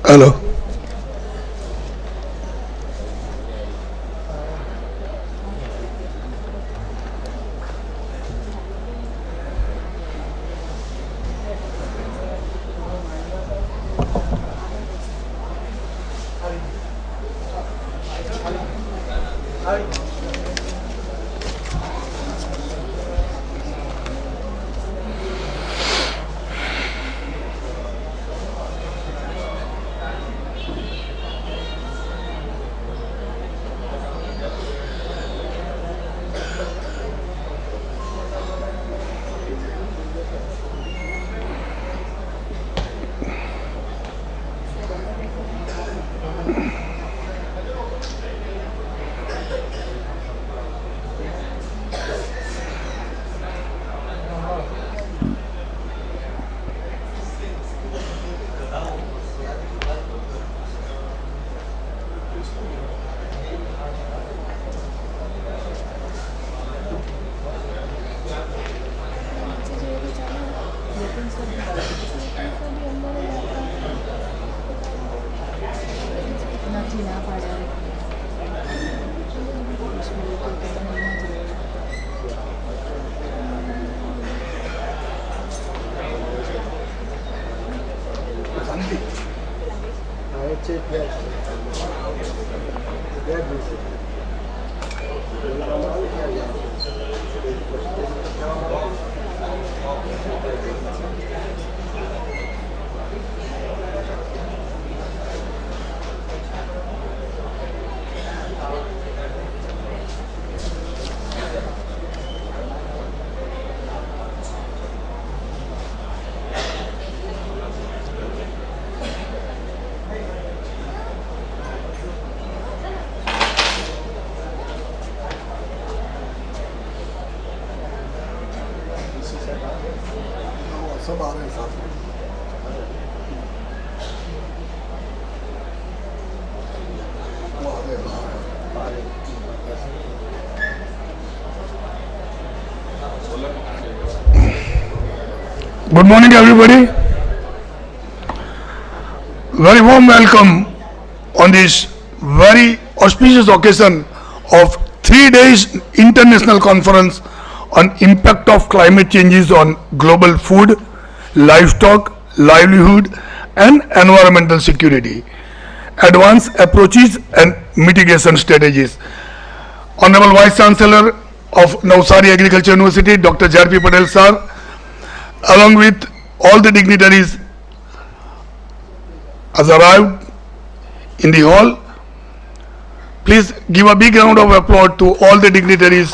Hello. Good morning, everybody. Very warm welcome on this very auspicious occasion of 3 days international conference on impact of climate changes on global food, livestock, livelihood, and environmental security, advanced approaches and mitigation strategies. Honorable Vice Chancellor of Navsari Agriculture University, Dr. J.R.P. Patel sir, along with all the dignitaries, has arrived in the hall. Please give a big round of applause to all the dignitaries.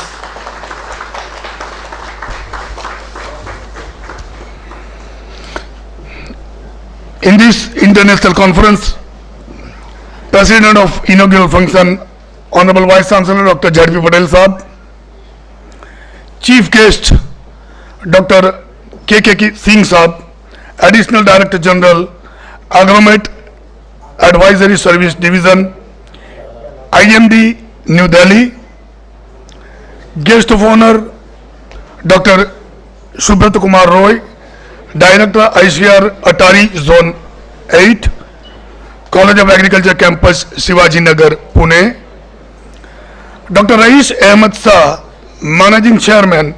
In this international conference, President of Inaugural Function, Honorable Vice Chancellor Dr. J.R.P. Patel sahab, Chief Guest Dr. K.K. Singh sahab, Additional Director General, Agromet Advisory Service Division, IMD, New Delhi. Guest of Honor, Dr. Subrat Kumar Roy, Director ICR Atari Zone 8, College of Agriculture Campus, Shivaji Nagar, Pune. Dr. Rais Ahmed Shah, Managing Chairman,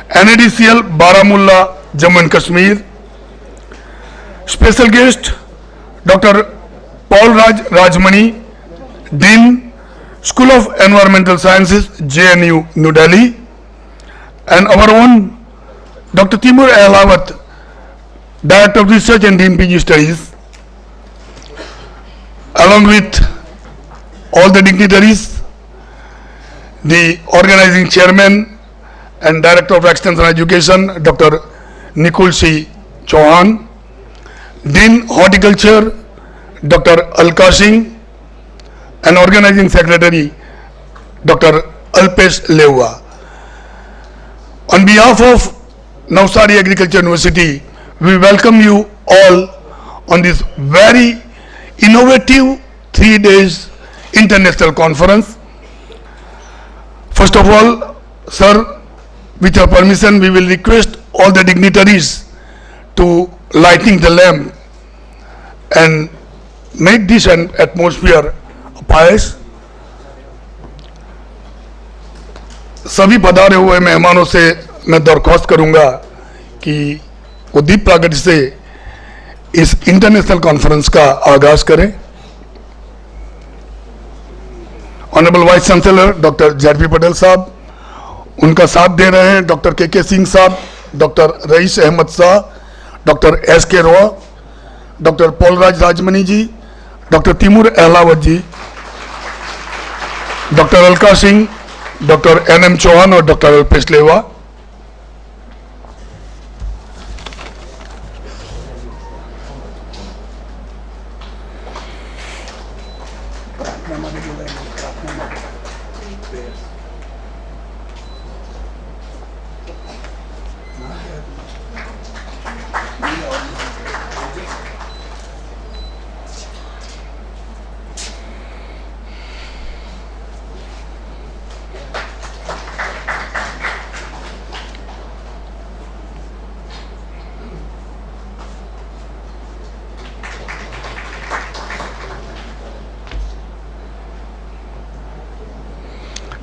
NADCL, Baramulla, Jammu and Kashmir. Special guest, Dr. Paul Raj Rajmani, Dean, School of Environmental Sciences, JNU, New Delhi. And our own Dr. Timur Ahlawat, Director of Research and Dean PG Studies, along with all the dignitaries, the organizing chairman and Director of Extension Education, Dr. Nikul C. Chauhan, Dean Horticulture, Dr. Alka Singh, and Organizing Secretary, Dr. Alpesh Lewa. On behalf of Navsari Agriculture University, we welcome you all on this very innovative 3 days international conference. First of all, sir, with your permission, we will request all the dignitaries to lighting the lamp and make this an atmosphere pious. सभी पधारे हुए मेहमानों से मैं दरख्वास्त करूंगा कि वो दीप प्रागट्य से इस इंटरनेशनल कॉन्फ्रेंस का आगाज करें. Honourable vice chancellor doctor ZP Patel साहब, उनका साथ दे रहे हैं डॉक्टर के सिंह साहब, doctor rice Ahmad Shah, doctor S K. रोआ, डॉक्टर पॉलराज राजमनी जी, डॉक्टर तिमूर अहलावत जी, doctor Alka Singh, doctor N M. Chauhan और डॉक्टर अल्पेश लेवा.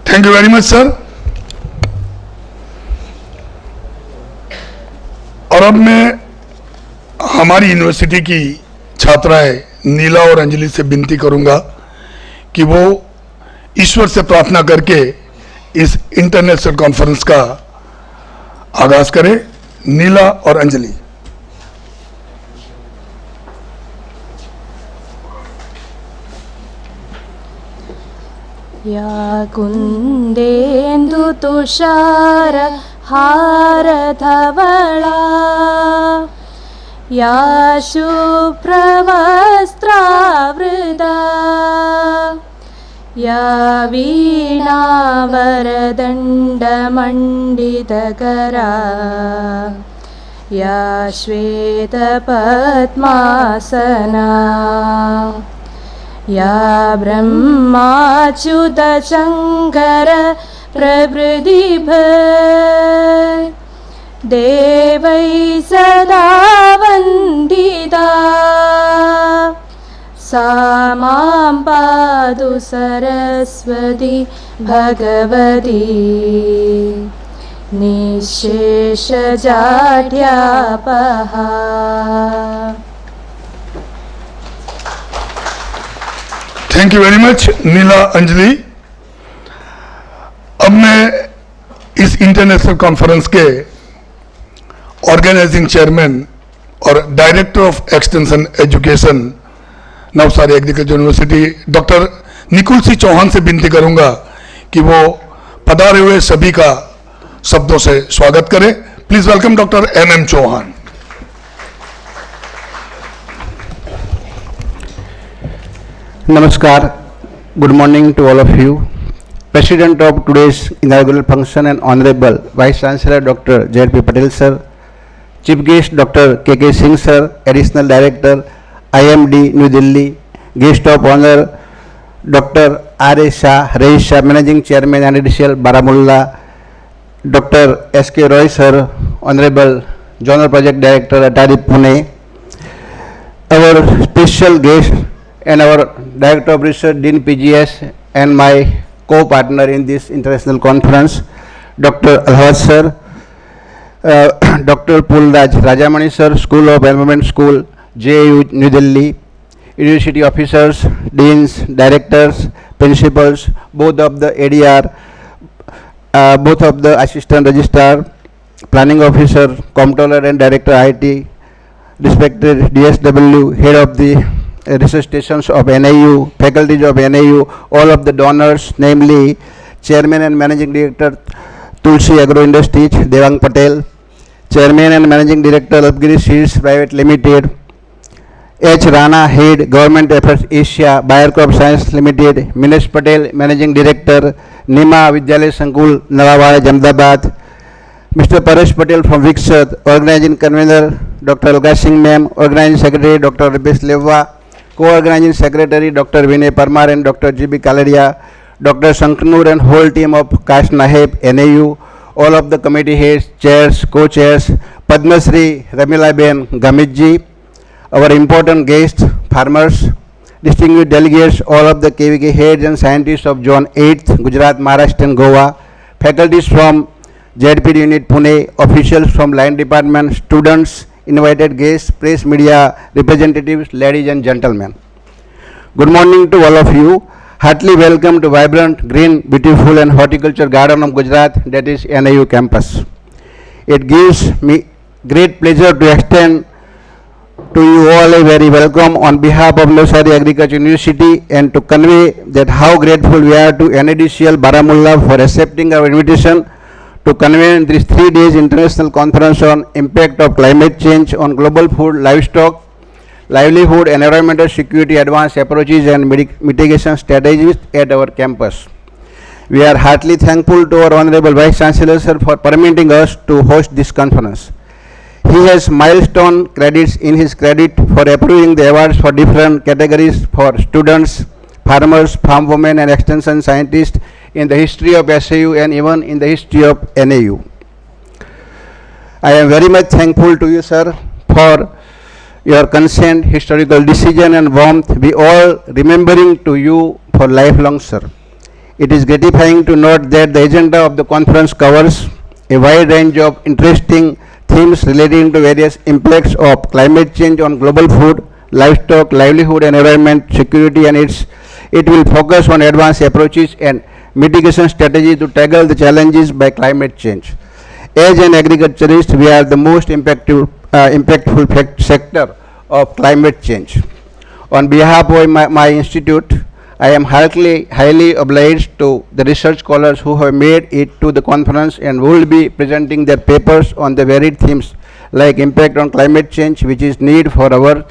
Thank you very much sir. और अब मैं हमारी यूनिवर्सिटी की छात्राएं नीला और अंजलि से विनती करूंगा कि वो ईश्वर से प्रार्थना करके इस इंटरनेशनल कॉन्फ्रेंस का आगाज करें. नीला और अंजलि. या कुन्देन्दु तुषार हारधवला या शुभ्रवस्त्रावृता या वीणावरदण्डमण्डितकरा या श्वेतपद्मासना या ब्रह्माच्युतशङ्कर प्रभृतिभिः देवै सदा वन्दिता सा मां पातु सरस्वती भगवती निःशेषजाड्यापहा. Thank you very much Neela Anjali. अब मैं इस इंटरनेशनल कॉन्फ्रेंस के ऑर्गेनाइजिंग चेयरमैन और director of extension education Navsari agriculture university doctor Nikul Singh Chauhan से विनती करूंगा कि वो पधारे हुए सभी का शब्दों से स्वागत करें. Please welcome doctor N M. Chauhan. Namaskar, good morning to all of you. President of today's inaugural function and Honorable Vice Chancellor Dr. J.P. Patel sir, Chief Guest Dr. K.K. Singh sir, Additional Director IMD New Delhi, Guest of Honor Dr. R.A. Shah, Reis Shah, Managing Chairman and NAU Baramulla, Dr. S.K. Roy sir, Honorable Zonal Project Director at Pune, our special guest and our Director of Research, Dean PGS, and my co-partner in this international conference, Dr. Alhawat sir, Dr. Pulraj Rajamani sir, School of Environment School, JAU New Delhi, University officers, deans, directors, principals, both of the ADR, both of the Assistant Registrar, Planning Officer, Comptroller and Director IT, respected DSW, Head of the research stations of NAU, faculties of NAU, all of the donors, namely Chairman and Managing Director Tulsi Agro Industries, Devang Patel, Chairman and Managing Director Upgiri Seeds Private Limited, H. Rana, Head Government Affairs Asia, Bayer Crop Science Limited, Minesh Patel, Managing Director, Nima Vidyalaya Sankul, Navsari, Ahmedabad, Mr. Paresh Patel from Viksat, Organizing Convener Dr. Alka Singh Ma'am, Organizing Secretary Dr. Alpesh Lewa, Co-Organizing Secretary Dr. Vinay Parmar and Dr. G.B. Kaladia, Dr. Shankar and whole team of Kash Naheb, NAU, all of the committee heads, chairs, co-chairs, Padma Shri Ramila Ben Gamitji, our important guests, farmers, distinguished delegates, all of the KVK heads and scientists of Zone 8th, Gujarat, Maharashtra and Goa, faculties from ZPD Unit Pune, officials from Line Department, students, invited guests, press media representatives, ladies and gentlemen. Good morning to all of you. Heartily welcome to vibrant, green, beautiful and horticulture garden of Gujarat, that is NAU campus. It gives me great pleasure to extend to you all a very welcome on behalf of Navsari Agriculture University and to convey that how grateful we are to NADCL Baramulla for accepting our invitation to convene this 3 days international conference on impact of climate change on global food, livestock, livelihood, environmental security, advanced approaches and mitigation strategies at our campus. We are heartily thankful to our Honorable Vice Chancellor Sir for permitting us to host this conference. He has milestone credits in his credit for approving the awards for different categories for students, farmers, farm women and extension scientists in the history of SAU and even in the history of NAU. I am very much thankful to you, sir, for your consent, historical decision and warmth. We all remembering to you for lifelong, sir. It is gratifying to note that the agenda of the conference covers a wide range of interesting themes relating to various impacts of climate change on global food, livestock, livelihood and environment security, and it will focus on advanced approaches and mitigation strategy to tackle the challenges by climate change. As an agriculturist, we are the most impactful sector of climate change. On behalf of my institute, I am highly obliged to the research scholars who have made it to the conference and will be presenting their papers on the varied themes like impact on climate change, which is need for our.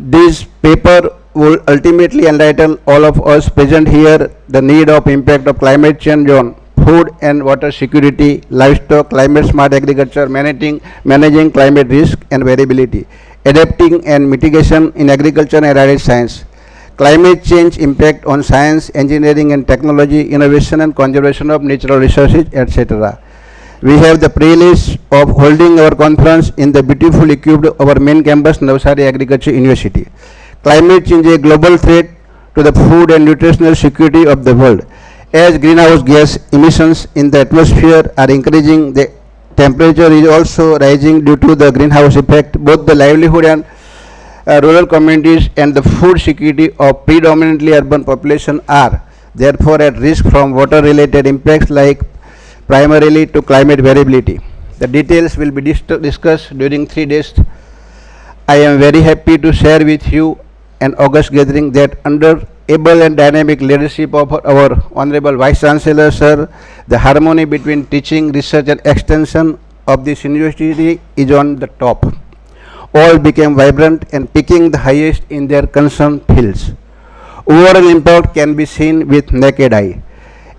This paper will ultimately enlighten all of us present here the need of impact of climate change on food and water security, livestock, climate smart agriculture, managing climate risk and variability, adapting and mitigation in agriculture and allied science, climate change impact on science, engineering and technology, innovation and conservation of natural resources, etc. We have the privilege of holding our conference in the beautifully equipped our main campus, Navsari Agriculture University. Climate change is a global threat to the food and nutritional security of the world. As greenhouse gas emissions in the atmosphere are increasing, the temperature is also rising due to the greenhouse effect. Both the livelihood and rural communities and the food security of predominantly urban population are therefore at risk from water related impacts like primarily to climate variability. The details will be discussed during 3 days. I am very happy to share with you an August gathering that under able and dynamic leadership of our Honorable Vice Chancellor Sir, the harmony between teaching, research and extension of this university is on the top. All became vibrant and picking the highest in their concerned fields. Overall impact can be seen with naked eye.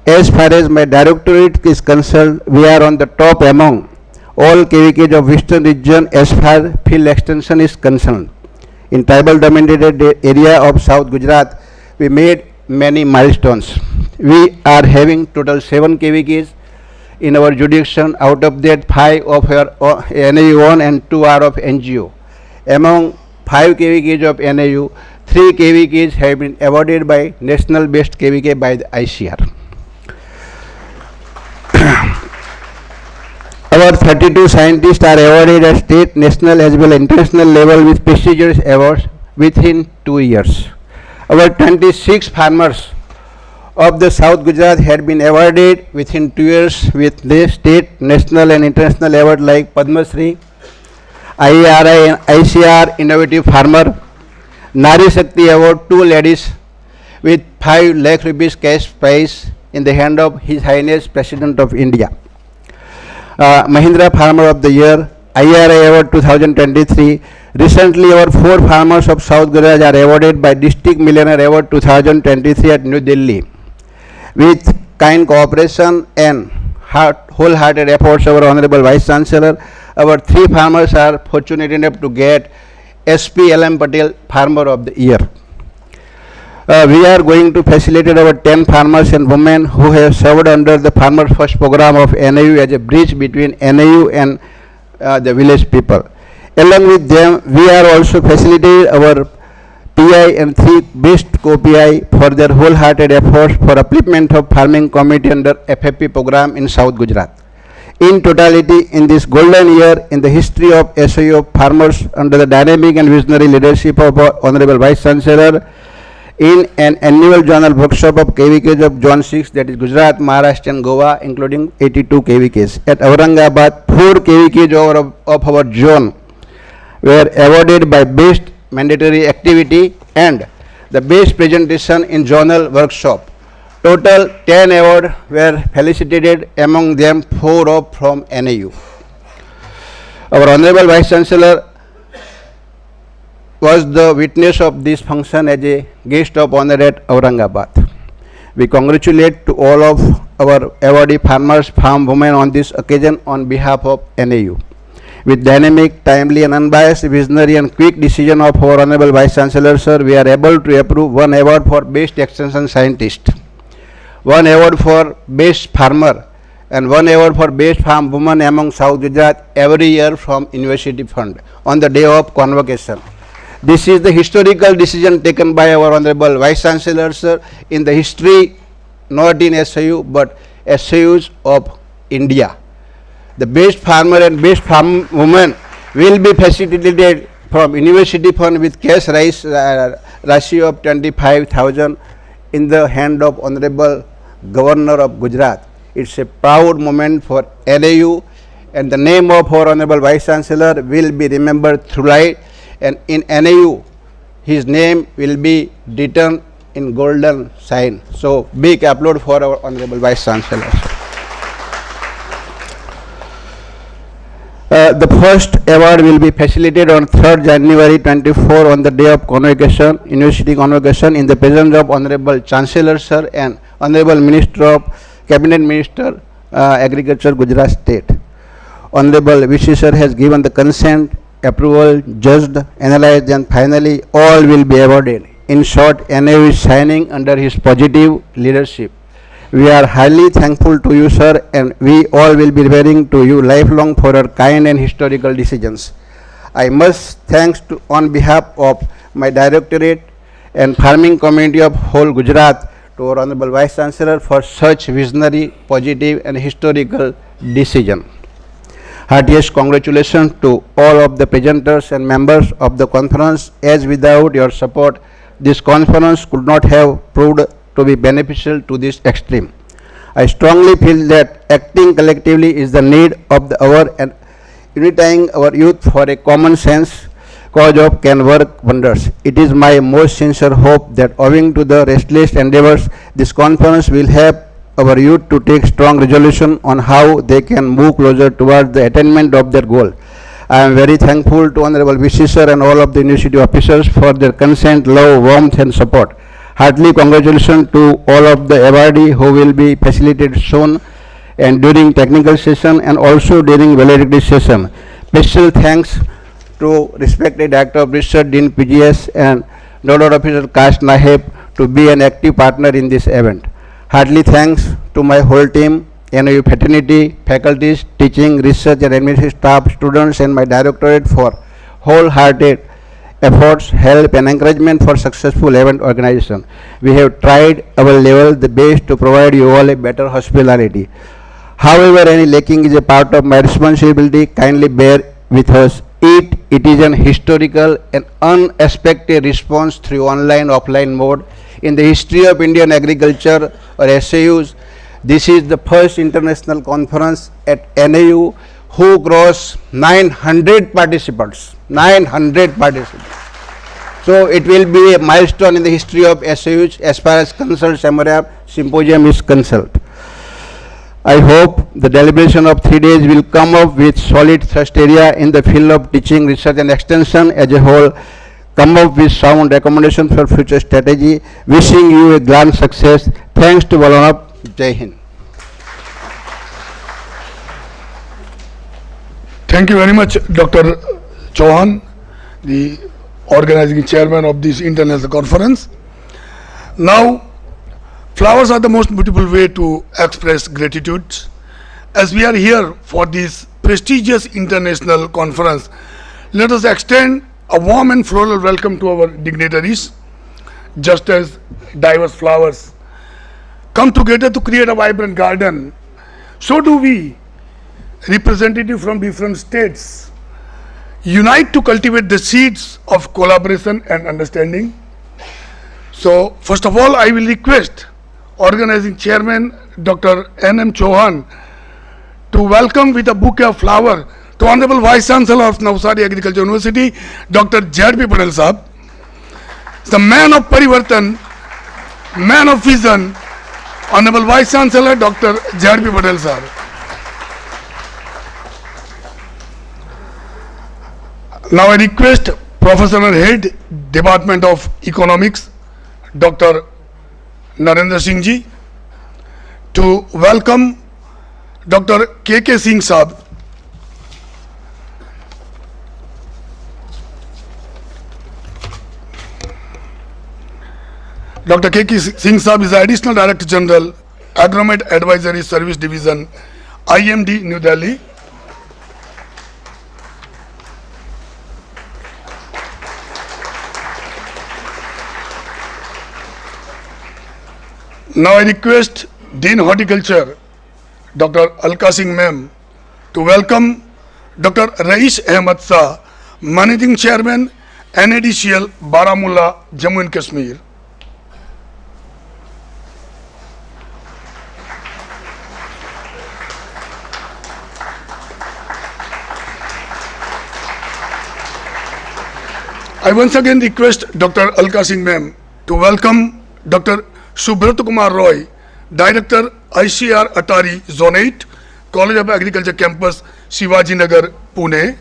As far as my directorate is concerned, we are on the top among all KVKs of Western region as far as field extension is concerned. In tribal dominated area of South Gujarat, we made many milestones. We are having total 7 KVKs in our jurisdiction. Out of that, 5 of our NAU and 2 are of NGO. Among 5 KVKs of NAU, 3 KVKs have been awarded by National Best KVK by the ICR. Our 32 scientists are awarded at state, national as well as international level with prestigious awards within 2 years. Our 26 farmers of the South Gujarat had been awarded within 2 years with the state, national and international award like Padma Shri, IRI and ICR Innovative Farmer, Nari Shakti Award, 2 ladies with 5 lakh rupees cash prize in the hand of His Highness President of India. Mahindra Farmer of the Year, IRI Award 2023. Recently, our 4 farmers of South Gujarat are awarded by District Millionaire Award 2023 at New Delhi. With kind cooperation and wholehearted efforts of our Honorable Vice Chancellor, our 3 farmers are fortunate enough to get SP LM Patel Farmer of the Year. We are going to facilitate our 10 farmers and women who have served under the Farmer First program of NAU as a bridge between NAU and the village people. Along with them, we are also facilitating our PI and 3 best co-PI for their wholehearted efforts for upliftment of farming community under FFP program in South Gujarat. In totality, in this golden year in the history of SAU of farmers under the dynamic and visionary leadership of our Honorable Vice Chancellor, in an annual journal workshop of KVKs of Zone 6, that is Gujarat, Maharashtra and Goa, including 82 KVKs. At Aurangabad, 4 KVKs of our zone were awarded by best mandatory activity and the best presentation in journal workshop. Total 10 awards were felicitated, among them 4 of from NAU. Our Honorable Vice Chancellor was the witness of this function as a guest of honor at Aurangabad. We congratulate to all of our awardee farmers, farm women on this occasion on behalf of NAU. With dynamic, timely and unbiased, visionary and quick decision of our Honorable Vice Chancellor, sir, we are able to approve 1 award for Best Extension Scientist, 1 award for Best Farmer and 1 award for Best Farm Woman among South Gujarat every year from University Fund on the day of convocation. This is the historical decision taken by our Honorable Vice Chancellor, sir, in the history, not in SAU, but SAUs of India. The best farmer and best farm woman will be facilitated from University Fund with cash ratio of 25,000 in the hand of Honorable Governor of Gujarat. It's a proud moment for NAU, and the name of our Honorable Vice Chancellor will be remembered through life, and in NAU his name will be written in golden sign. So big applaud for our Honorable Vice Chancellor. The first award will be facilitated on 3rd January 24 on the day of convocation, university convocation, in the presence of Honorable Chancellor, sir, and Honorable Minister of Cabinet Minister, Agriculture, Gujarat State. Honorable VC sir has given the consent, approval, judged, analyzed, and finally all will be awarded. In short, NAU is shining under his positive leadership. We are highly thankful to you, sir, and we all will be revering to you lifelong for your kind and historical decisions. I must thanks to on behalf of my directorate and farming community of whole Gujarat to our Honorable Vice Chancellor for such visionary, positive and historical decision. Heartiest congratulations to all of the presenters and members of the conference, as without your support, this conference could not have proved to be beneficial to this extreme. I strongly feel that acting collectively is the need of the hour, and unifying our youth for a common sense cause of can work wonders. It is my most sincere hope that owing to the restless endeavors, this conference will help our youth to take strong resolution on how they can move closer towards the attainment of their goal. I am very thankful to Honorable VC sir and all of the university officers for their consent, love, warmth and support. Heartily congratulations to all of the awardees who will be facilitated soon and during technical session and also during valedictory session. Special thanks to respected Director of Research, Dean PGS and Nodal Officer Kash Naheb to be an active partner in this event. Heartily thanks to my whole team, NAU fraternity, faculties, teaching, research and administrative staff, students and my directorate for wholehearted efforts, help and encouragement for successful event organization. We have tried our level the best to provide you all a better hospitality. However, any lacking is a part of my responsibility. Kindly bear with us. It is an historical and unexpected response through online offline mode in the history of Indian agriculture or SAUs. This is the first international conference at NAU who crossed 900 participants. 900 participants. So it will be a milestone in the history of SAUs as far as Consult Symposium is concerned. I hope the deliberation of 3 days will come up with solid thrust area in the field of teaching, research and extension as a whole, come up with sound recommendation for future strategy. Wishing you a grand success. Thanks to Valonab. Jai Hind. Thank you very much, Dr. Chauhan, the organizing chairman of this international conference. Now, flowers are the most beautiful way to express gratitude. As we are here for this prestigious international conference, let us extend a warm and floral welcome to our dignitaries. Just as diverse flowers come together to create a vibrant garden, so do we, representatives from different states, unite to cultivate the seeds of collaboration and understanding. So, first of all, I will request Organizing Chairman Dr. N.M. Chauhan to welcome with a bouquet of flower to Honorable Vice Chancellor of Navsari Agriculture University, Dr. Z.P. Patel Sahab, the man of Parivartan, man of vision, Honorable Vice Chancellor Dr. Z.P. Patel Sahab. Now I request Professional Head, Department of Economics, Dr. Narendra Singh Ji, to welcome Dr. K.K. Singh Sahab. Dr. K.K. Singh Sahab is the Additional Director General, Agromet Advisory Service Division, IMD, New Delhi. Now I request Dean Horticulture, Dr. Alka Singh Ma'am, to welcome Dr. Rais Ahmed Shah, Managing Chairman, NADCL, Baramulla, Jammu and Kashmir. I once again request Dr. Alka Singh Ma'am to welcome Dr. Subrat Kumar Roy, Director, ICR Atari Zone 8, College of Agriculture Campus, Shivaji Nagar, Pune.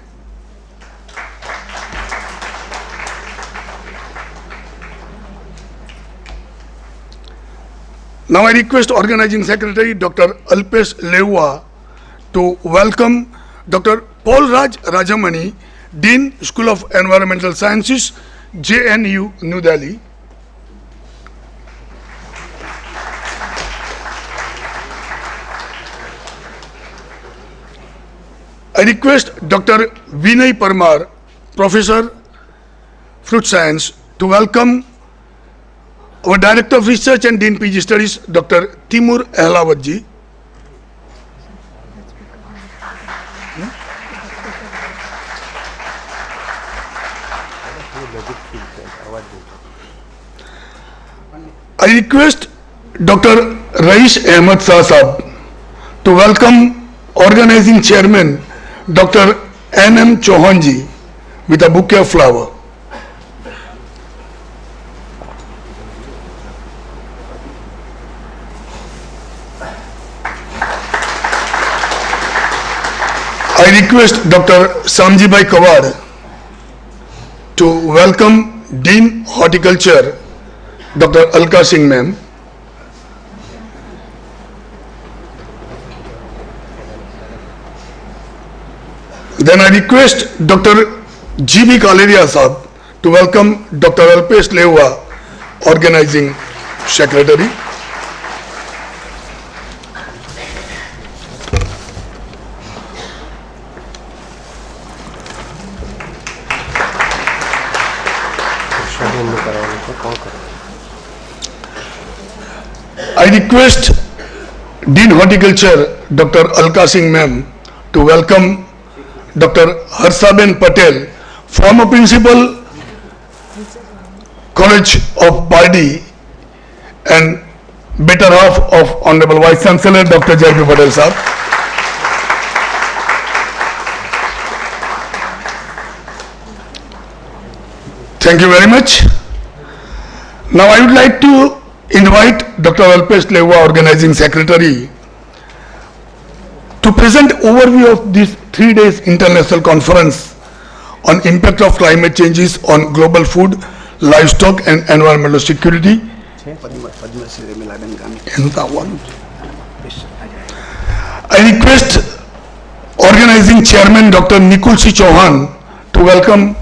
Now I request Organizing Secretary Dr. Alpesh Leua to welcome Dr. Paul Raj Rajamani, Dean, School of Environmental Sciences, JNU, New Delhi. I request Dr. Vinay Parmar, Professor, Fruit Science, to welcome our Director of Research and Dean PG Studies, Dr. Timur Ahlawat Ji. I request Dr. Rais Ahmed Shah Sahab to welcome Organizing Chairman Dr. N.M. Chauhan Ji with a bouquet of flower. I request Dr. Samjibai Kawad to welcome Dean Horticulture Dr. Alka Singh Ma'am. Then I request Dr. G.B. Kaleria Sahab to welcome Dr. Alpesh Leua, Organizing Secretary. I request Dean Horticulture Dr. Alka Singh Ma'am to welcome Dr. Harsaben Patel, former Principal, College of Bardi and better half of Honorable Vice Chancellor Dr. Z.P. Patel Sahab. Thank you very much. Now I would like to invite Dr. Alpesh Leua, Organizing Secretary, to present overview of this 3 days international conference on impact of climate changes on global food, livestock and environmental security. I request Organizing Chairman Dr. Nikul C. Chauhan to welcome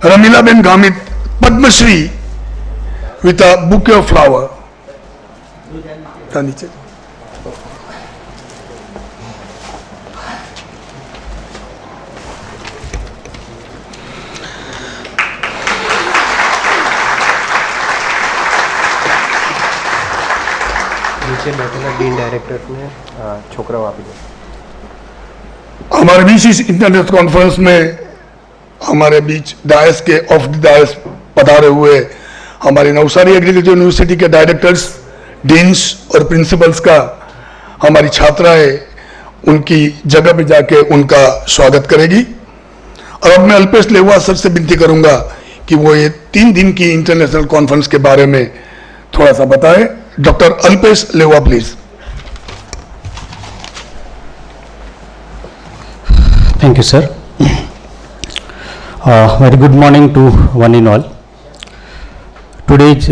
Ramila Ben Gamit, Padma Shri, with a bouquet of flower. નીચે બેઠેલા dean ડાયરેક્ટરને છોકરાઓ આપી દો. हमारे बीच इस internet conference में हमारे बीच DISE के ऑफ द डायस पधारे हुए हमारी नवसारी एग्रीकल्चर यूनिवर्सिटी के डायरेक्टर्स, डीन्स और प्रिंसिपल्स का हमारी छात्राएं उनकी जगह पे जाके उनका स्वागत करेगी। और अब मैं अल्पेश लेवा सर से विनती करूंगा कि वो ये 3 दिन की इंटरनेशनल कॉन्फ्रेंस के बारे में थोड़ा सा बताएं। डॉक्टर अल्पेश लेवा please. Thank you, sir. Very good morning to one and all. Today's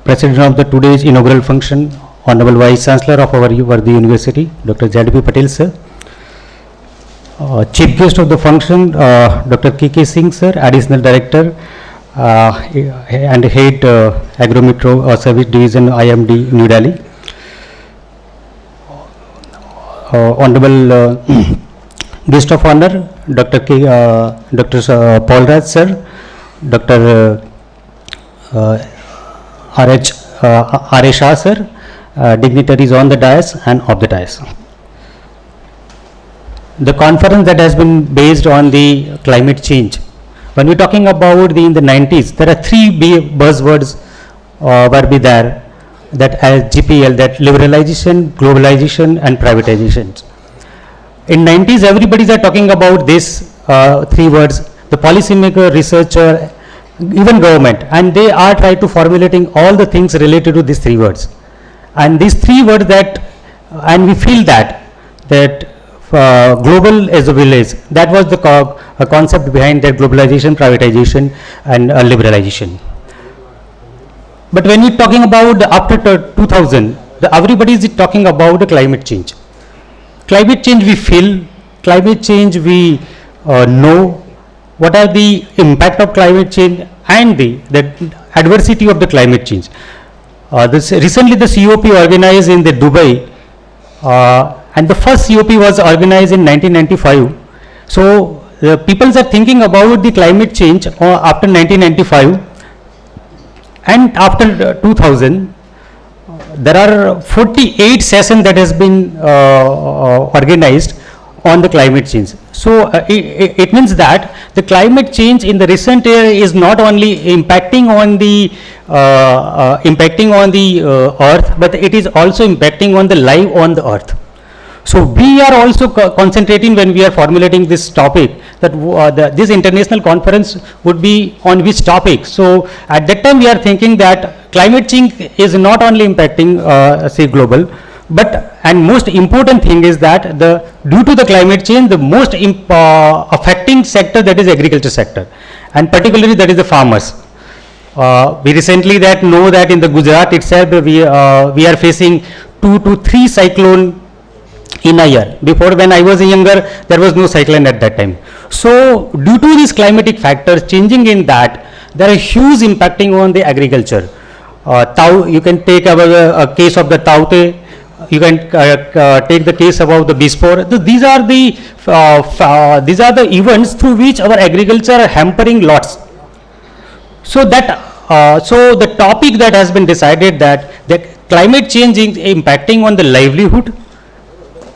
President of the today's inaugural function, Honorable Vice Chancellor of our Worthy University, Dr. Z.B. Patel, sir. Chief guest of the function, Dr. K.K. Singh, sir, Additional Director and Head Agro-Metro Service Division, IMD, New Delhi. Honorable Guest of honor, Dr. Paul Raj, sir, Dr. R.H. Shah, sir, dignitaries on the dais and off the dais. The conference that has been based on the climate change. When we're talking about in the 90s, there are 3 buzzwords were be there, that as GPL, that liberalization, globalization and privatization. In 90s, everybody is talking about these 3 words, the policymaker, researcher, even government, and they are trying to formulating all the things related to these 3 words. And these 3 words that, and we feel that global as a village, that was the concept behind that globalization, privatization and liberalization. But when we're talking about after 2000, everybody is talking about the climate change. Climate change we feel, climate change we know what are the impact of climate change and the adversity of the climate change. Recently the COP organized in the Dubai and the first COP was organized in 1995. So the people are thinking about the climate change after 1995 and after 2000. There are 48 sessions that has been organized on the climate change. So it means that the climate change in the recent year is not only impacting on the earth, but it is also impacting on the life on the earth. So we are also concentrating when we are formulating this topic that this international conference would be on which topic. So at that time we are thinking that climate change is not only impacting say global, but and most important thing is that due to the climate change, the most affecting sector, that is agriculture sector, and particularly that is the farmers. We recently know that in the Gujarat itself we are facing 2 to 3 cyclone in a year. Before, when I was younger, there was no cyclone at that time. So due to these climatic factors changing in that, there are huge impacting on the agriculture. You can take a case of the Taute, you can take the case about the Bispor. These are the events through which our agriculture are hampering lots. So so the topic that has been decided that the climate change is impacting on the livelihood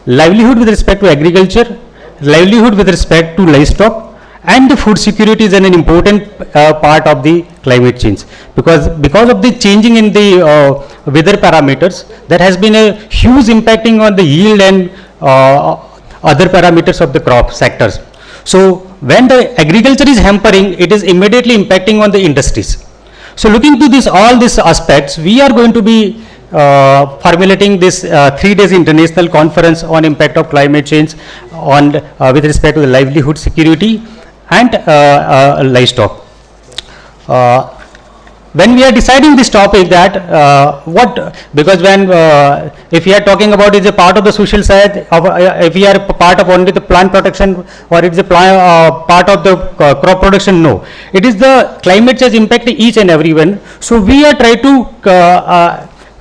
with respect to agriculture, livelihood with respect to livestock, and the food security is an important part of the climate change, because of the changing in the weather parameters, there has been a huge impacting on the yield and other parameters of the crop sectors. So when the agriculture is hampering, it is immediately impacting on the industries. So looking to all these aspects, we are going to be formulating this 3 days international conference on impact of climate change on with respect to the livelihood security and livestock. When we are deciding this topic, that because when if we are talking about is a part of the social side, if we are part of only the plant protection, or it's a part of the crop production, no, it is the climate change impacting each and everyone. So we are trying to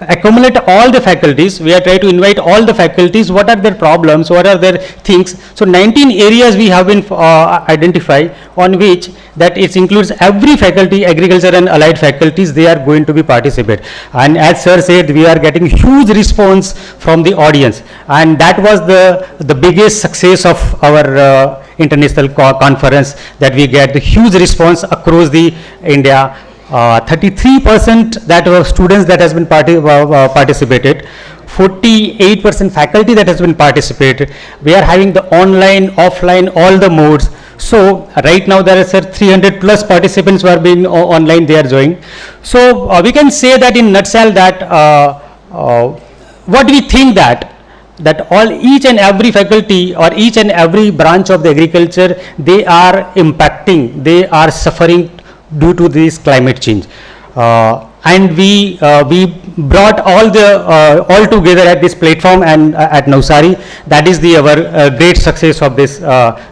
accumulate all the faculties. We are trying to invite all the faculties. What are their problems? What are their things? So 19 areas we have been identified on which that it includes every faculty, agriculture and allied faculties. They are going to be participate. And as sir said, we are getting huge response from the audience. And that was the biggest success of our international conference, that we get the huge response across the India. 33% that were students that has been participated, 48% faculty that has been participated. We are having the online, offline, all the modes. So right now there are 300 plus participants who are being online, they are joining. So we can say that in nutshell that what we think that each and every faculty or each and every branch of the agriculture, they are impacting, they are suffering due to this climate change, and we brought all together at this platform and at Navsari. That is our great success of this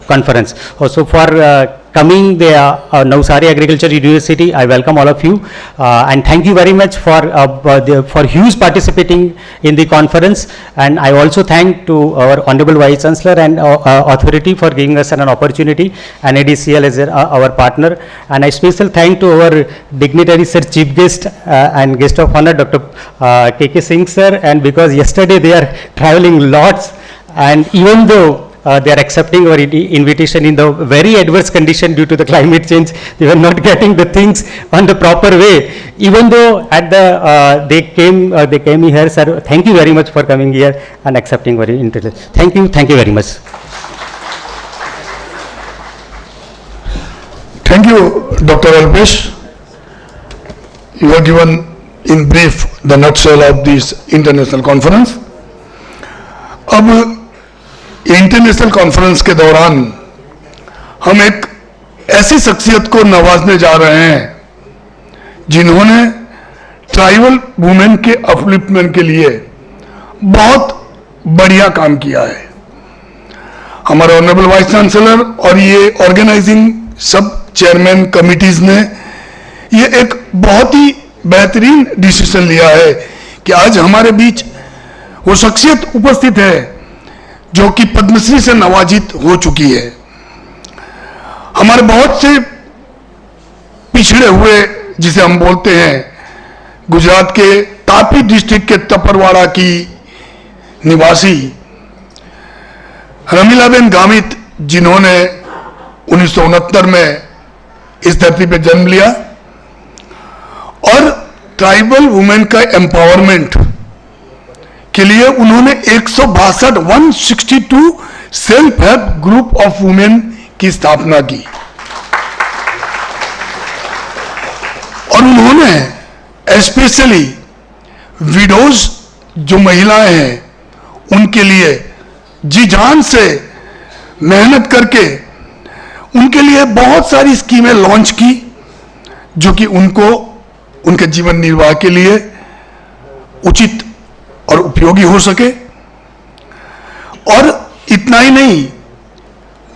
conference. Also for coming the Navsari Agriculture University, I welcome all of you and thank you very much for huge participating in the conference. And I also thank to our Honorable Vice Chancellor and authority for giving us an opportunity, and NADCL as our partner. And I special thank to our dignitary sir, chief guest and guest of honor, Dr. KK Singh sir, and because yesterday they are traveling lots, and even though they are accepting our invitation in the very adverse condition due to the climate change, they were not getting the things on the proper way. Even though at the they came here, sir. Thank you very much for coming here and accepting very interest. Thank you very much. Thank you, Dr. Alpesh. You have given in brief the nutshell of this international conference. अब international conference के दौरान हम एक ऐसी शख्सियत को नवाजने जा रहे हैं जिन्होंने ट्राइबल वुमेन के अपलिफ्टमेंट के लिए बहुत बढ़िया काम किया है. हमारे ऑनरेबल वाइस चांसलर और ये ऑर्गेनाइजिंग सब चेयरमैन कमिटीज ने ये एक बहुत ही बेहतरीन डिसीजन लिया है कि आज हमारे बीच वो शख्सियत उपस्थित है जो कि पद्मश्री से नवाजित हो चुकी है. हमारे बहुत से पिछड़े हुए, जिसे हम बोलते हैं, गुजरात के तापी डिस्ट्रिक्ट के तपरवाड़ा की निवासी रमीलाबेन गामित, जिन्होंने 1969 में इस धरती पर जन्म लिया और ट्राइबल वुमेन का एम्पावरमेंट के लिए उन्होंने 162 self help group of women की स्थापना की और उन्होंने स्पेशली विडोज जो महिलाएं हैं उनके लिए जी जान से मेहनत करके उनके लिए बहुत सारी स्कीमें लॉन्च की जो कि उनको उनके जीवन निर्वाह के लिए उचित और उपयोगी हो सके. और इतना ही नहीं,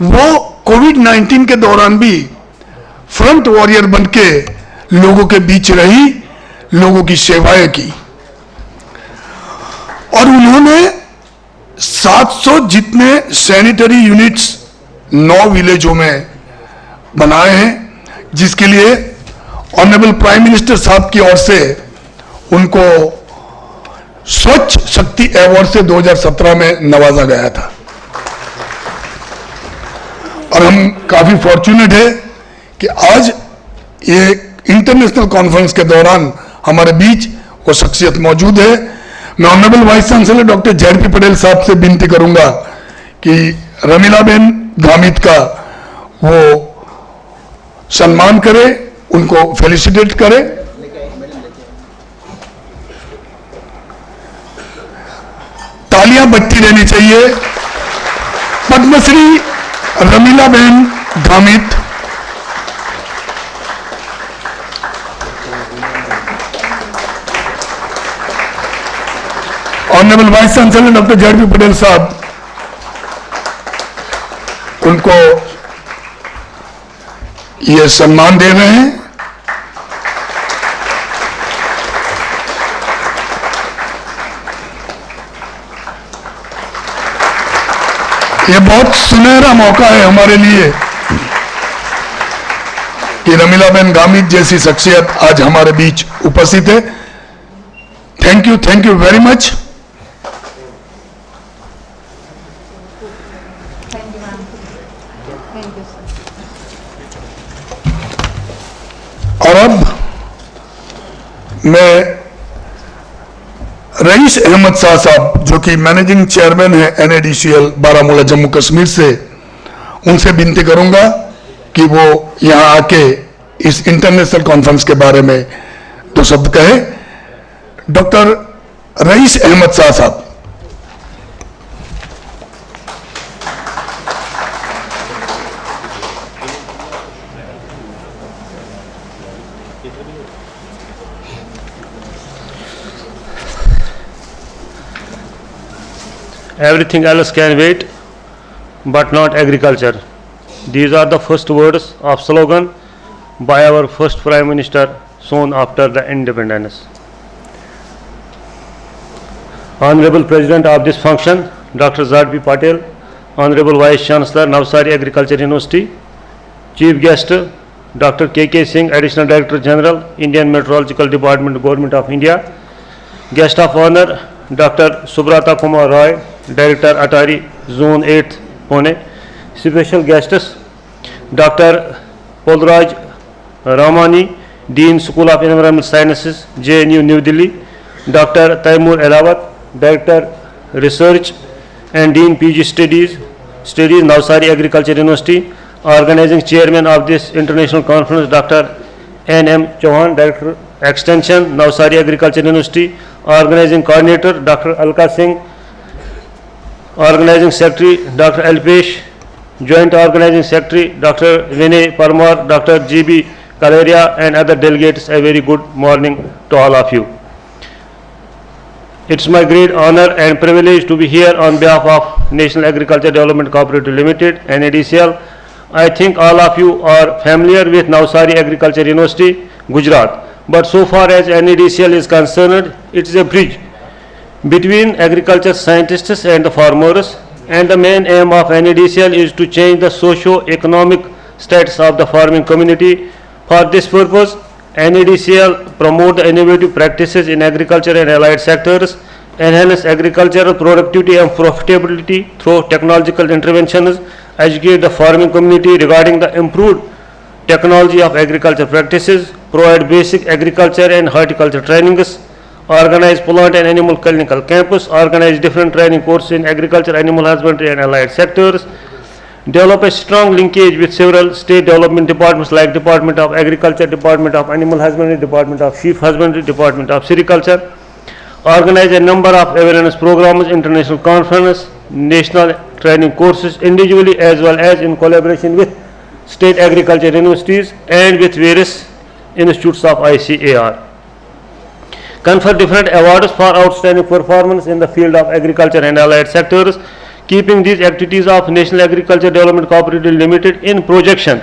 वो कोविड-19 के दौरान भी फ्रंट वॉरियर बनके लोगों के बीच रही, लोगों की सेवाएं की और उन्होंने 700 जितने सैनिटरी यूनिट्स 9 विलेजों में बनाए हैं, जिसके लिए ऑनरेबल प्राइम मिनिस्टर साहब की ओर से उनको स्वच्छ शक्ति अवार्ड से 2017 में नवाजा गया था. और हम काफी फॉर्चुनेट है कि आज ये इंटरनेशनल कॉन्फ्रेंस के दौरान हमारे बीच वो शख्सियत मौजूद है. मैं honourable vice chancellor doctor Z P. Patel sahab से विनती करूंगा कि रमीलाबेन गामित का वो सम्मान करे, उनको फेलिसिटेट करे. तालियां बजती रहनी चाहिए. Padmashri Ramilaben Gamit honourable vice chancellor doctor Z P. Patel sahab उनको ये सम्मान दे रहे हैं. ये बहुत सुनहरा मौका है हमारे लिए कि रमीलाबेन गामित जैसी शख्सियत आज हमारे बीच उपस्थित है. Thank you very much. और अब मैं रईस अहमद शाह साहब जो कि मैनेजिंग चेयरमैन है NADCL बारामूला जम्मू कश्मीर से, उनसे विनती करूंगा कि वो यहाँ आके इस इंटरनेशनल कॉन्फ्रेंस के बारे में दो शब्द कहे. डॉक्टर रईस अहमद शाह साहब. Everything else can wait, but not agriculture. These are the first words of slogan by our first Prime Minister soon after the independence. Honorable President of this function, Dr. Z.B. Patel, Honorable Vice Chancellor, Navsari Agriculture University, Chief Guest, Dr. K.K. Singh, Additional Director General, Indian Meteorological Department, Government of India, Guest of Honor, Dr. Subrata Kumar Roy, Director Atari Zone 8 Pune. Special guests Dr. Polraj Ramani, Dean School of Environmental Sciences, JNU New Delhi, Dr. Taimur Elawat, Director Research and Dean PG Studies Navsari Agriculture University. Organizing Chairman of this international conference Dr. N.M. Chauhan, Director Extension Navsari Agriculture University. Organizing Coordinator Dr. Alka Singh, Organizing Secretary Dr. Alpesh, Joint Organizing Secretary Dr. Vinay Parmar, Dr. G.B. Kaleria and other delegates. A very good morning to all of you. It's my great honor and privilege to be here on behalf of National Agriculture Development Cooperative Limited, NADCL. I think all of you are familiar with Navsari Agriculture University, Gujarat. But so far as NADCL is concerned, it is a bridge between agriculture scientists and the farmers, and the main aim of NADCL is to change the socio-economic status of the farming community. For this purpose, NADCL promote the innovative practices in agriculture and allied sectors, enhance agricultural productivity and profitability through technological interventions, educate the farming community regarding the improved technology of agriculture practices, provide basic agriculture and horticulture trainings, organize plant and animal clinical campus, organize different training courses in agriculture, animal husbandry and allied sectors, develop a strong linkage with several state development departments like Department of Agriculture, Department of Animal Husbandry, Department of Sheep Husbandry, Department of Sericulture, organize a number of awareness programs, international conferences, national training courses individually as well as in collaboration with state agriculture universities and with various institutes of ICAR. Confer different awards for outstanding performance in the field of agriculture and allied sectors. Keeping these activities of National Agriculture Development Cooperative Limited in projection,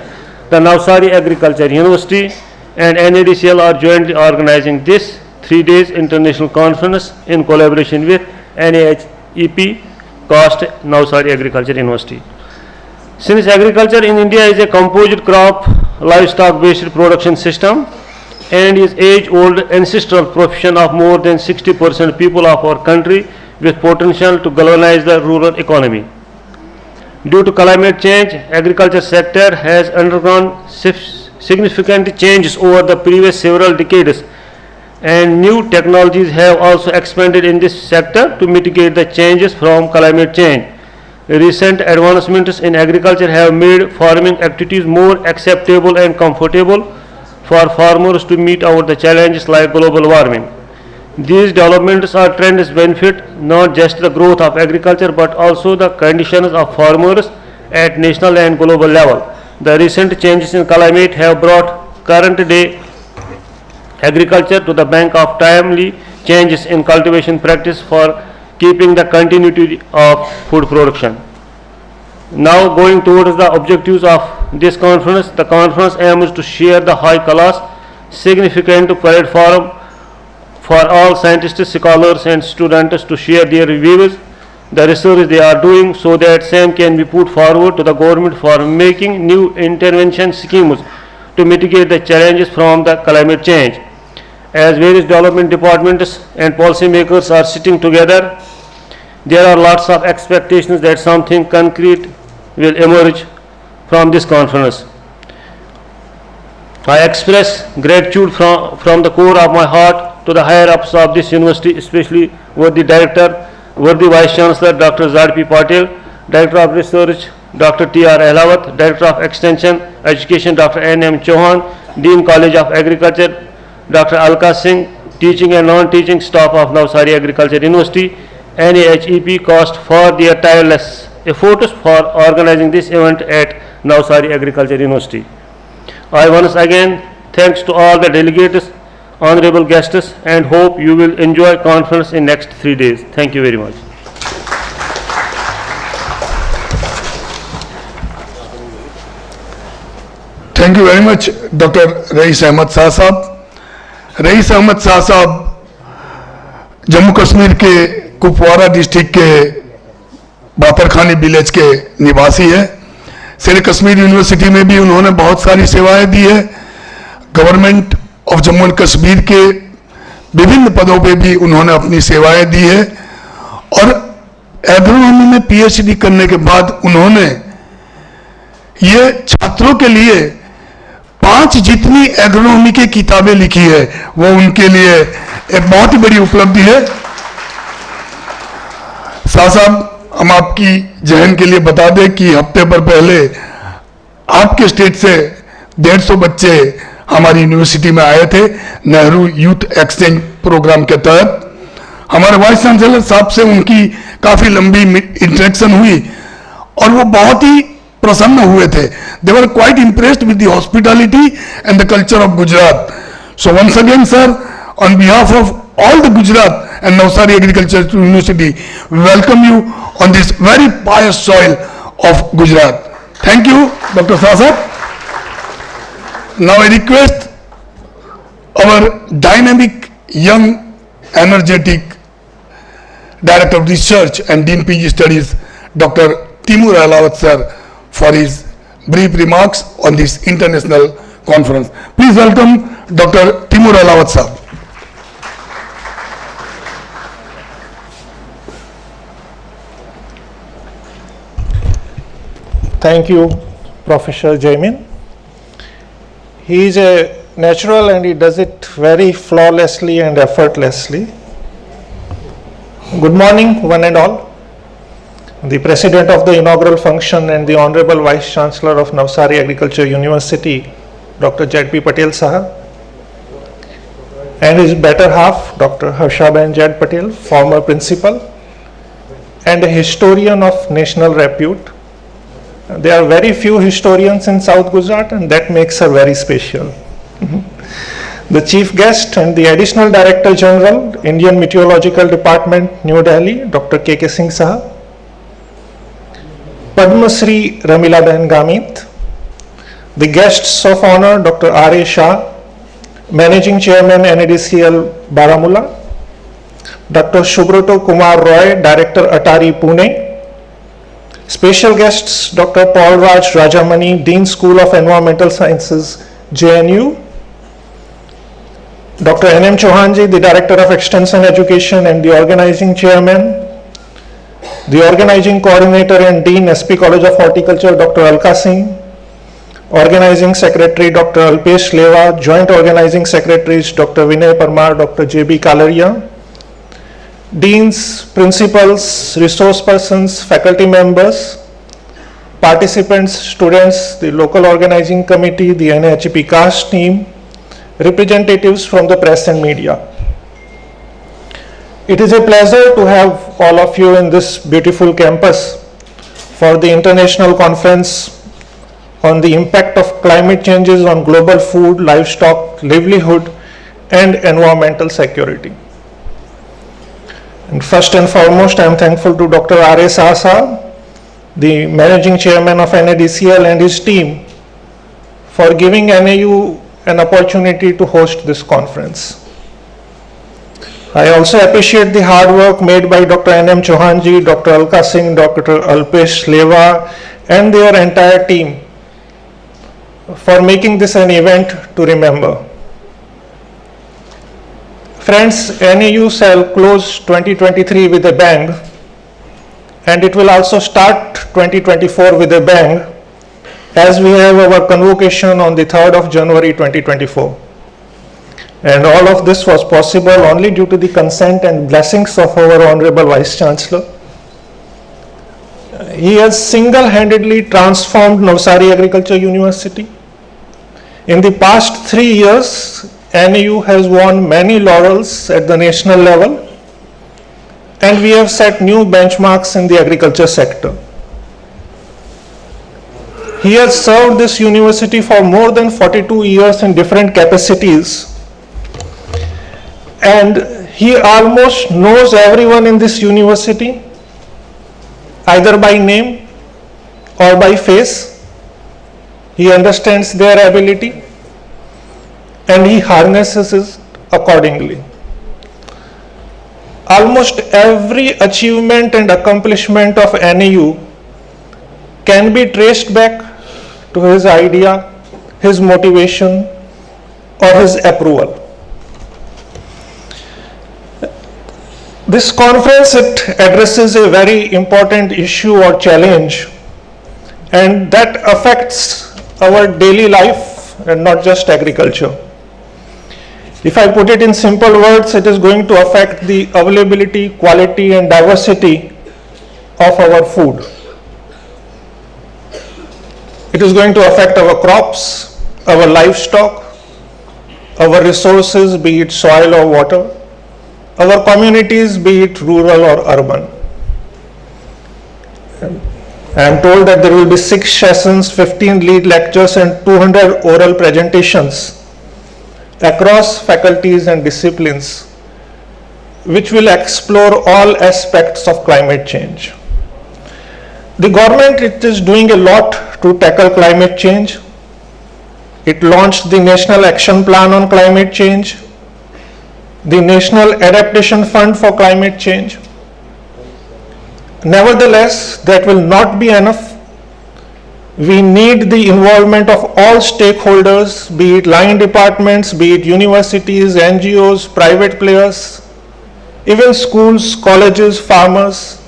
the Navsari Agriculture University and NADCL are jointly organizing this 3 days international conference in collaboration with NAHEP COST Navsari Agriculture University. Since agriculture in India is a composite crop livestock based production system and is age-old ancestral profession of more than 60% people of our country with potential to galvanize the rural economy. Due to climate change, agriculture sector has undergone significant changes over the previous several decades, and new technologies have also expanded in this sector to mitigate the changes from climate change. Recent advancements in agriculture have made farming activities more acceptable and comfortable for farmers to meet the challenges like global warming. These developments or trends benefit not just the growth of agriculture but also the conditions of farmers at national and global level. The recent changes in climate have brought current day agriculture to the brink of timely changes in cultivation practice for keeping the continuity of food production. Now going towards the objectives of this conference, the conference aims to share the high class, significant platform for all scientists, scholars and students to share their views, the research they are doing so that same can be put forward to the government for making new intervention schemes to mitigate the challenges from the climate change. As various development departments and policymakers are sitting together, there are lots of expectations that something concrete will emerge from this conference. I express gratitude from the core of my heart to the higher ups of this university, especially worthy Director, worthy Vice Chancellor Dr. Zadpi Patel, Director of Research Dr. T.R. Ehlawat, Director of Extension Education Dr. N.M. Chauhan, Dean College of Agriculture Dr. Alka Singh, teaching and non-teaching staff of Navsari Agriculture University, NAHEP cost for their tireless efforts for organizing this event at Navsari Agriculture University. I once again thanks to all the delegates, honorable guests, and hope you will enjoy conference in next 3 days. Thank you very much. Thank you very much, Dr. Rais Ahmad Shah Sahab. Rice Ahmad Shah साहब जम्मू कश्मीर के Kupwara district के बातरखानी village के निवासी है। शेर Kashmir university में भी उन्होंने बहुत सारी सेवाएं दी है। Government of Jammu and Kashmir के विभिन्न पदों पे भी उन्होंने अपनी सेवाएं दी है और एग्रोनॉमी में पीएचडी करने के बाद उन्होंने ये छात्रों के लिए 5 जितनी एग्रोनॉमी की किताबें लिखी है, वो उनके लिए एक बहुत ही बड़ी उपलब्धि है। शाह साहब, हम आपकी जहन के लिए बता दें कि हफ्ते भर पहले आपके स्टेट से 150 बच्चे हमारी यूनिवर्सिटी में आए थे नेहरू यूथ एक्सचेंज प्रोग्राम के तहत। हमारे वाइस चांसलर साहब से उनकी काफी लंबी इंटरेक्शन हुई और वो बहुत ही प्रसन्न हुए थे। They were quite impressed with the hospitality and the culture of Gujarat. So once again, sir, on behalf of all the Gujarat and Navsari Agriculture University, we welcome you on this very pious soil of Gujarat. Thank you, Dr. Shah Sahab. Now I request our dynamic, young, energetic Director of Research and Dean PG Studies, Dr. Timur Ehlawat sir, for his brief remarks on this international conference. Please welcome Dr. Timur Ehlawat sir. Thank you, Professor Jaimin. He is a natural and he does it very flawlessly and effortlessly. Good morning, one and all. The President of the inaugural function and the Honorable Vice Chancellor of Navsari Agriculture University, Dr. Zadpi Patel Sahab, and his better half, Dr. Harshaben Jad Patel, former principal and a historian of national repute. There are very few historians in South Gujarat and that makes her very special. The chief guest and the Additional Director General, Indian Meteorological Department, New Delhi, Dr. K.K. Singh Sahab, Padma Shri Ramila Behan Gamit, the guests of honor, Dr. R.A. Shah, Managing Chairman, NADCL Baramulla, Dr. Subroto Kumar Roy, Director Atari Pune, special guests, Dr. Paul Raj Rajamani, Dean School of Environmental Sciences, JNU, Dr. N.M. Chauhanji, the Director of Extension Education and the Organizing Chairman, the Organizing Coordinator and Dean, SP College of Horticulture, Dr. Alka Singh, Organizing Secretary, Dr. Alpesh Leva, Joint Organizing Secretaries, Dr. Vinay Parmar, Dr. J.B. Kalaria, Deans, Principals, Resource Persons, Faculty Members, Participants, Students, the Local Organizing Committee, the NAHP CAST team, representatives from the press and media. It is a pleasure to have all of you in this beautiful campus for the international conference on the impact of climate changes on global food, livestock, livelihood, and environmental security. And first and foremost, I am thankful to Dr. R.A. Shah Sahab, the Managing Chairman of NADCL and his team for giving NAU an opportunity to host this conference. I also appreciate the hard work made by Dr. N.M. Chauhanji, Dr. Alka Singh, Dr. Alpesh Leva and their entire team for making this an event to remember. Friends, NAU shall close 2023 with a bang, and it will also start 2024 with a bang, as we have our convocation on the 3rd of January 2024. And all of this was possible only due to the consent and blessings of our Honorable Vice Chancellor. He has single-handedly transformed Navsari Agriculture University. In the past 3 years, NAU has won many laurels at the national level, and we have set new benchmarks in the agriculture sector. He has served this university for more than 42 years in different capacities, and he almost knows everyone in this university, either by name or by face. He understands their ability and he harnesses it accordingly. Almost every achievement and accomplishment of NAU can be traced back to his idea, his motivation, or his approval. This conference, it addresses a very important issue or challenge, and that affects our daily life and not just agriculture. If I put it in simple words, it is going to affect the availability, quality, and diversity of our food. It is going to affect our crops, our livestock, our resources, be it soil or water, our communities, be it rural or urban. I am told that there will be 6 sessions, 15 lead lectures, and 200 oral presentations across faculties and disciplines, which will explore all aspects of climate change. The government, it is doing a lot to tackle climate change. It launched the National Action Plan on Climate Change, the National Adaptation Fund for Climate Change. Nevertheless, that will not be enough. We need the involvement of all stakeholders, be it line departments, be it universities, NGOs, private players, even schools, colleges, farmers.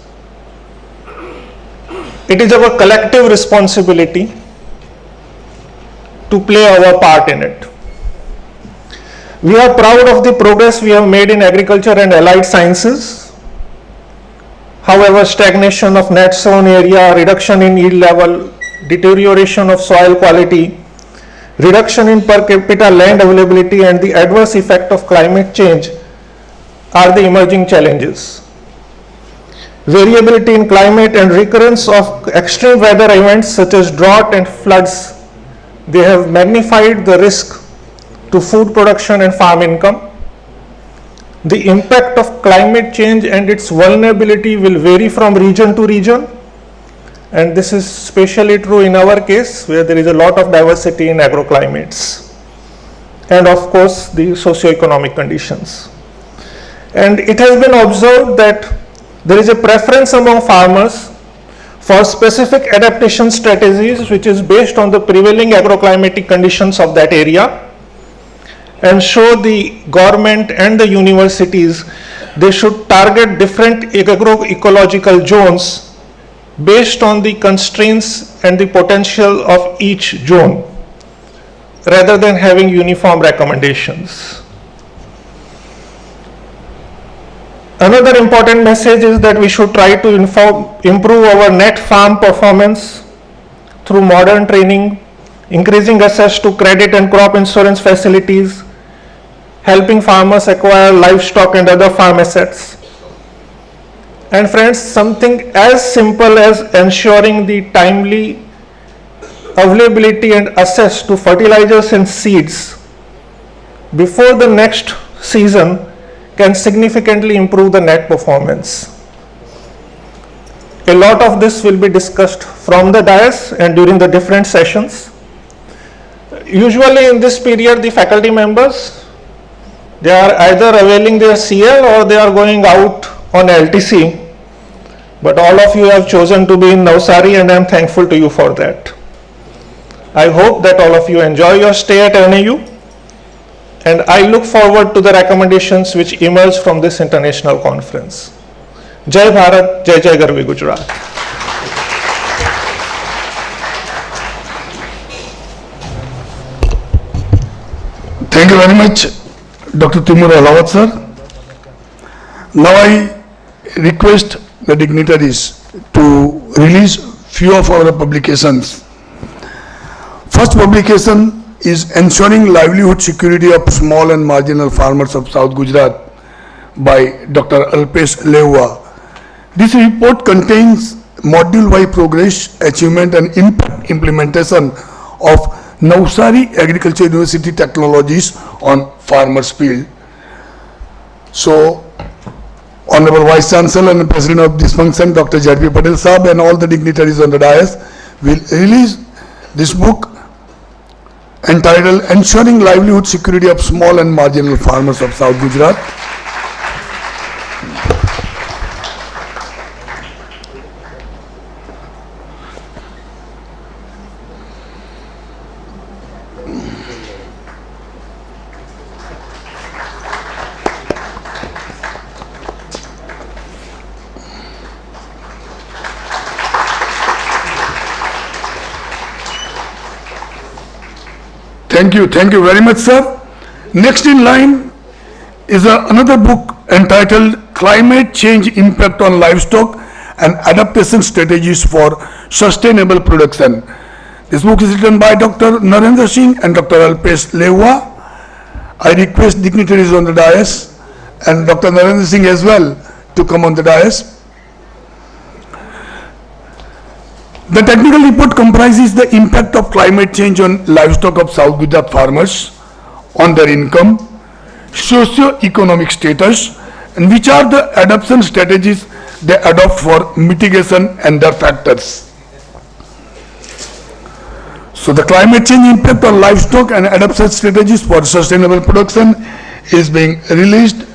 It is our collective responsibility to play our part in it. We are proud of the progress we have made in agriculture and allied sciences. However, stagnation of net sown area, reduction in yield level, deterioration of soil quality, reduction in per capita land availability, and the adverse effect of climate change are the emerging challenges. Variability in climate and recurrence of extreme weather events such as drought and floods, they have magnified the risk to food production and farm income. The impact of climate change and its vulnerability will vary from region to region, and this is especially true in our case, where there is a lot of diversity in agroclimates, and of course the socio-economic conditions. And it has been observed that there is a preference among farmers for specific adaptation strategies which is based on the prevailing agroclimatic conditions of that area, and show the government and the universities they should target different agroecological zones based on the constraints and the potential of each zone, rather than having uniform recommendations. Another important message is that we should try to improve our net farm performance through modern training, increasing access to credit and crop insurance facilities, helping farmers acquire livestock and other farm assets. And friends, something as simple as ensuring the timely availability and access to fertilizers and seeds before the next season can significantly improve the net performance. A lot of this will be discussed from the dais and during the different sessions. Usually in this period, the faculty members, They are either availing their CL or they are going out on LTC. But all of you have chosen to be in Navsari, and I am thankful to you for that. I hope that all of you enjoy your stay at NAU, and I look forward to the recommendations which emerge from this international conference. Jai Bharat, Jai Jai Garvi Gujarat. Thank you very much, Dr. Timur Alawat sir. Now I request the dignitaries to release few of our publications. First publication is Ensuring Livelihood Security of Small and Marginal Farmers of South Gujarat by Dr. ICCGFLLES-2023. This report contains module-wise progress, achievement and impact implementation of Navsari Agriculture University technologies on farmers field. So, Honorable Vice Chancellor and President of this function, Dr. Z.P. Patel Sahab, and all the dignitaries on the dais will release this book entitled Ensuring Livelihood Security of Small and Marginal Farmers of South Gujarat. Thank you very much, sir. Next in line is another book entitled Climate Change Impact on Livestock and Adaptation Strategies for Sustainable Production. This book is written by Dr. Narendra Singh and Dr. ICCGFLLES-2023. I request dignitaries on the dais and Dr. Narendra Singh as well to come on the dais. The technical report comprises the impact of climate change on livestock of South Gujarat farmers, on their income, socio-economic status, and which are the adoption strategies they adopt for mitigation and their factors. So the climate change impact on livestock and adoption strategies for sustainable production is being released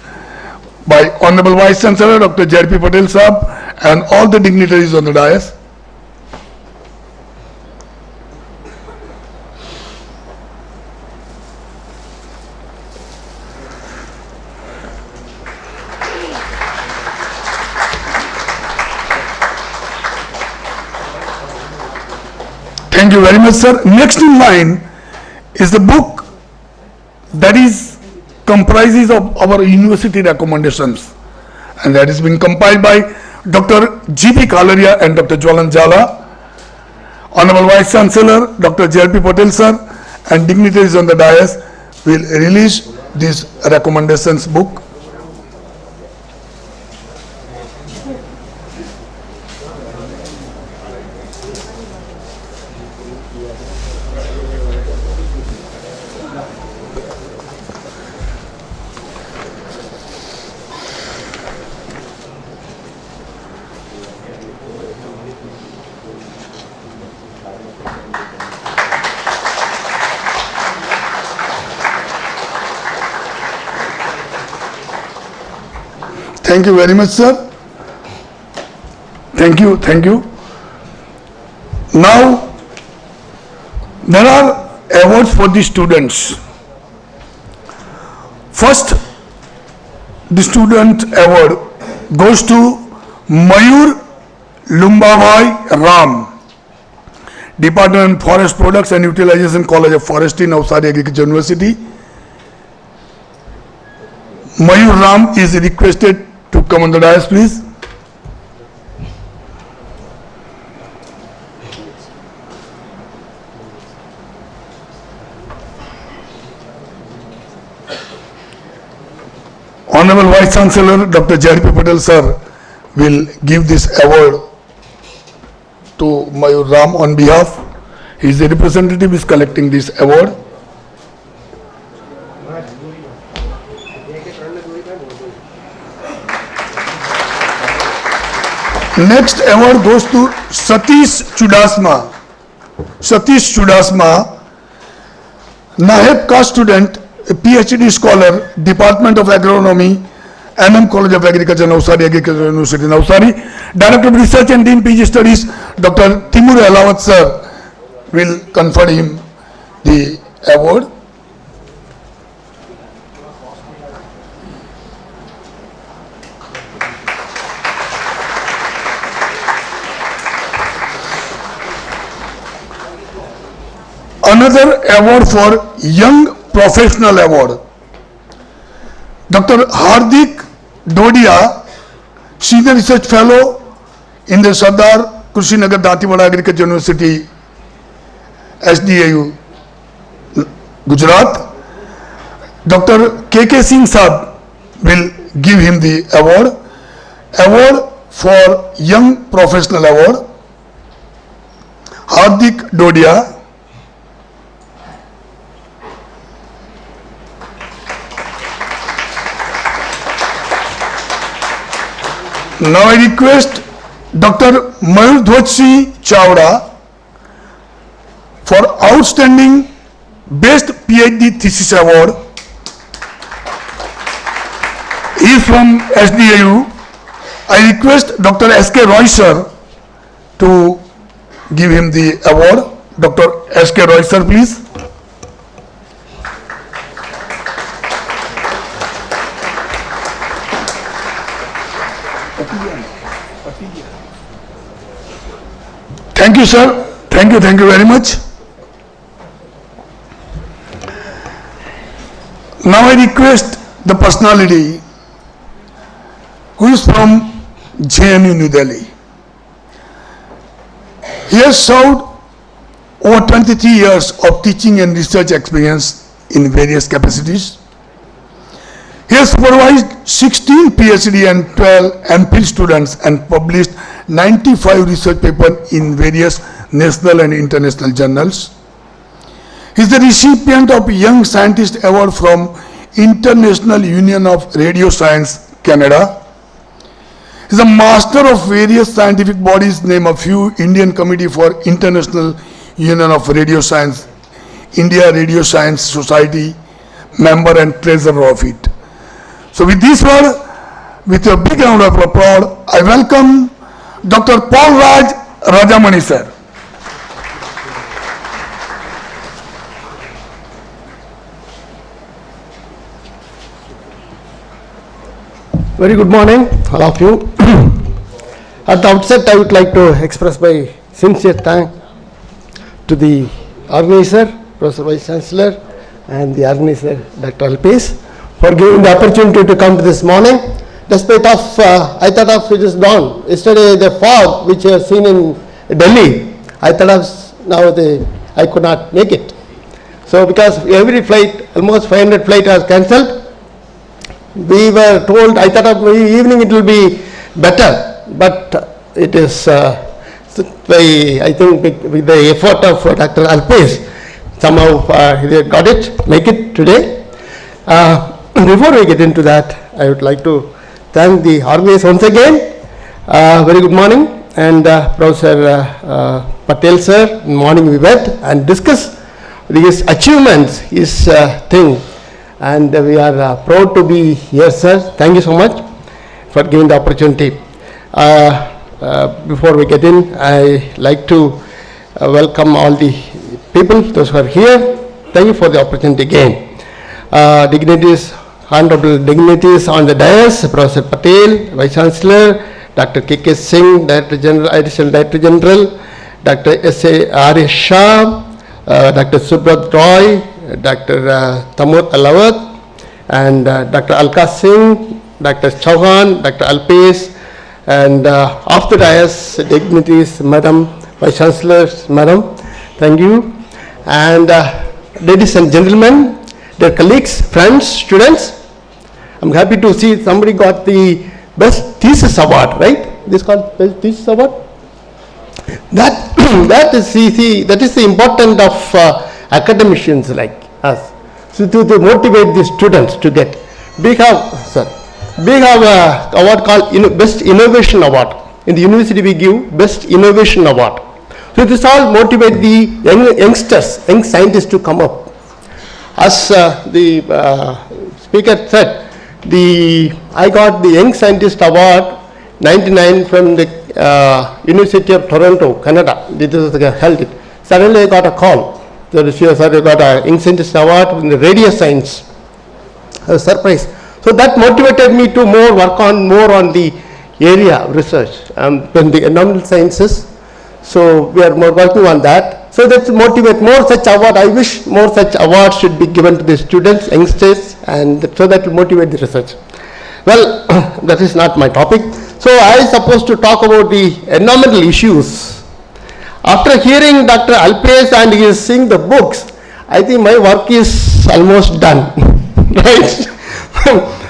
by Honorable Vice Chancellor Dr. Z.P. Patel Sahab and all the dignitaries on the dais. Thank you very much, sir. Next in line is the book that is comprises of our university recommendations, and that is being compiled by Dr. G.P. Kalaria and Dr. Jwalan Jala. Honorable Vice Chancellor Dr. Z.P. Patel sir and dignitaries on the dais will release this recommendations book. Thank you very much, sir. Thank you. Now, there are awards for the students. First, the student award goes to Mayur Lumbavai Ram, Department of Forest Products and Utilization, College of Forestry, Navsari Agriculture University. Mayur Ram is requested to come on the dais, please. Honorable Vice Chancellor Dr. Z.P. Patel sir will give this award to Mayur Ram on behalf. His representative is collecting this award. Next award goes to Satish Chudasma, NAHEP caste student a PhD scholar, Department of Agronomy, NM College of Agriculture, Navsari, Agriculture University, Navsari. Director of Research and Dean PG Studies, Dr. Timur Elawat sir, will confer him the award. Another award for Young Professional Award. Dr. Hardik Dodia, Senior Research Fellow in the Sardar Kushinagar Dantewada Agriculture University, SDAU, Gujarat. Dr. KK Singh Saab will give him the award. Award for Young Professional Award. Hardik Dodia. Now I request Dr. Mayur Dhwaj Chawda for Outstanding Best PhD Thesis Award. He is from SDAU. I request Dr. S.K. Roy sir to give him the award. Dr. S.K. Roy sir, please. Thank you, sir. Thank you very much. Now I request the personality who is from JNU New Delhi. He has served over 23 years of teaching and research experience in various capacities. He has supervised 16 PhD and 12 MPhil students and published 95 research papers in various national and international journals. He is the recipient of Young Scientist Award from International Union of Radio Science, Canada. He is a master of various scientific bodies, name a few: Indian Committee for International Union of Radio Science, India Radio Science Society, member and treasurer of it. So with this word, with a big round of applause, I welcome Dr. Paul Raj Rajamani sir. Very good morning, all of you. At the outset, I would like to express my sincere thanks to the organizer, Professor Vice Chancellor, and the organizer, Dr. Alpes, for giving the opportunity to come to this morning. Despite of, I thought of it is dawn. Yesterday, the fog which I have seen in Delhi, I thought of now I could not make it. So because every flight, almost 500 flight was cancelled, we were told, I thought of evening it will be better, but it is, I think with the effort of Dr. Alpes, somehow they got it, make it today. Before we get into that, I would like to thank the organizers once again. Very good morning, and Professor Patel sir, in morning we met and discussed his achievements, his thing, and we are proud to be here, sir. Thank you so much for giving the opportunity. Before we get in, I like to welcome all the people, those who are here. Thank you for the opportunity again. Dignitaries, honorable dignitaries on the dais, Professor Patel, Vice Chancellor, Dr. KK Singh, Director General, Additional Director General, Dr. S.A. R. Shah, Dr. Subrat Roy, Dr. Tamur Alawat, and Dr. Alka Singh, Dr. Chauhan, Dr. Alpes, and after dais, dignitaries, Madam Vice Chancellor, Madam, thank you. And ladies and gentlemen, dear colleagues, friends, students, I'm happy to see somebody got the Best Thesis Award, right? This is called Best Thesis Award. That is the importance of academicians like us. So to motivate the students to get. We have a award called Best Innovation Award. In the university we give Best Innovation Award. So this all motivate the young scientists to come up. As the speaker said, I got the Young Scientist Award 99 from the University of Toronto, Canada. This was held. Suddenly I got a call. I got a Young Scientist Award in the radio science. I was surprised. So that motivated me to work on the area of research in the environmental sciences. So we are working on that. So that motivate more such award. I wish more such awards should be given to the students, youngsters, and so that will motivate the research. Well, that is not my topic. So I supposed to talk about the environmental issues. After hearing Dr. Alpesh and he is seeing the books, I think my work is almost done. Right?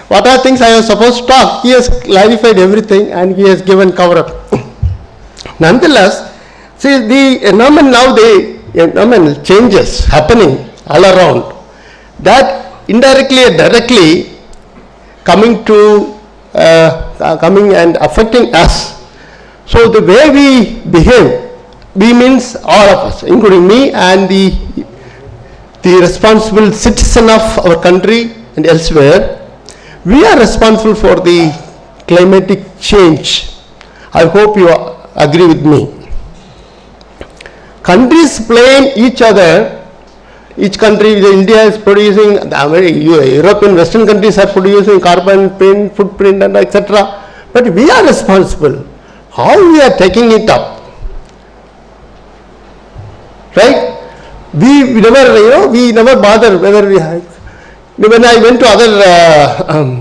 What are things I was supposed to talk? He has clarified everything and he has given cover up. Nonetheless, see the environment now, the environmental changes happening all around, that indirectly or directly coming and affecting us. So the way we behave, we means all of us, including me and the responsible citizen of our country and elsewhere, we are responsible for the climatic change. I hope you agree with me. Countries blame each other. Each country, India is producing, European Western countries are producing carbon footprint and etc. But we are responsible. How we are taking it up? Right? We never bother whether we have. When I went to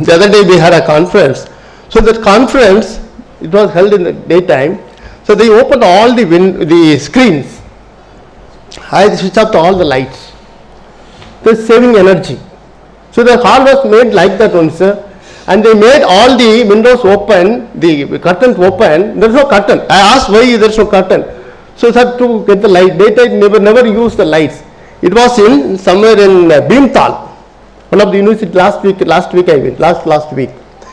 the other day we had a conference. So that conference, it was held in the daytime. So they opened all the screens. I switched off all the lights. They're saving energy. So the hall was made like that only, sir. And they made all the windows open, the curtains open. There's no curtain. I asked why there's no curtain. So sir, to get the light, daytime never use the lights. It was somewhere in Bhimtal, one of the university last week I went, last week.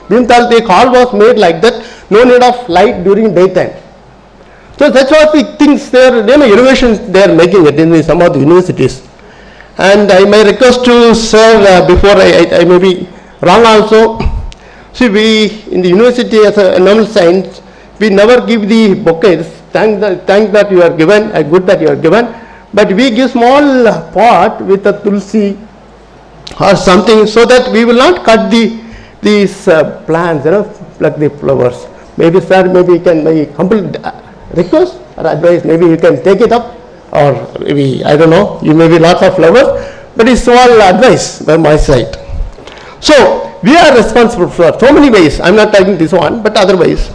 Bhimtal, the hall was made like that, no need of light during daytime. So that's what the things innovations they are making it in some of the universities. And I may request to sir, before I may be wrong also, see we in the university as a environmental science, we never give the bouquets, thank that you are given, good that you are given, but we give small pot with a tulsi or something so that we will not cut these plants, like the flowers. Maybe sir, maybe you can complete request or advice, maybe you can take it up, or maybe, I don't know, you may be lots of flowers, but it's all advice by my side. So we are responsible for so many ways. I'm not taking this one, but other ways.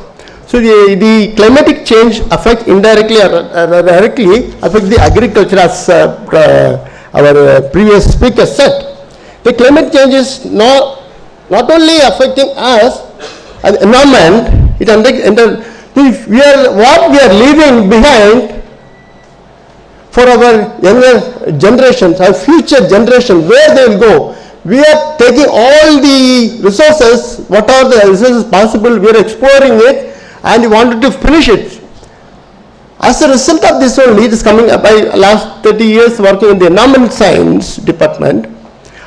So the climatic change affects indirectly or directly affect the agriculture, as our previous speaker said. The climate change is not only affecting us as environment, what we are leaving behind for our younger generations, our future generation, where they will go. We are taking all the resources, what are the resources possible, we are exploring it and we wanted to finish it. As a result of this only, it is coming up. By last 30 years working in the environmental science department,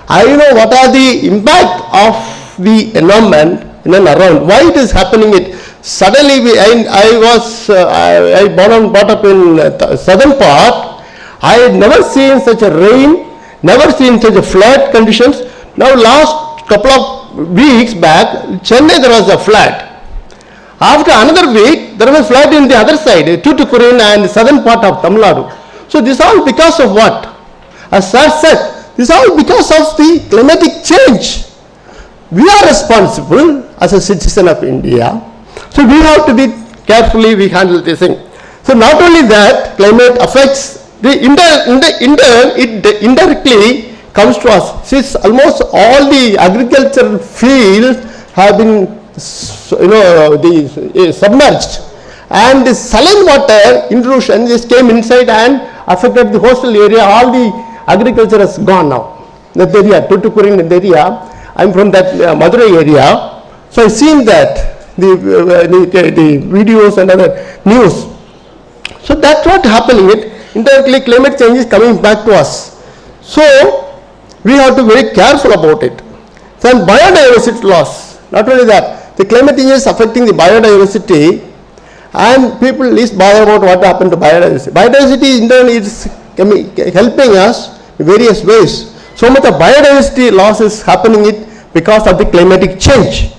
I know what are the impact of the environment in and around, why it is happening. It suddenly I brought up in the southern part. I had never seen such a rain, never seen such a flood conditions. Now last couple of weeks back, Chennai there was a flood. After another week, there was a flood in the other side, Tuticorin and southern part of Tamil Nadu. So this all because of what? As sir said, this all because of the climatic change. We are responsible as a citizen of India. So we have to be carefully we handle this thing. So not only that, climate affects the it indirectly comes to us. Since almost all the agricultural fields have been submerged, and the saline water intrusion just came inside and affected the coastal area. All the agriculture has gone now. That area, Tuticorin area, I'm from that Madurai area, so I've seen that the videos and other news. So that's what happening. It indirectly climate change is coming back to us. So we have to be very careful about it. Then biodiversity loss, not only that, the climate change is affecting the biodiversity, and people least bother about what happened to biodiversity. Biodiversity in turn is helping us in various ways. So much of biodiversity loss is happening because of the climatic change.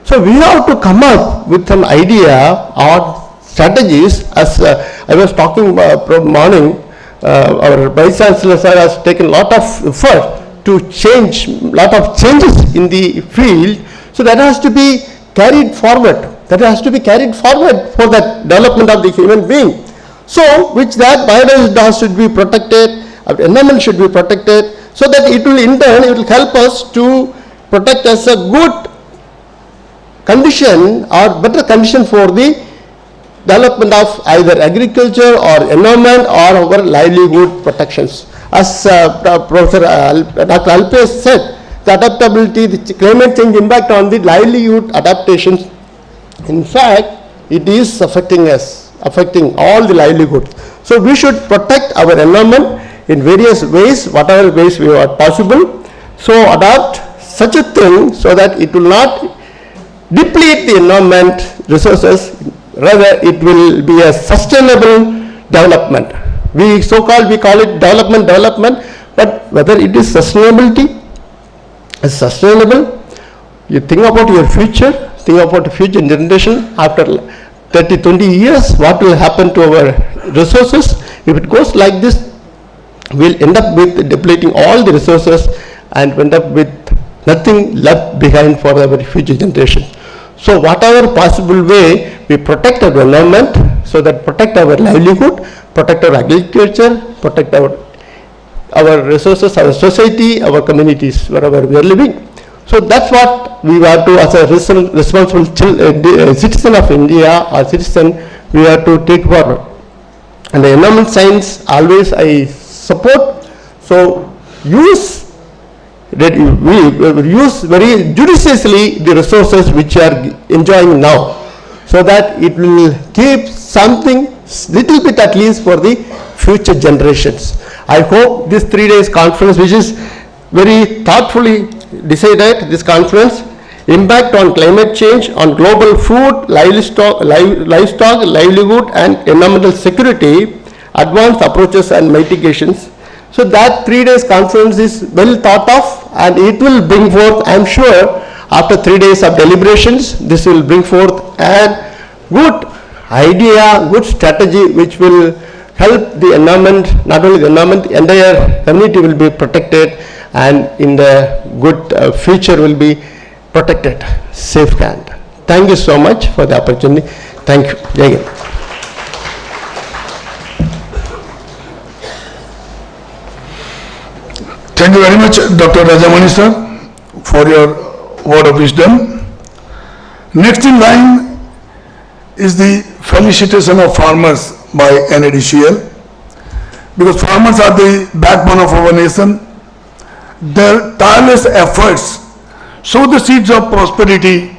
So we have to come up with an idea or strategies. As I was talking from morning, our Vice Chancellor sir has taken a lot of effort to change, lot of changes in the field. So that has to be carried forward. That has to be carried forward for the development of the human being. So, which that biodiversity should be protected, our environment should be protected, so that it will in turn, it will help us to protect us a good condition or better condition for the development of either agriculture or environment or our livelihood protections. As Professor Dr. Alpesh said, the adaptability, the climate change impact on the livelihood adaptations, in fact, it is affecting us, affecting all the livelihoods. So we should protect our environment in various ways, whatever ways we are possible. So adopt such a thing so that it will not deplete the environment resources, rather it will be a sustainable development. We call it development, but whether it is sustainability, sustainable, you think about your future, think about the future generation after 30-20 years, what will happen to our resources. If it goes like this, we'll end up with depleting all the resources and end up with nothing left behind for our future generation. So whatever possible way we protect our environment, so that protect our livelihood, protect our agriculture, protect our resources, our society, our communities, wherever we are living. So that's what we have to, as a responsible citizen of India or citizen, we have to take forward. And the environment science always I support. So we use very judiciously the resources which are enjoying now, so that it will keep something little bit at least for the future generations. I hope this 3 days conference, which is very thoughtfully decided, this conference, impact on climate change, on global food, livestock, livelihood and environmental security, advanced approaches and mitigations. So that 3 days conference is well thought of, and it will bring forth, I am sure, after 3 days of deliberations, this will bring forth a good idea, good strategy which will help the environment, not only the environment, the entire community will be protected, and in the good future will be protected, safeguarded. Thank you so much for the opportunity. Thank you. Jai Hind. Thank you very much, Dr. Rajamani sir, for your word of wisdom. Next in line is the felicitation of farmers by NADCL, because farmers are the backbone of our nation. Their tireless efforts sow the seeds of prosperity,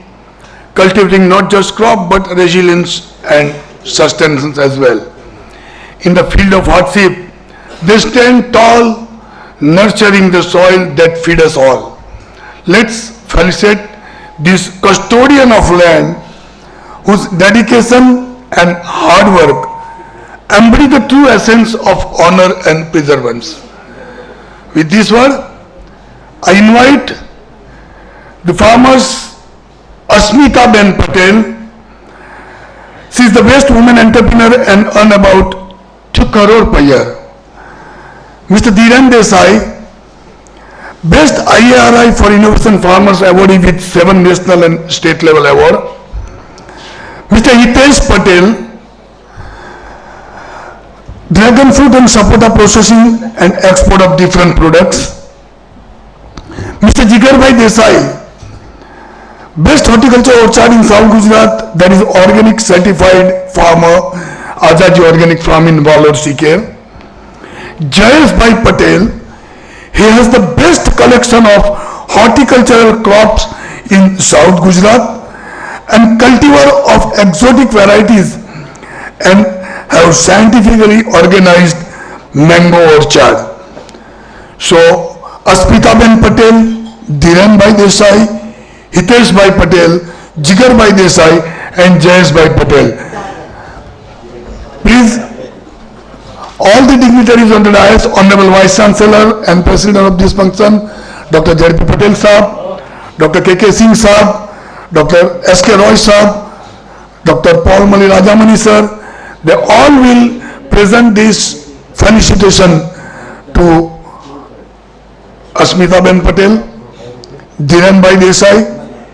cultivating not just crop but resilience and sustenance as well. In the field of hardship, they stand tall, nurturing the soil that feeds us all. Let's felicitate this custodian of land, whose dedication and hard work embody the true essence of honor and preservance. With this word, I invite the farmers Asmita Ben Patel. She is the best woman entrepreneur and earn about 2 crore per year. Mr. Dhiren Desai, Best IARI for Innovation Farmers awardee with 7 national and state level award. Mr. Hitesh Patel, Dragon fruit and sapota processing and export of different products. Mr. Jigarbai Desai, Best Horticulture Orchard in South Gujarat, that is organic certified farmer, Azadi Organic Farm in Valor, Sikher. Jayesh Bhai Patel, he has the best collection of horticultural crops in South Gujarat and cultivar of exotic varieties and have scientifically organized mango orchard. So Aspitaben Patel, Dhirenbhai Desai, Hiteshbhai Patel, Jigarbhai Desai and Jayeshbhai Patel. Please, all the dignitaries on the dais, Honorable Vice Chancellor and President of this function, Dr. J.P. Patel Sahab, Dr. K.K. Singh Sahab, Dr. S.K. Roy Sahab, Dr. Paul Mali Rajamani Sir, they all will present this felicitation to Asmitaben Patel, Dhirenbhai Desai,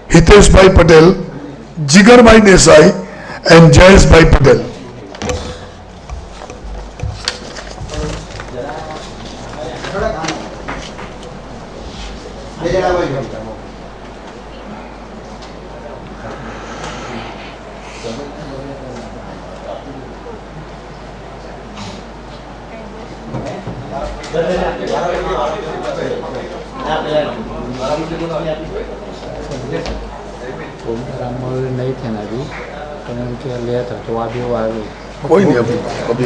Hiteshbhai Patel, Jigarbhai Desai and Jayeshbhai Patel. नहीं थे ना अभी तो उनके लिया था तो अभी वो आ गई कोई नहीं अभी अभी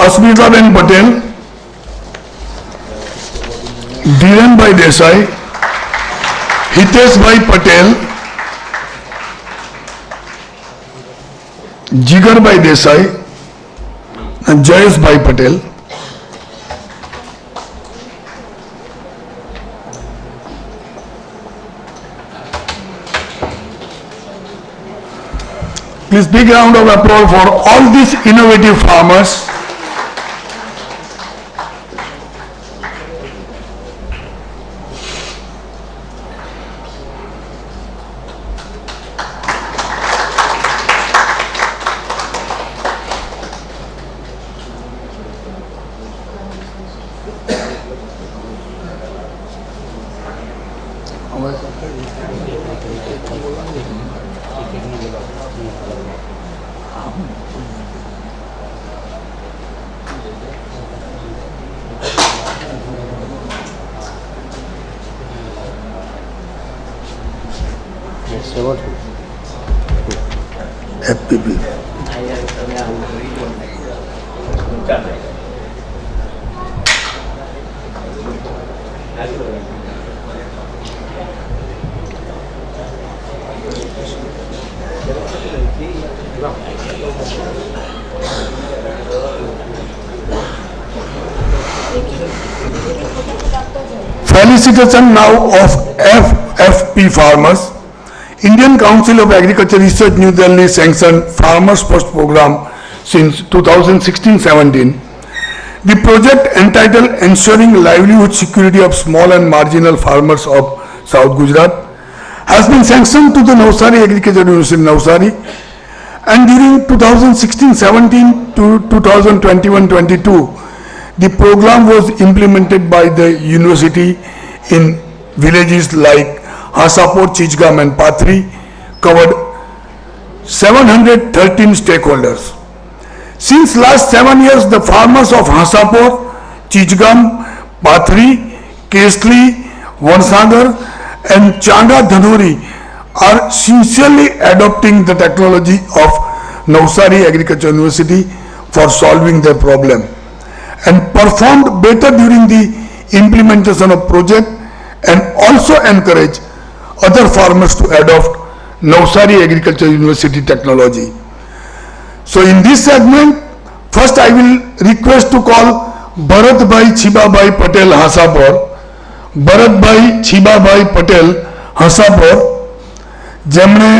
Asmitaben Patel, Dhirenbhai Desai, Hiteshbhai Patel, Jigarbhai Desai and Jayeshbhai Patel. Please big round of applause for all these innovative farmers. FPP. Felicitation now of FFP farmers. Indian Council of Agriculture Research New Delhi sanctioned Farmers First program since 2016-17. The project entitled Ensuring Livelihood Security of Small and Marginal Farmers of South Gujarat has been sanctioned to the Navsari Agriculture University Navsari, and during 2016-17 to 2021-22 the program was implemented by the university in villages like Hasapur, Chijgam and Pathri, covered 713 stakeholders. Since last 7 years, the farmers of Hasapur, Chijgam, Pathri, Kesli, Vansagar and Changa Dhanuri are sincerely adopting the technology of Navsari Agriculture University for solving their problem and performed better during the implementation of project and also encourage other farmers to adopt Navsari Agriculture University technology. So in this segment, first I will request to call Bharatbhai Chibabhai Patel Hasapur. Bharatbhai Chibabhai Patel Hasapur, જેમણે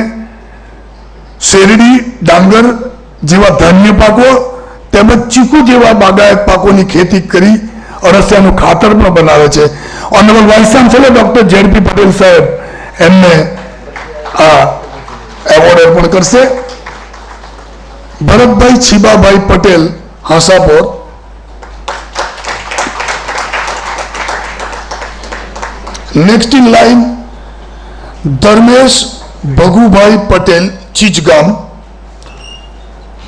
શેરડી, ડાંગર જેવા ધાન્ય પાકો તેમજ ચીકુ જેવા બાગાયત પાકોની ખેતી કરી અરસિયાનું ખાતર પણ બનાવે છે. Honourable vice chancellor doctor Z P Patel saheb એમને આ એવોર્ડ અર્પણ કરશે. Bharatbhai Chhibabhai Patel Hasapor. Next in line Dharmesh Bhagubhai Patel Chichgam.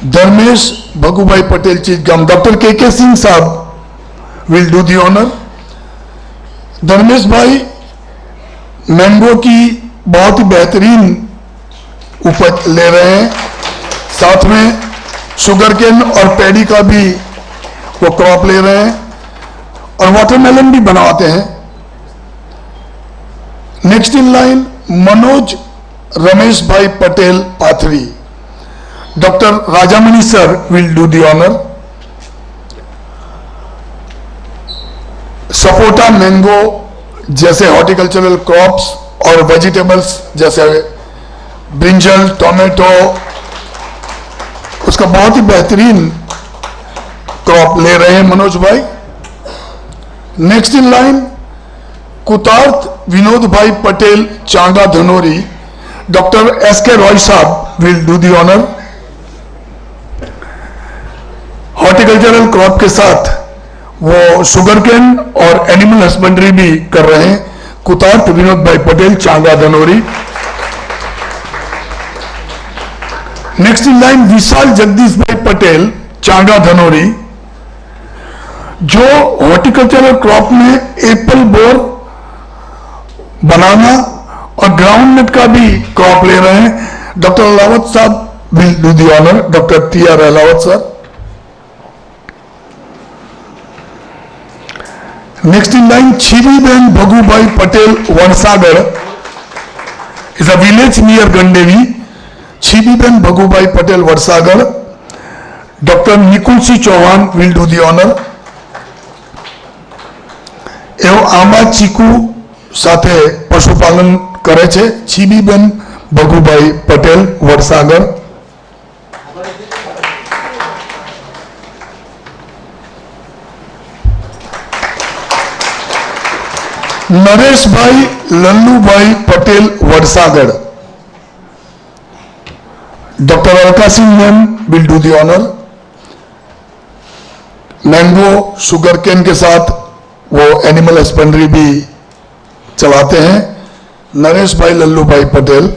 Dharmesh Bhagubhai Patel Chijgam, doctor K Singh sahab will do the honour. Dharmesh bhai mango की बहुत ही बेहतरीन उपज ले रहे हैं, साथ में शुगर केन और पैडी का भी वो क्रॉप ले रहे हैं और वाटरमेलन भी बनाते हैं। Next in line Manoj Ramesh bhai Patel Pathri, doctor Rajamani sir will do the honour. Sapota mango जैसे हॉर्टिकल्चरल क्रॉप्स और वेजिटेबल्स जैसे ब्रिंजल, टोमेटो, उसका बहुत ही बेहतरीन क्रॉप ले रहे हैं मनोज भाई। Next in line Kutarth Vinod भाई पटेल चांगा धनोरी, डॉक्टर SK रॉय साहब will do the honour. Horticultural crop के साथ वो शुगर केन और एनिमल हस्बेंड्री भी कर रहे हैं, कुतार्थ विनोद भाई Patel Changa Dhanori. Next in line Vishal Jagdish bhai Patel Changa Dhanori, जो हॉर्टिकल्चरल क्रॉप में एप्पल, बोर, बनाना और ग्राउंड नट का भी क्रॉप ले रहे हैं। Doctor Alawat sahab will do the honour, doctor TR Alawat sir. Next in line Chhiriben Bhagubhai Patel Vansagar is a village near Gandevi, Chhiriben Bhagubhai Patel Varsagar, doctor Nikul Singh Chauhan will do the honour. एवं आंबा चीकू સાથે પશુપાલન કરે છે Chhibiben Bhagubhai Patel Vadsagar. Nareshbhai Lallubhai Patel Vadsagar, doctor Alkasingh ma'am will do the honour. Mango sugar cane के साथ वो एनिमल हस्बेंड्री भी चलाते हैं, नरेश भाई लल्लू भाई Patel.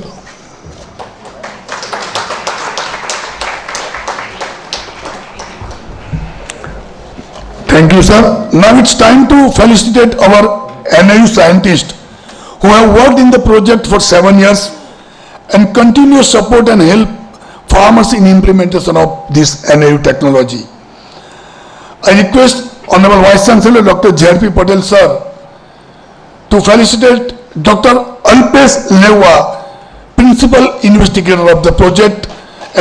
Thank you, sir. Now it's time to felicitate our NAU scientists who have worked in the project for 7 years and continue support and help farmers in implementation of this NAU technology. I request Honorable Vice Chancellor Dr. JRP Patel, sir, to felicitate Dr. Alpesh Lewa, Principal Investigator of the project,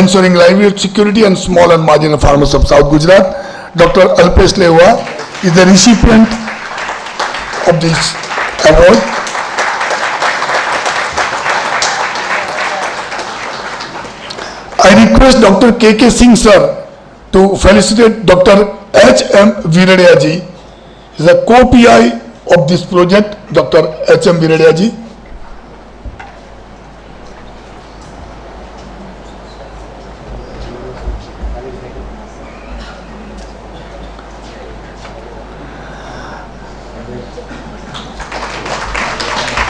ensuring livelihood security and small and marginal farmers of South Gujarat. Dr. Alpesh Lewa is the recipient of this award. I request Dr. K. Singh, sir, to felicitate Dr. H.M. Viradia ji, is a co-PI of this project, Dr. H.M. Viradia ji.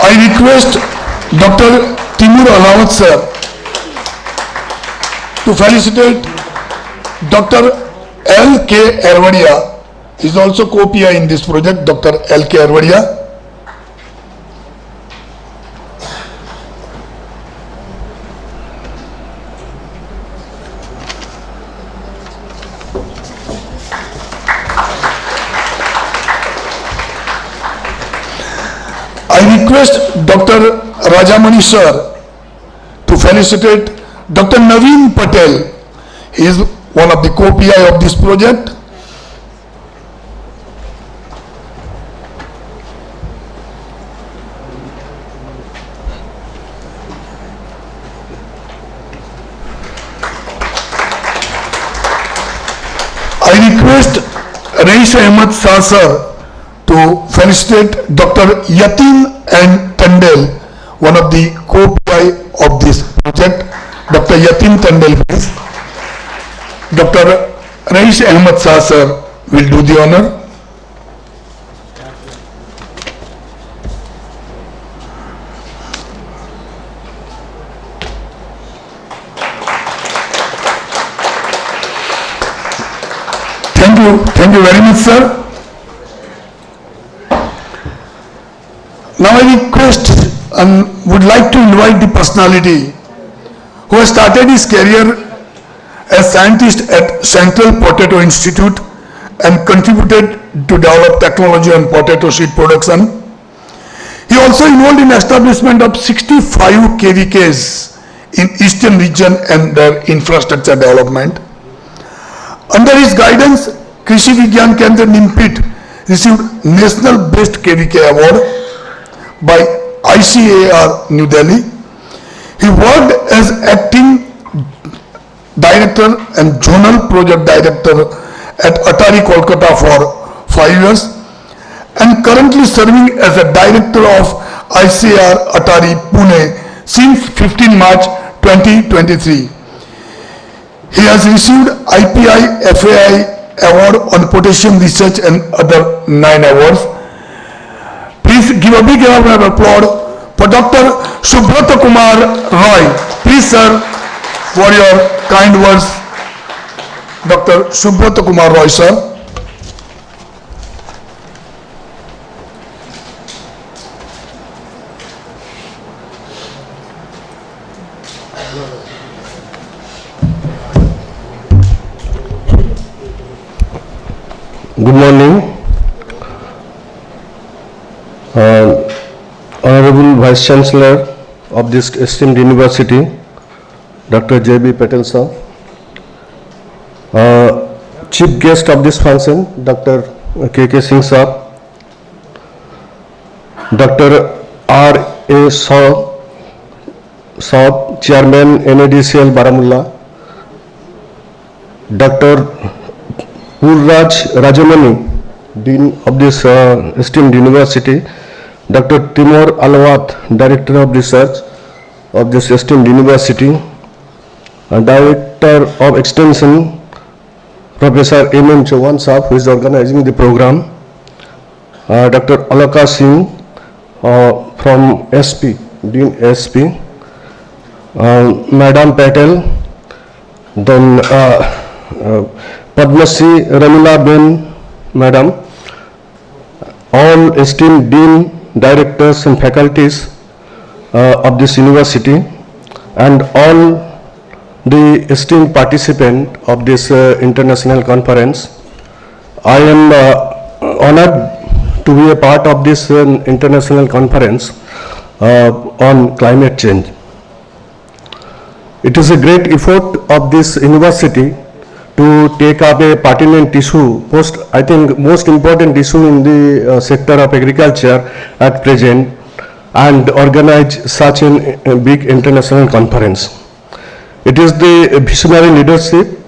I request Dr. Timur Alawat, sir, to felicitate Dr. L.K. Erwadia, is also co-PI in this project, Dr. L.K. Erwadia. I request Dr. Rajamani sir to felicitate Dr. Naveen Patel. He is one of the co-PI of this project. I request Rais Ahmed Shah sir to felicitate Dr. Yatin and Tandel, one of the co-PI of this project. Dr. Yatin Tandel, please. Dr. Rais Ahmed Shah sir will do the honor. Thank you very much, sir. Now I request and would like to invite the personality who has started his career as scientist at Central Potato Institute and contributed to develop technology on potato seed production. He also involved in establishment of 65 KVKs in eastern region and their infrastructure development. Under his guidance, Krishi Vigyan Kendra Nimpit received National Best KVK Award by ICAR New Delhi. He worked as acting director and zonal project director at Atari Kolkata for 5 years and currently serving as a director of ICAR Atari Pune since 15 March 2023. He has received IPI FAI Award on Potassium Research and other 9 awards. Please give a big round of applause for Dr. Subrata Kumar Roy. Please, sir, for your kind words. Dr. Subrata Kumar Roy, sir. Good morning. Honorable Vice Chancellor of this esteemed university, Dr. J.B. Patel sir. Chief guest of this function, Dr. K.K. Singh sir. Dr. R.A. Saab, Chairman NADCL Baramulla. Dr. Purraj Rajamani, Dean of this esteemed university, Dr. Timur Alawat, Director of Research of this esteemed university, Director of Extension, Professor M.M. Chauhan Saab, who is organizing the program, Dr. Alaka Singh from SP, Dean SP, Madam Patel, then Padmasri Ramila Ben, Madam, all esteemed Dean, Directors and faculties of this university, and all the esteemed participants of this international conference. I am honored to be a part of this international conference on climate change. It is a great effort of this university to take up a pertinent issue, I think most important issue in the sector of agriculture at present, and organize such a big international conference. It is the visionary leadership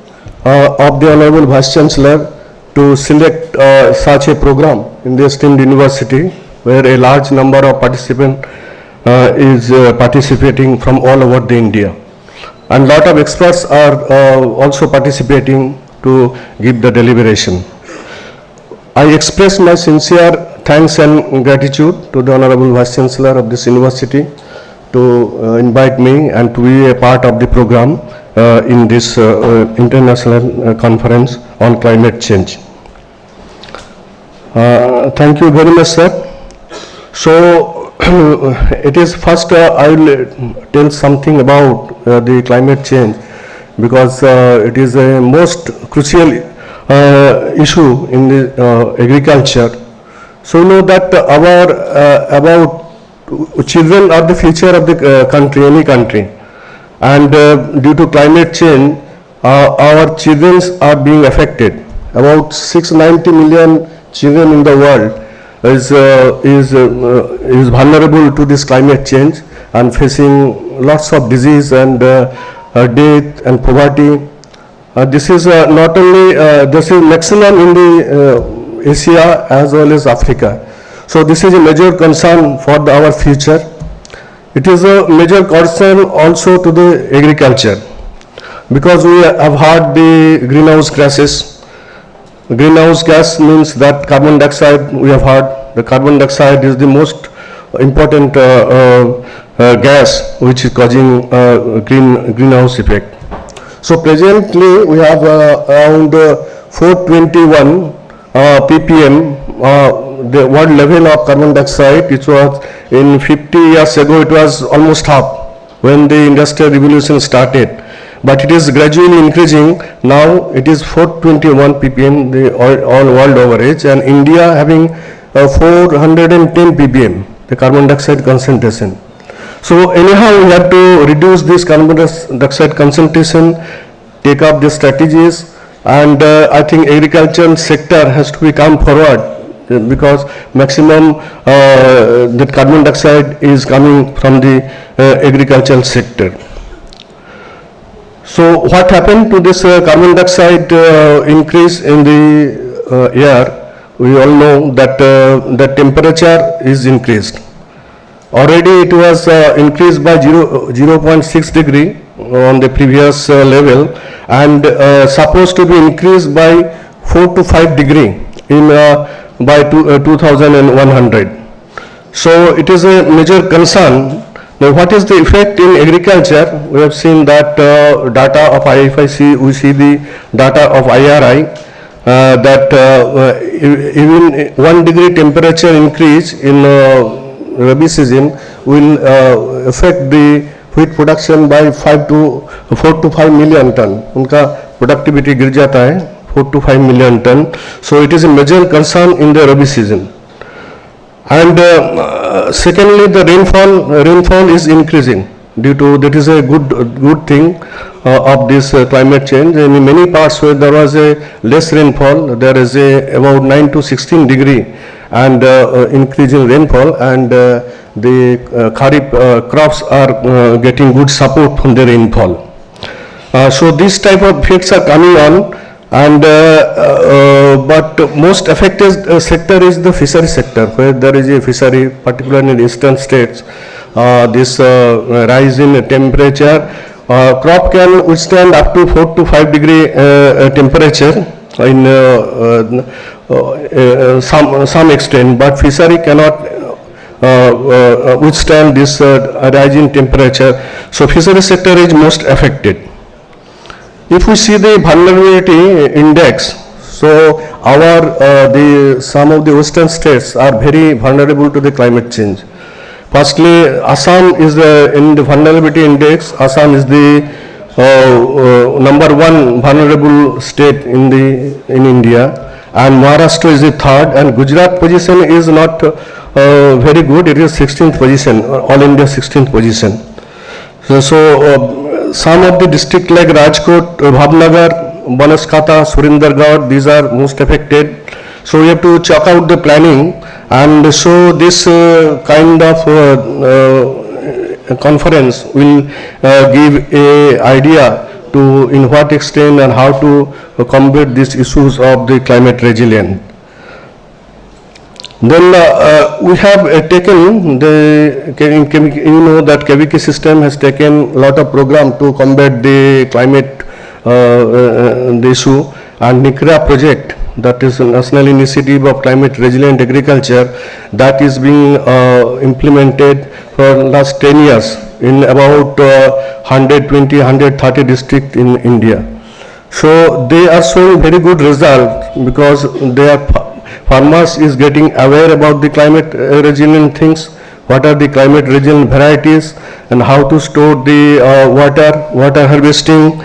of the Honorable Vice Chancellor to select such a program in the esteemed university where a large number of participants is participating from all over the India. And lot of experts are also participating to give the deliberation. I express my sincere thanks and gratitude to the Honorable Vice Chancellor of this university to invite me and to be a part of the program in this international conference on climate change. Thank you very much, sir. So, it is first I will tell something about the climate change because it is a most crucial issue in the agriculture. So you know that about children are the future of the country, any country, and due to climate change our children are being affected. About 690 million children in the world is vulnerable to this climate change and facing lots of disease and death and poverty. This is not only this is maximum in the Asia as well as Africa. So this is a major concern for our future. It is a major concern also to the agriculture because we have had the greenhouse gases. Greenhouse gas means that carbon dioxide we have heard. The carbon dioxide is the most important gas which is causing greenhouse effect. So presently we have around 421 ppm, the world level of carbon dioxide, which was in 50 years ago, it was almost half when the industrial revolution started. But it is gradually increasing. Now it is 421 ppm, the all world average, and India having 410 ppm, the carbon dioxide concentration. So anyhow, we have to reduce this carbon dioxide concentration, take up the strategies, and I think agricultural sector has to come forward because maximum the carbon dioxide is coming from the agricultural sector. So what happened to this carbon dioxide increase in the air? We all know that the temperature is increased. Already it was increased by 0.6 degree on the previous level, and supposed to be increased by 4 to 5 degree in by 2100. So it is a major concern. Now what is the effect in agriculture? We have seen that data of IFIC, we see the data of IRI, that even 1 degree temperature increase in Rabi season will affect the wheat production by 4 to 5 million ton. उनका productivity गिर जाता है 4 to 5 million ton. So it is a major concern in the Rabi season. And secondly, the rainfall is increasing due to, that is a good thing of this climate change. In many parts where there was a less rainfall, there is a about 9 to 16 degree and increase in rainfall, and the kharif crops are getting good support from the rainfall. So these type of effects are coming on, and but most affected sector is the fishery sector, where there is a fishery, particularly in eastern states. This rise in temperature, crop can withstand up to 4 to 5 degree temperature in some extent, but fishery cannot withstand this rise in temperature. So fishery sector is most affected. If we see the vulnerability index, so our some of the western states are very vulnerable to the climate change. Firstly, Assam is in the vulnerability index. Assam is the number 1 vulnerable state in India, and Maharashtra is the 3rd, and Gujarat position is not very good. It is 16th position, all India 16th position. So some of the districts like Rajkot, Bhavnagar, Banaskantha, Surendragarh, these are most affected. So we have to check out the planning, and so this kind of conference will give a idea to in what extent and how to combat these issues of the climate resilience. Then we have taken the, you know that KVK system has taken a lot of program to combat the climate the issue, and NICRA project, that is National Initiative of Climate Resilient Agriculture, that is being implemented for last 10 years in about 120, 130 districts in India. So they are showing very good results because farmers is getting aware about the climate resilient things, what are the climate resilient varieties, and how to store the water harvesting,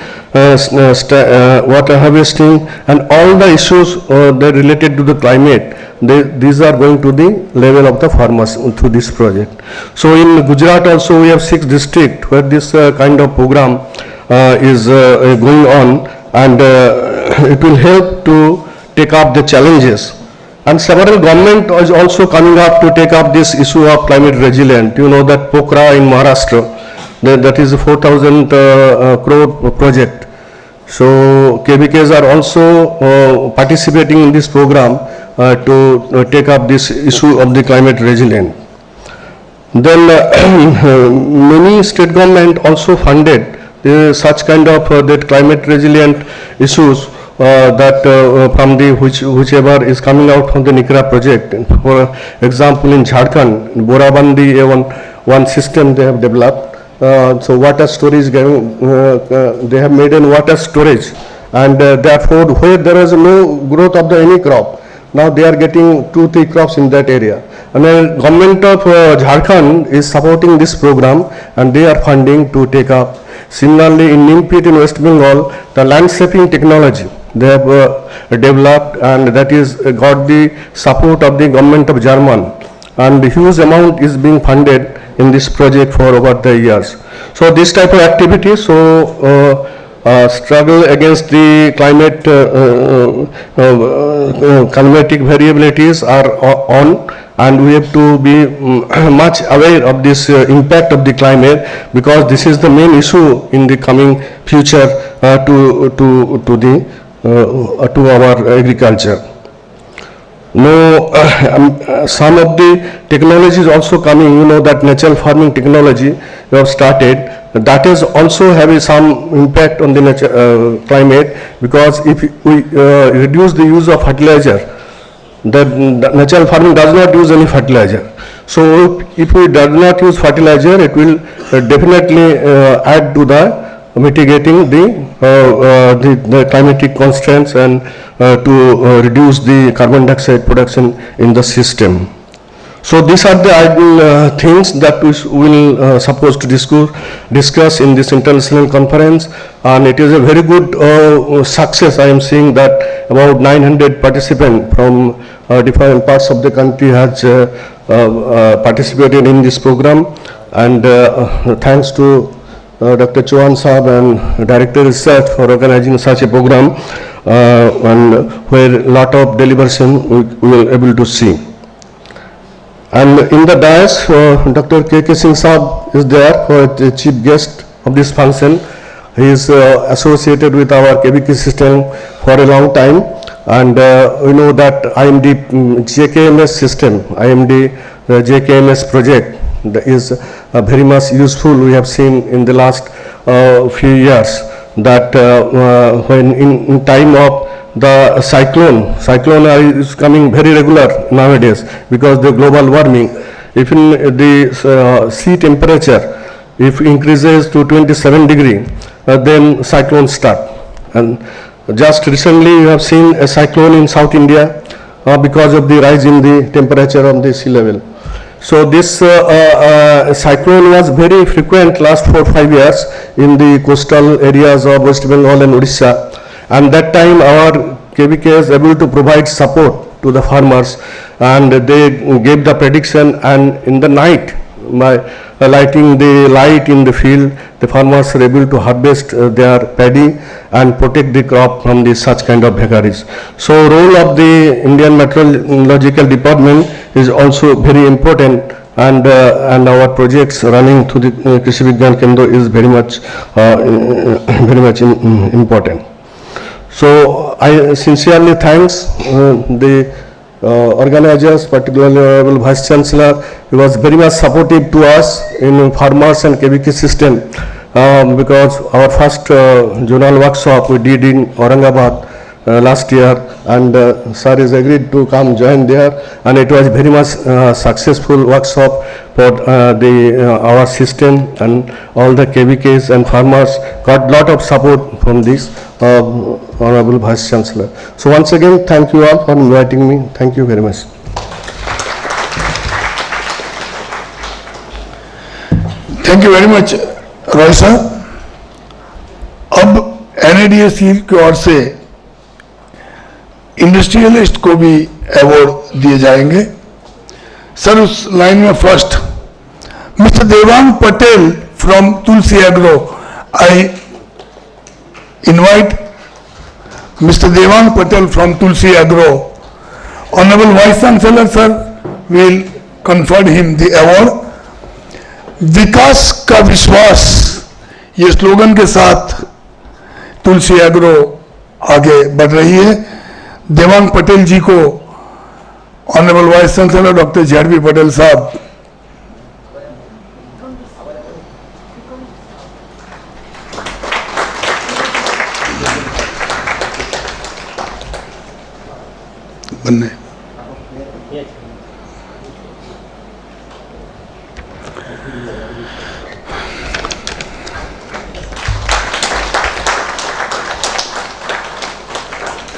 and all the issues that related to the climate. These are going to the level of the farmers through this project. So in Gujarat also we have 6 districts where this kind of program is going on, and it will help to take up the challenges. And several government is also coming up to take up this issue of climate resilient. You know that Pokhara in Maharashtra, that is a 4,000 crore project. So KVKs are also participating in this program to take up this issue of the climate resilient. Then many state government also funded such kind of that climate resilient issues that from the whichever is coming out from the NICRA project. For example, in Jharkhand, in Borabandi, one system they have developed. So water storage, they have made a water storage, and therefore where there is no growth of the any crop, now they are getting 2-3 crops in that area. And the government of Jharkhand is supporting this program and they are funding to take up. Similarly, in Nimpit in West Bengal, the landscaping technology they have developed, and that is got the support of the government of German, and huge amount is being funded in this project for over the years. So this type of activity, struggle against the climate climatic variabilities are on, and we have to be much aware of this impact of the climate, because this is the main issue in the coming future to our agriculture. Some of the technologies also coming, that natural farming technology we have started, that is also having some impact on the climate, because if we reduce the use of fertilizer, the natural farming does not use any fertilizer. So if we do not use fertilizer, it will definitely add to the mitigating the climatic constraints and to reduce the carbon dioxide production in the system. So these are the ideal things that we will supposed to discuss in this international conference, and it is a very good success. I am seeing that about 900 participants from different parts of the country has participated in this program, and thanks to Dr. Chauhan Saab and Director Research for organizing such a program, and where a lot of deliberation we will able to see. And in the dais, Dr. K.K. Singh Saab is there for the chief guest of this function. He is associated with our KVK system for a long time, and we know that IMD JKMS system, IMD JKMS project is very much useful. We have seen in the last few years that when in time of the cyclone is coming very regular nowadays because the global warming. If in the sea temperature if increases to 27 degree, then cyclones start. And just recently you have seen a cyclone in South India because of the rise in the temperature of the sea level. So this cyclone was very frequent last 4-5 years in the coastal areas of West Bengal and Odisha, and that time our KVK is able to provide support to the farmers, and they gave the prediction, and in the night by lighting the light in the field, the farmers are able to harvest their paddy and protect the crop from the such kind of vagaries. So role of the Indian Meteorological Department is also very important, and our projects running to the Krishi Vigyan Kendra is very much important. So I sincerely thanks the organizers, particularly Honorable Vice Chancellor. He was very much supportive to us in farmers and KVK system, because our first zonal workshop we did in Aurangabad last year, and sir is agreed to come join there, and it was very much successful workshop for our system, and all the KVKs and farmers got lot of support from this Honorable Vice Chancellor. So once again, thank you all for inviting me. Thank you very much. Thank you very much Roy साहब। अब NADSC की ओर से industrialist को भी award दिए जाएंगे। Sir उस line में first mister Devang Patel from Tulsi agro. I invite mister Devang Patel from Tulsi agro. Honourable vice chancellor sir will conferred him the award. विकास का विश्वास, ये स्लोगन के साथ तुलसी एग्रो आगे बढ़ रही है। देवांग पटेल जी को honourable vice chancellor doctor ZB Patel साहब बनने।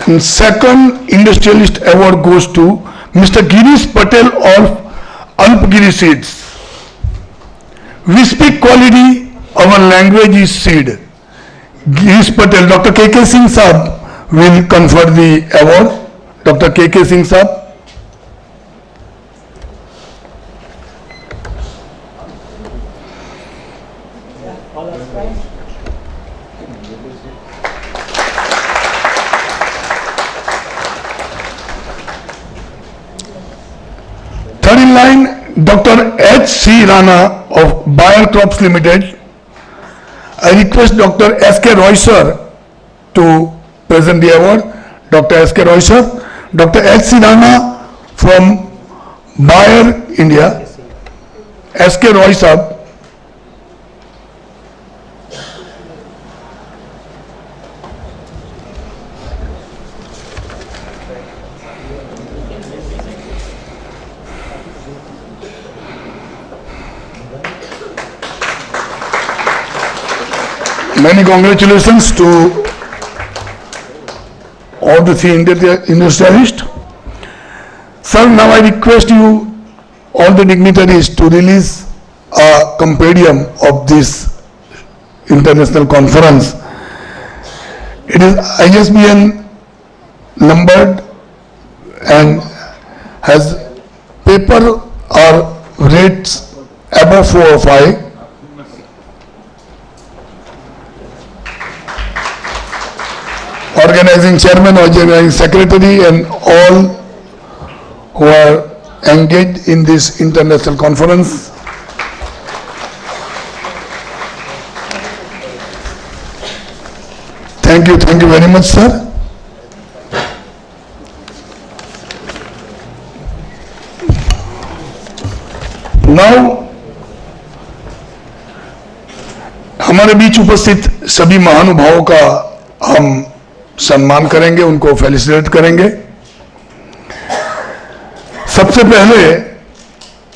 And second industrialist award goes to Mr. Girish Patel of Alpgiri Seeds. We speak quality, our language is seed. Girish Patel, Dr. K.K. Singh Saab will confer the award. Dr. K.K. Singh Saab. Third in line, Dr. H.C. Rana of Bayer Crops Limited. I request Dr. S.K. Roy sir to present the award. Dr. S.K. Roy sir. Dr. H.C. Rana from Bayer, India. S.K. Roy sir. Many congratulations to all the three industrialists. Sir, now I request you, all the dignitaries, to release a compendium of this international conference. It is ISBN numbered and has paper or rates above 4 or 5. Organizing chairman, organizing secretary, and all who are engaged in this international conference. Thank you very much, sir. Now, हमारे बीच उपस्थित सभी महानुभावों का हम सम्मान करेंगे, उनको felicitate करेंगे। सबसे पहले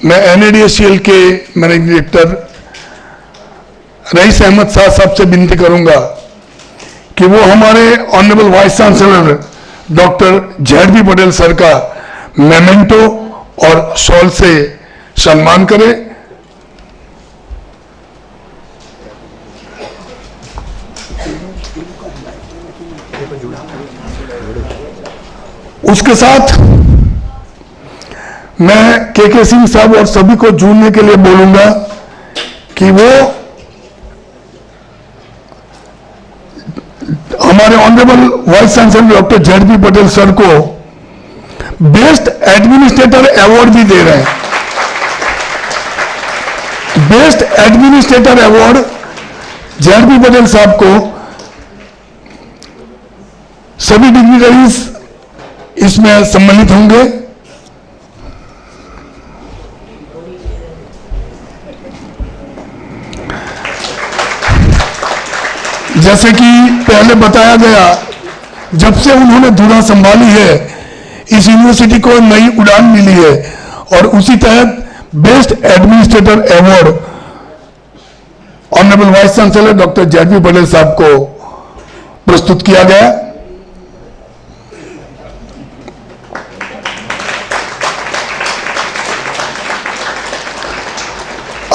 मैं NADSCL के मैनेजिंग डायरेक्टर रईस अहमद साहब से विनती करूंगा कि वो हमारे honourable vice chancellor doctor ZB Patel sir का मेमेंटो और शॉल से सम्मान करें। उसके साथ मैं KK सिंह साहब और सभी को जुड़ने के लिए बोलूंगा कि वो हमारे honourable vice chancellor doctor ZB Patel sir को बेस्ट एडमिनिस्ट्रेटर अवार्ड भी दे रहे हैं। Best administrator award ZB Patel sahab को सभी डिग्निटरीज इसमें सम्मानित होंगे। जैसे कि पहले बताया गया, जब से उन्होंने धुरा संभाली है इस यूनिवर्सिटी को नई उड़ान मिली है और उसी तहत best administrator award honourable vice chancellor doctor ZB Patel sahab को प्रस्तुत किया गया।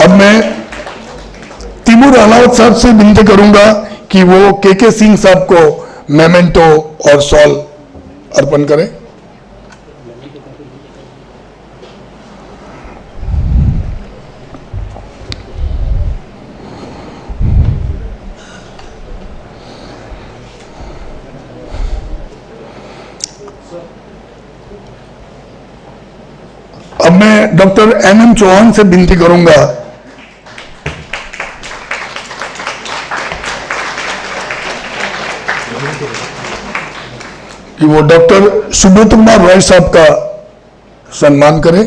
अब मैं तिमूर अलावत साहब से विनती करूंगा कि वो KK सिंह साहब को मेमेंटो और शॉल अर्पण करें। अब मैं डॉक्टर NM चौहान से विनती करूंगा कि वो डॉक्टर सुब्रत कुमार रॉय साहब का सम्मान करें।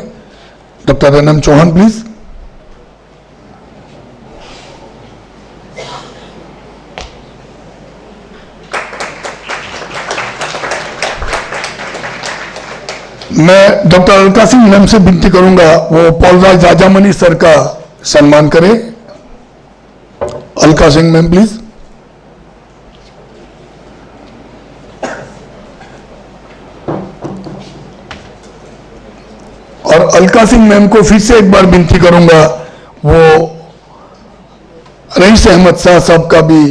Doctor NM Chauhan please. मैं डॉक्टर अलका सिंह मैम से विनती करूंगा वो पॉलराज राजामणि सर का सम्मान करें। Alka Singh ma'am please. और अलका सिंह मैम को फिर से एक बार विनती करूंगा, वो रईस अहमद शाह साहब का भी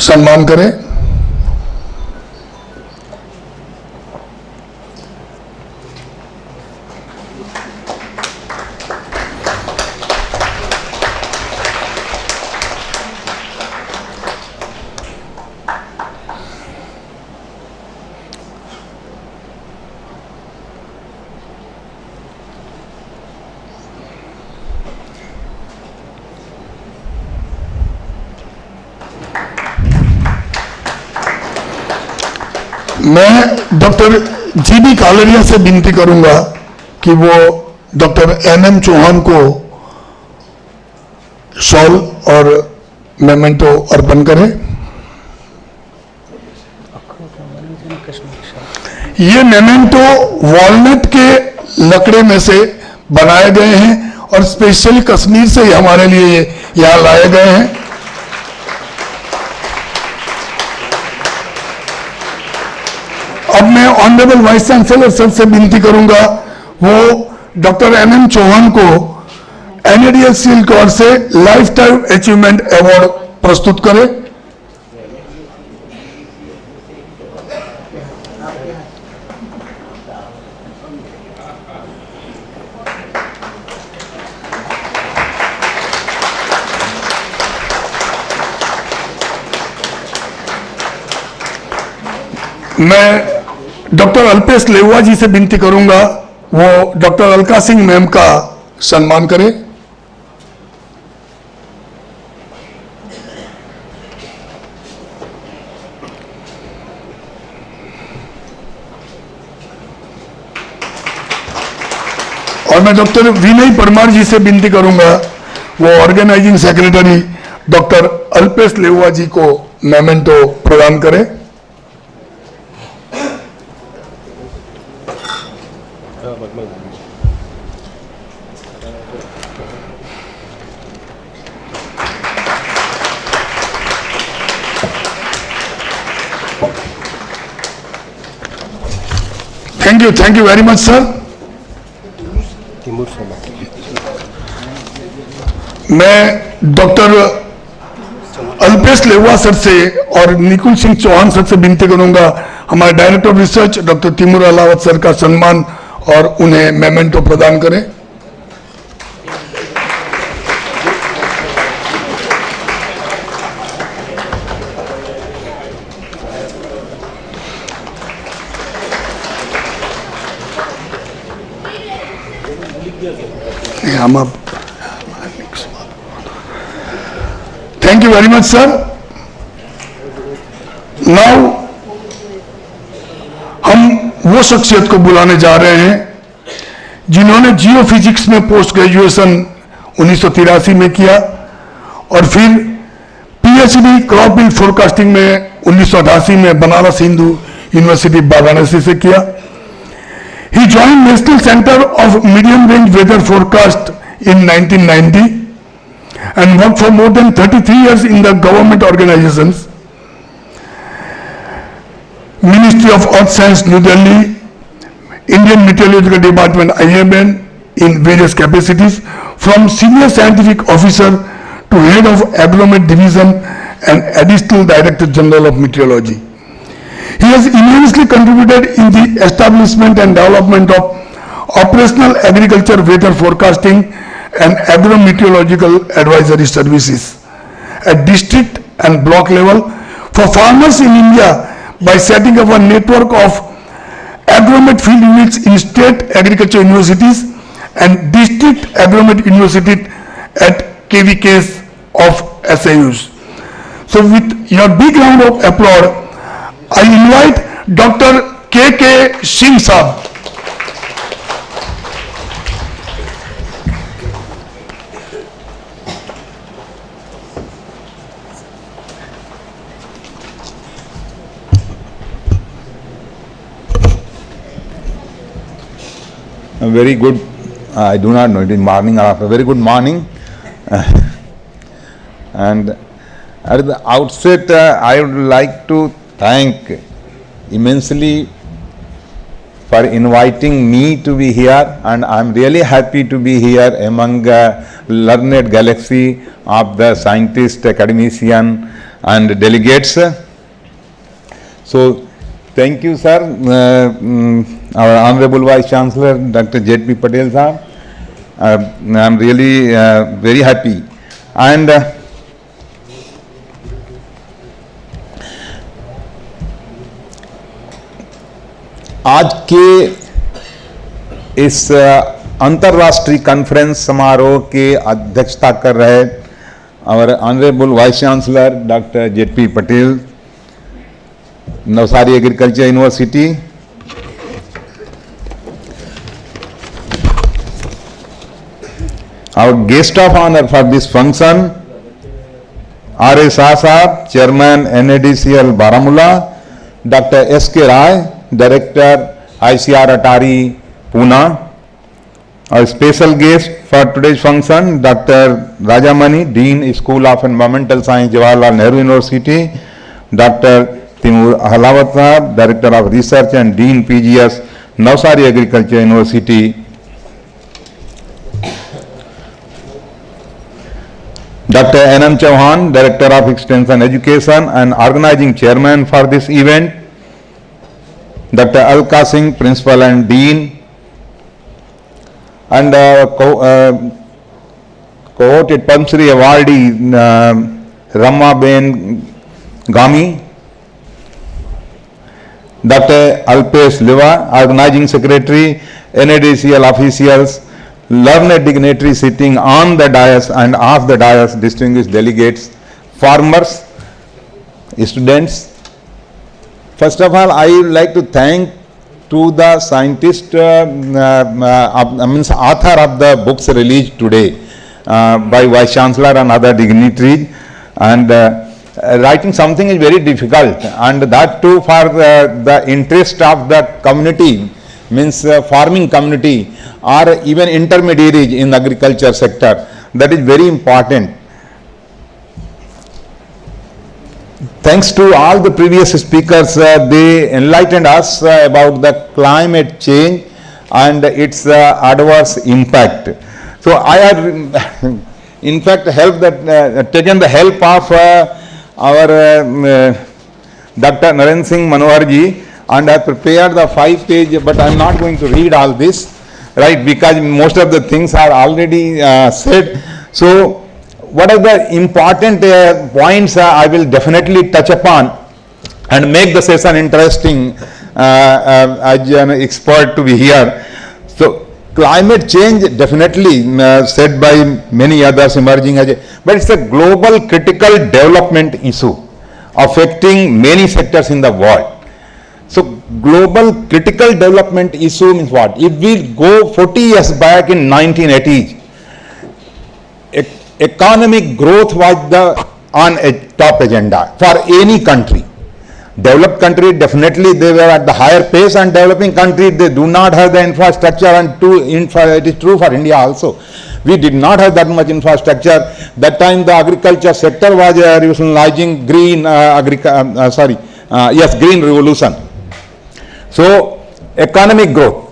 सम्मान करें। मैं डॉक्टर जीबी कालरिया से विनती करूंगा कि वो डॉक्टर एनएम चौहान को शॉल और मेमेंटो अर्पण करें। ये मेमेंटो वॉलनट के लकड़े में से बनाए गए हैं और स्पेशली कश्मीर से ही हमारे लिए यहाँ लाए गए हैं। अब मैं ऑनरेबल वाइस चांसलर सर से विनती करूंगा, वो डॉक्टर एनएम चौहान को NADSCL कॉर्ड से लाइफ टाइम अचीवमेंट अवार्ड प्रस्तुत करें। मैं डॉक्टर अल्पेश लेवा जी से विनती करूंगा, वो डॉक्टर अलका सिंह मैम का सम्मान करें। और मैं डॉक्टर विनय परमार जी से विनती करूंगा, वो ऑर्गेनाइजिंग सेक्रेटरी डॉक्टर अल्पेश लेवा जी को मेमेंटो प्रदान करें। Thank you very much sir. मैं डॉक्टर अल्पेश लेवा सर से और निकुल सिंह चौहान सर से विनती करूंगा, हमारे director of research doctor तिमुर Ahlawat sir का सम्मान और उन्हें मेमेंटो प्रदान करें। हम अब thank you very much sir. Now हम वो शख्सियत को बुलाने जा रहे हैं जिन्होंने जियो फिजिक्स में पोस्ट ग्रेजुएशन 1983 में किया और फिर PhD क्रॉप बिल्ड फोरकास्टिंग में 1988 में बनारस हिंदू यूनिवर्सिटी वाराणसी से किया। He joined National Center of Medium Range Weather Forecast in 1990 and worked for more than 33 years in the government organizations, Ministry of Earth Science, New Delhi, Indian Meteorological Department, IMN, in various capacities, from senior scientific officer to head of agronomy division and additional director general of meteorology. He has immensely contributed in the establishment and development of operational agriculture weather forecasting and agrometeorological advisory services at district and block level for farmers in India by setting up a network of agromet field units in state agriculture universities and district agromet university at KVKs of SAUs. So with your big round of applause, I invite Dr. K.K. Singh Saab. A very good, I do not know, it is morning or after, very good morning. And at the outset, I would like to thank immensely for inviting me to be here, and I am really happy to be here among learned galaxy of the scientists, academicians and delegates. So thank you, sir. Our Honorable Vice Chancellor, Dr. J.P. Patel, sir. I am really very happy. And आज के इस अंतर्राष्ट्रीय conference समारोह के अध्यक्षता कर रहे our Honorable Vice Chancellor Dr. J.P. Patel, Navsari Agriculture University. Our guest of honor for this function, R.A. Shah Sahab, Chairman NADCL Baramulla, Dr. S.K. Rai, Director ICR Atari Pune. Our special guest for today's function, Dr. Rajamani, Dean School of Environmental Science, Jawaharlal Nehru University, Dr. Timur Halawat Sahab, Director of Research and Dean PGS, Navsari Agriculture University, Dr. N.M. Chauhan, Director of Extension Education and Organizing Chairman for this event, Dr. Alka Singh, Principal and Dean, and cohorted Padma Shri awardee Ramma Ben Gami, Dr. Alpesh Liva, Organizing Secretary, NADCL officials, learned dignitaries sitting on the dais and off the dais, distinguished delegates, farmers, students. First of all, I would like to thank to the scientist, author of the books released today by Vice Chancellor and other dignitaries. And writing something is very difficult, and that too for the interest of the community, means farming community or even intermediaries in agriculture sector. That is very important. Thanks to all the previous speakers, they enlightened us about the climate change and its adverse impact. So I have in fact taken the help of our Dr. Narendra Singh Manohar ji, and I prepared the 5-page, but I am not going to read all this, right, because most of the things are already said. So what are the important points I will definitely touch upon and make the session interesting as an expert to be here. So climate change definitely said by many others emerging as but it's a global critical development issue affecting many sectors in the world. So global critical development issue means what? If we go 40 years back in 1980s, economic growth was on a top agenda for any country. Developed country, definitely they were at the higher pace, and developing country, they do not have the infrastructure, and it is true for India also. We did not have that much infrastructure. That time the agriculture sector was revolutionizing green green revolution. So economic growth,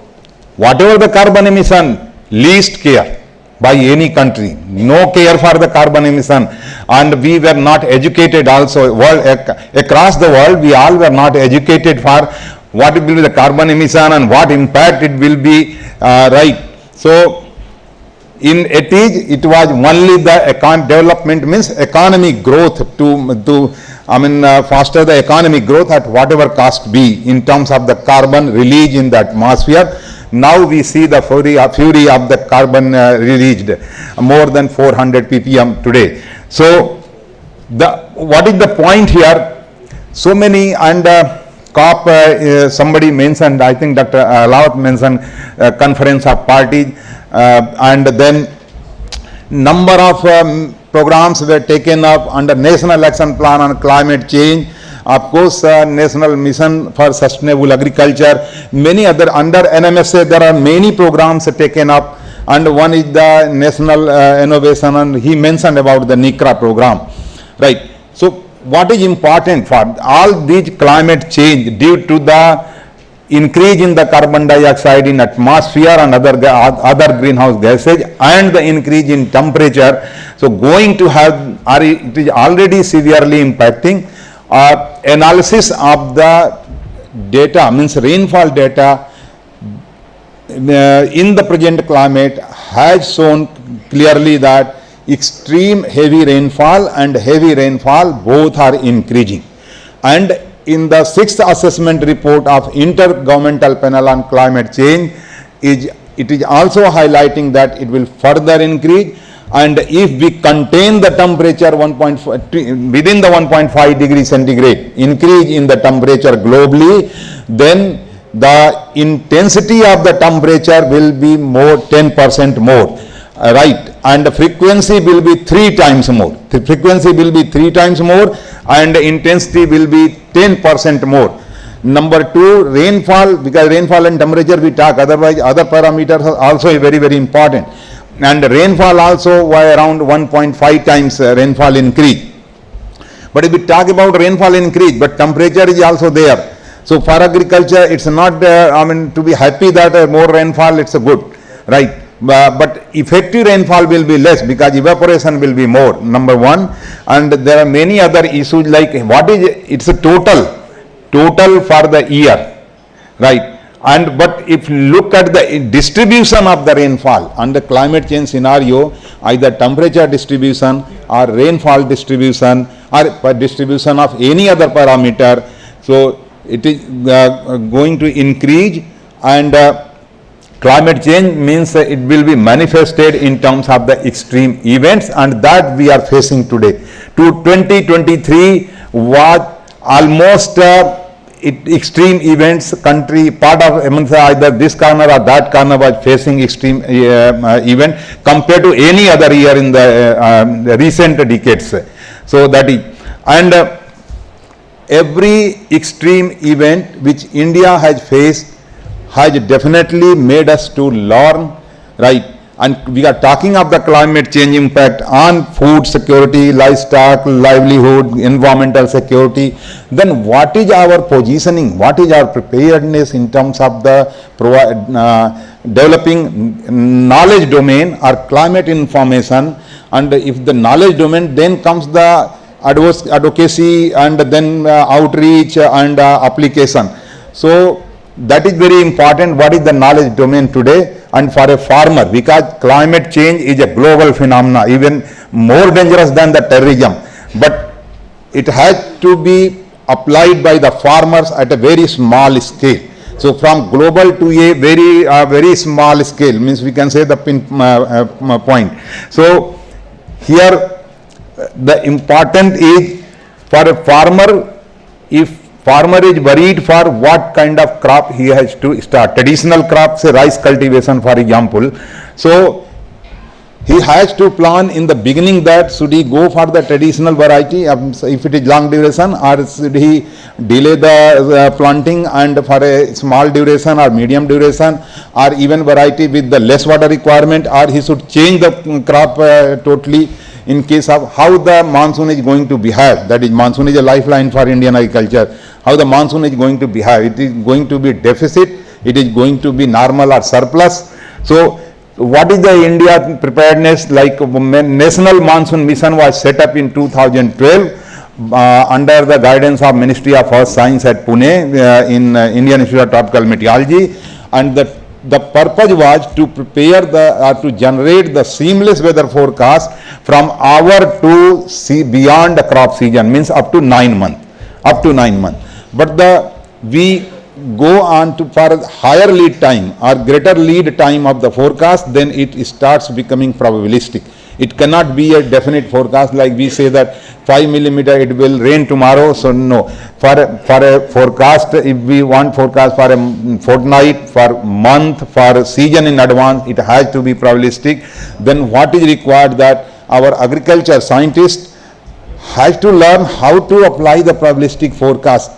whatever the carbon emission, least care by any country, no care for the carbon emission, and we were not educated also, across the world we all were not educated for what will be the carbon emission and what impact it will be, right. So in 80s it was only the development means economic growth to foster the economic growth at whatever cost be in terms of the carbon release in the atmosphere. Now we see the fury of the carbon released, more than 400 ppm today. So what is the point here? So many, and COP, somebody mentioned, I think Dr. Lawat mentioned conference of parties, and then number of programs were taken up under National Action Plan on Climate Change. Of course, National Mission for Sustainable Agriculture, many other under NMSA, there are many programs taken up, and one is the National Innovation, and he mentioned about the NICRA program, right. So what is important for all these climate change due to the increase in the carbon dioxide in atmosphere and other greenhouse gases and the increase in temperature. So going to have, or it is already severely impacting. Analysis of the data, means rainfall data in the present climate has shown clearly that extreme heavy rainfall and heavy rainfall both are increasing. And in the 6th assessment report of Intergovernmental Panel on Climate Change, it is also highlighting that it will further increase, and if we contain the temperature within the 1.5 degree centigrade increase in the temperature globally, then the intensity of the temperature will be more 10% more, right, and the frequency will be 3 times more. The frequency will be 3 times more and intensity will be 10% more. Number 2, rainfall, because rainfall and temperature we talk, otherwise other parameters are also very, very important. And rainfall also by around 1.5 times rainfall increase. But if we talk about rainfall increase, but temperature is also there. So for agriculture, it's not, to be happy that more rainfall, it's a good, right? But effective rainfall will be less because evaporation will be more, number 1. And there are many other issues like what is, it's a total for the year, right? And but if you look at the distribution of the rainfall and the climate change scenario, either temperature distribution or rainfall distribution or distribution of any other parameter, so it is going to increase, and climate change means it will be manifested in terms of the extreme events, and that we are facing today. To 2023 was almost extreme events, country part of either this corner or that corner was facing extreme event compared to any other year in the recent decades. So that is, and every extreme event which India has faced has definitely made us to learn, right? And we are talking of the climate change impact on food security, livestock, livelihood, environmental security. Then what is our positioning? What is our preparedness in terms of the developing knowledge domain or climate information? And if the knowledge domain, then comes the advocacy and then outreach and application. So that is very important. What is the knowledge domain today? And for a farmer, because climate change is a global phenomena, even more dangerous than the terrorism, but it has to be applied by the farmers at a very small scale. So from global to a very small scale, means we can say the point. So here the important is for a farmer, if farmer is worried for what kind of crop he has to start, traditional crops, say rice cultivation for example, so he has to plan in the beginning that should he go for the traditional variety if it is long duration, or should he delay the planting and for a small duration or medium duration, or even variety with the less water requirement, or he should change the crop totally in case of how the monsoon is going to behave. That is, monsoon is a lifeline for Indian agriculture. How the monsoon is going to behave, it is going to be deficit, it is going to be normal or surplus. So what is the India preparedness? Like National Monsoon Mission was set up in 2012 under the guidance of Ministry of Earth Science at Pune in Indian Institute of Tropical Meteorology, and the purpose was to prepare to generate the seamless weather forecast from our to beyond the crop season, means up to 9 months. But we go on to for higher lead time or greater lead time of the forecast, then it starts becoming probabilistic. It cannot be a definite forecast like we say that 5 millimeter it will rain tomorrow. So no, for a forecast, if we want forecast for a fortnight, for month, for season in advance, it has to be probabilistic. Then what is required that our agriculture scientists has to learn how to apply the probabilistic forecast,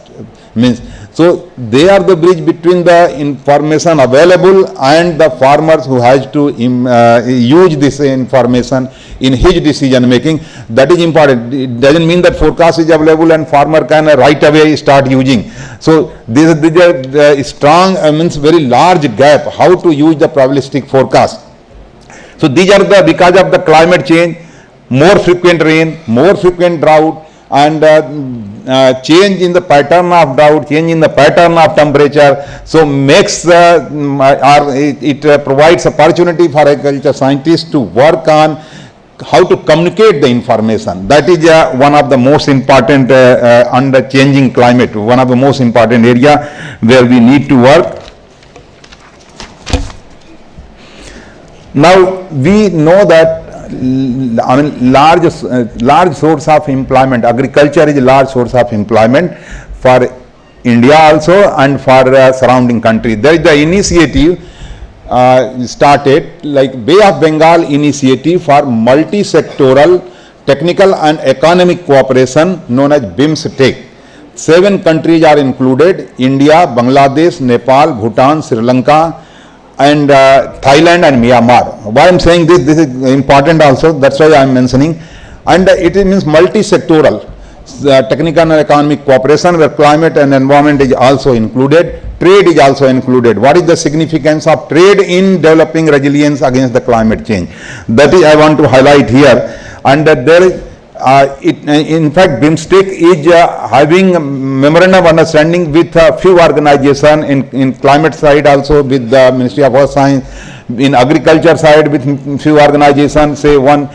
means So they are the bridge between the information available and the farmers who has to use this information in his decision making. That is important. It doesn't mean that forecast is available and farmer can right away start using. So this is a strong, means very large gap how to use the probabilistic forecast. So these are the, because of the climate change, more frequent rain, more frequent drought, and change in the pattern of drought, change in the pattern of temperature, so makes it provides opportunity for agriculture scientists to work on how to communicate the information. That is one of the most important under changing climate, one of the most important area where we need to work. Now we know that large source of employment, agriculture is a large source of employment for India also and for surrounding countries. There is the initiative started like Bay of Bengal initiative for multi-sectoral technical and economic cooperation known as BIMSTEC. 7 countries are included: India, Bangladesh, Nepal, Bhutan, Sri Lanka, and Thailand and Myanmar. Why I am saying this is important also, that's why I am mentioning. And it means multi-sectoral technical and economic cooperation where climate and environment is also included, trade is also included. What is the significance of trade in developing resilience against the climate change? That is I want to highlight here. And there is in fact, BIMSTEC is having a memorandum of understanding with a few organizations in climate side also with the Ministry of Earth Science, in agriculture side with few organizations, say one,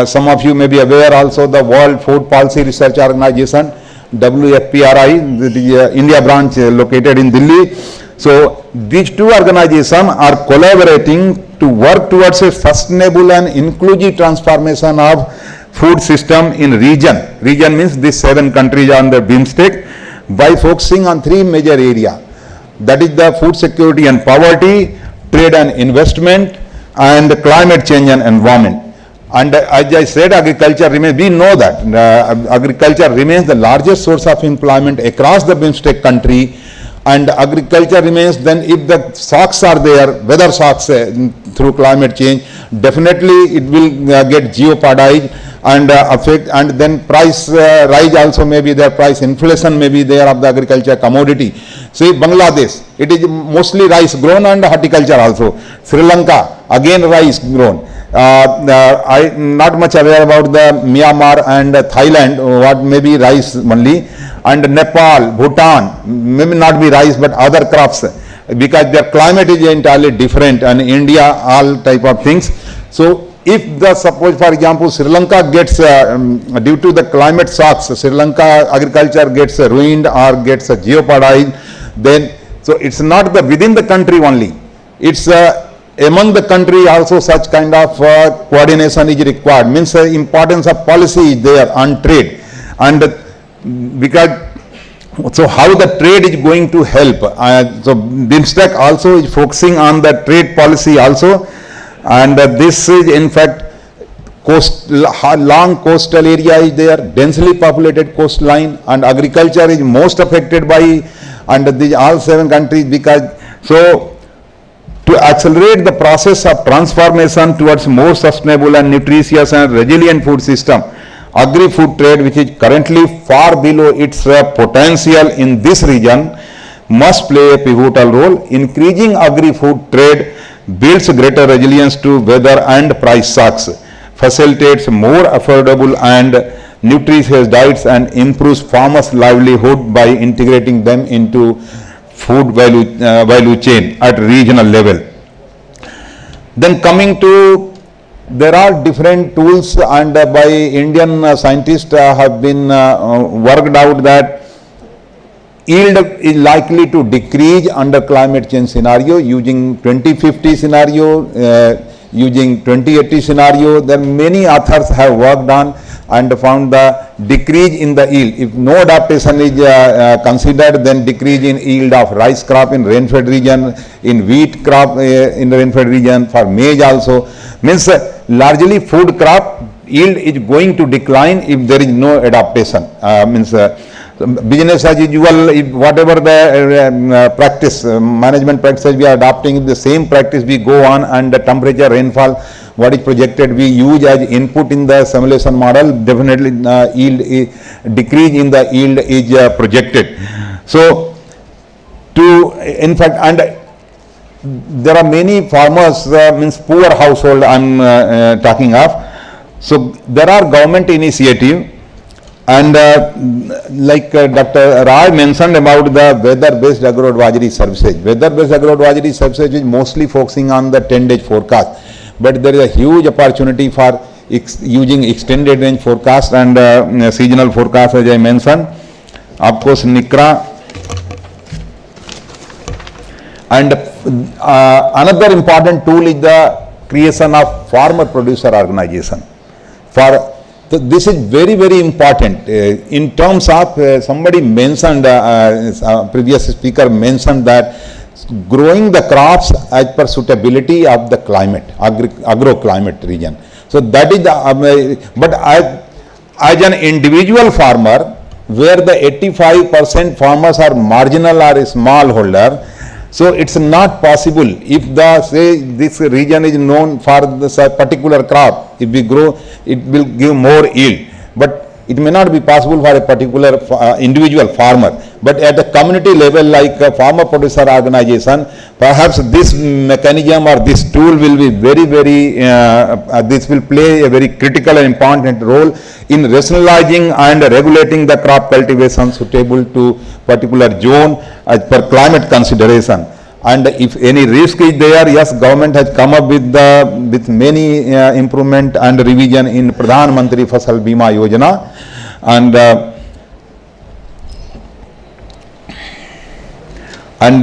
some of you may be aware also, the World Food Policy Research Organization, WFPRI, the India branch located in Delhi. So these two organizations are collaborating to work towards a sustainable and inclusive transformation of food system in region. Region means these 7 countries on the BIMSTEC by focusing on 3 major areas. That is the food security and poverty, trade and investment, and climate change and environment. And as I said, agriculture remains, we know that agriculture remains the largest source of employment across the BIMSTEC country, and agriculture remains, then if the shocks are there, weather shocks through climate change, definitely it will get jeopardized and affect, and then price rise also may be there, price inflation may be there of the agriculture commodity. Say Bangladesh, it is mostly rice grown and horticulture also. Sri Lanka, again rice grown. I not much aware about the Myanmar and Thailand, what may be rice only, and Nepal, Bhutan, maybe not be rice but other crops, because their climate is entirely different, and India, all type of things. So if the, suppose for example Sri Lanka gets due to the climate shocks, Sri Lanka agriculture gets ruined or gets jeopardized, then so it's not the within the country only, it's among the country also such kind of coordination is required. Means importance of policy is there on trade, and because so how the trade is going to help. So BIMSTEC also is focusing on the trade policy also, and this is in fact long coastal area is there, densely populated coastline, and agriculture is most affected by under these all 7 countries, because so to accelerate the process of transformation towards more sustainable and nutritious and resilient food system, agri-food trade, which is currently far below its potential in this region, must play a pivotal role. Increasing agri-food trade builds greater resilience to weather and price shocks, facilitates more affordable and nutritious diets, and improves farmers' livelihood by integrating them into food value chain at regional level. Then coming to, there are different tools, and by Indian scientists have been worked out that yield is likely to decrease under climate change scenario using 2050 scenario, using 2080 scenario. There many authors have worked on and found the decrease in the yield. If no adaptation is considered, then decrease in yield of rice crop in rain-fed region, in wheat crop in the rain-fed region, for maize also. Means largely food crop yield is going to decline if there is no adaptation. business as usual, whatever the practice, management practices we are adopting, the same practice we go on, and the temperature, rainfall, what is projected, we use as input in the simulation model, definitely decrease in the yield is projected. So, in fact, and there are many farmers, means poor household I am talking of. So, there are government initiative, and like Dr. Rai mentioned about the weather-based agro-advisory services. Weather-based agro-advisory services is mostly focusing on the 10-day forecast, but there is a huge opportunity for using extended range forecast and seasonal forecast, as I mentioned. Of course, NICRA. And another important tool is the creation of farmer producer organization. This is very, very important in terms of somebody mentioned, previous speaker mentioned that growing the crops as per suitability of the climate, agro-climate region. So that is the, but as an individual farmer, where the 85% farmers are marginal or small holder, so it's not possible if the, say, this region is known for this particular crop, if we grow, it will give more yield, but it may not be possible for a particular individual farmer. But at the community level, like a farmer producer organization, perhaps this mechanism or this tool will be very, very, this will play a very critical and important role in rationalizing and regulating the crop cultivation suitable to particular zone as per climate consideration. And if any risk is there, yes, government has come up with many improvement and revision in Pradhan Mantri Fasal Bima Yojana. And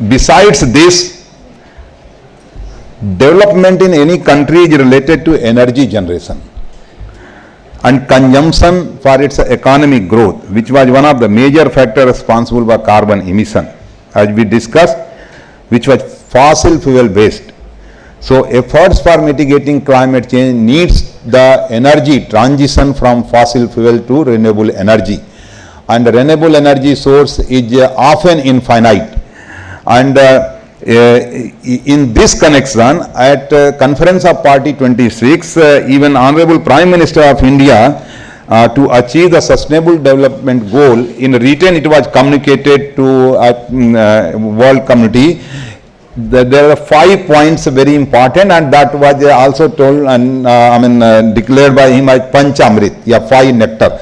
besides this, development in any country is related to energy generation and consumption for its economic growth, which was one of the major factors responsible for carbon emission, as we discussed, which was fossil fuel based. So efforts for mitigating climate change needs the energy transition from fossil fuel to renewable energy. And the renewable energy source is often infinite. And in this connection, at Conference of Party 26, even Honorable Prime Minister of India, to achieve the sustainable development goal, in written it was communicated to world community. There are 5 points very important, and that was also told and declared by him as Panchamrit, 5 nectar.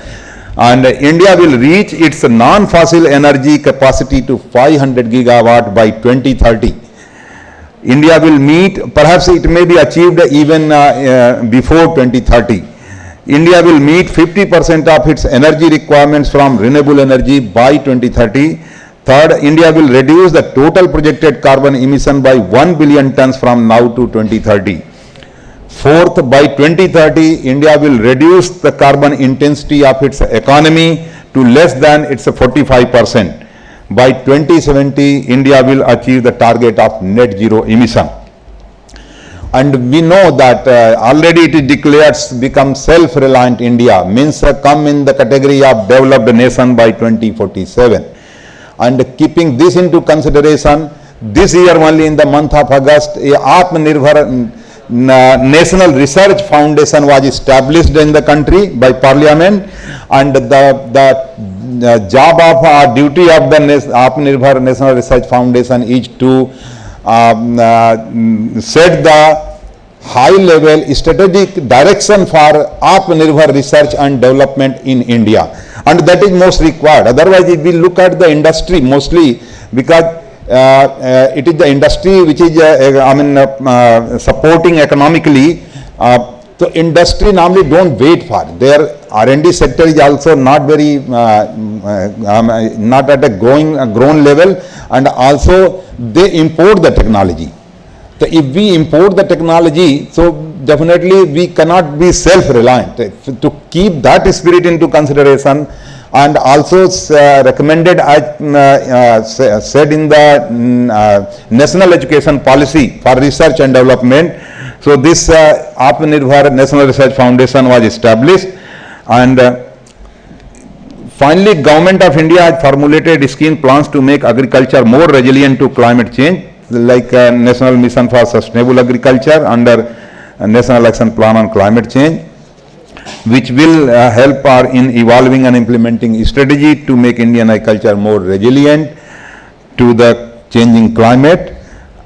And India will reach its non-fossil energy capacity to 500 gigawatt by 2030. India will meet, perhaps it may be achieved even before 2030. India will meet 50% of its energy requirements from renewable energy by 2030. Third, India will reduce the total projected carbon emission by 1 billion tons from now to 2030. Fourth, by 2030, India will reduce the carbon intensity of its economy to less than its 45%. By 2070, India will achieve the target of net zero emission. And we know that already it is declared become self-reliant India, means come in the category of developed nation by 2047. And keeping this into consideration, this year only in the month of August, a Atmanirbhar National Research Foundation was established in the country by Parliament, and the job of our duty of the Atmanirbhar National Research Foundation is to set the high-level strategic direction for Atmanirbhar research and development in India, and that is most required. Otherwise, if we look at the industry mostly, because it is the industry which is supporting economically. So industry normally don't wait for their R&D sector is also not very not at a grown level, and also they import the technology. So if we import the technology, so definitely we cannot be self-reliant. To keep that spirit into consideration, and also recommended as said in the National Education Policy for Research and Development. So this Atmanirbhar National Research Foundation was established, and Finally, Government of India has formulated scheme plans to make agriculture more resilient to climate change, like National Mission for Sustainable Agriculture under National Action Plan on Climate Change, which will help in evolving and implementing strategy to make Indian agriculture more resilient to the changing climate.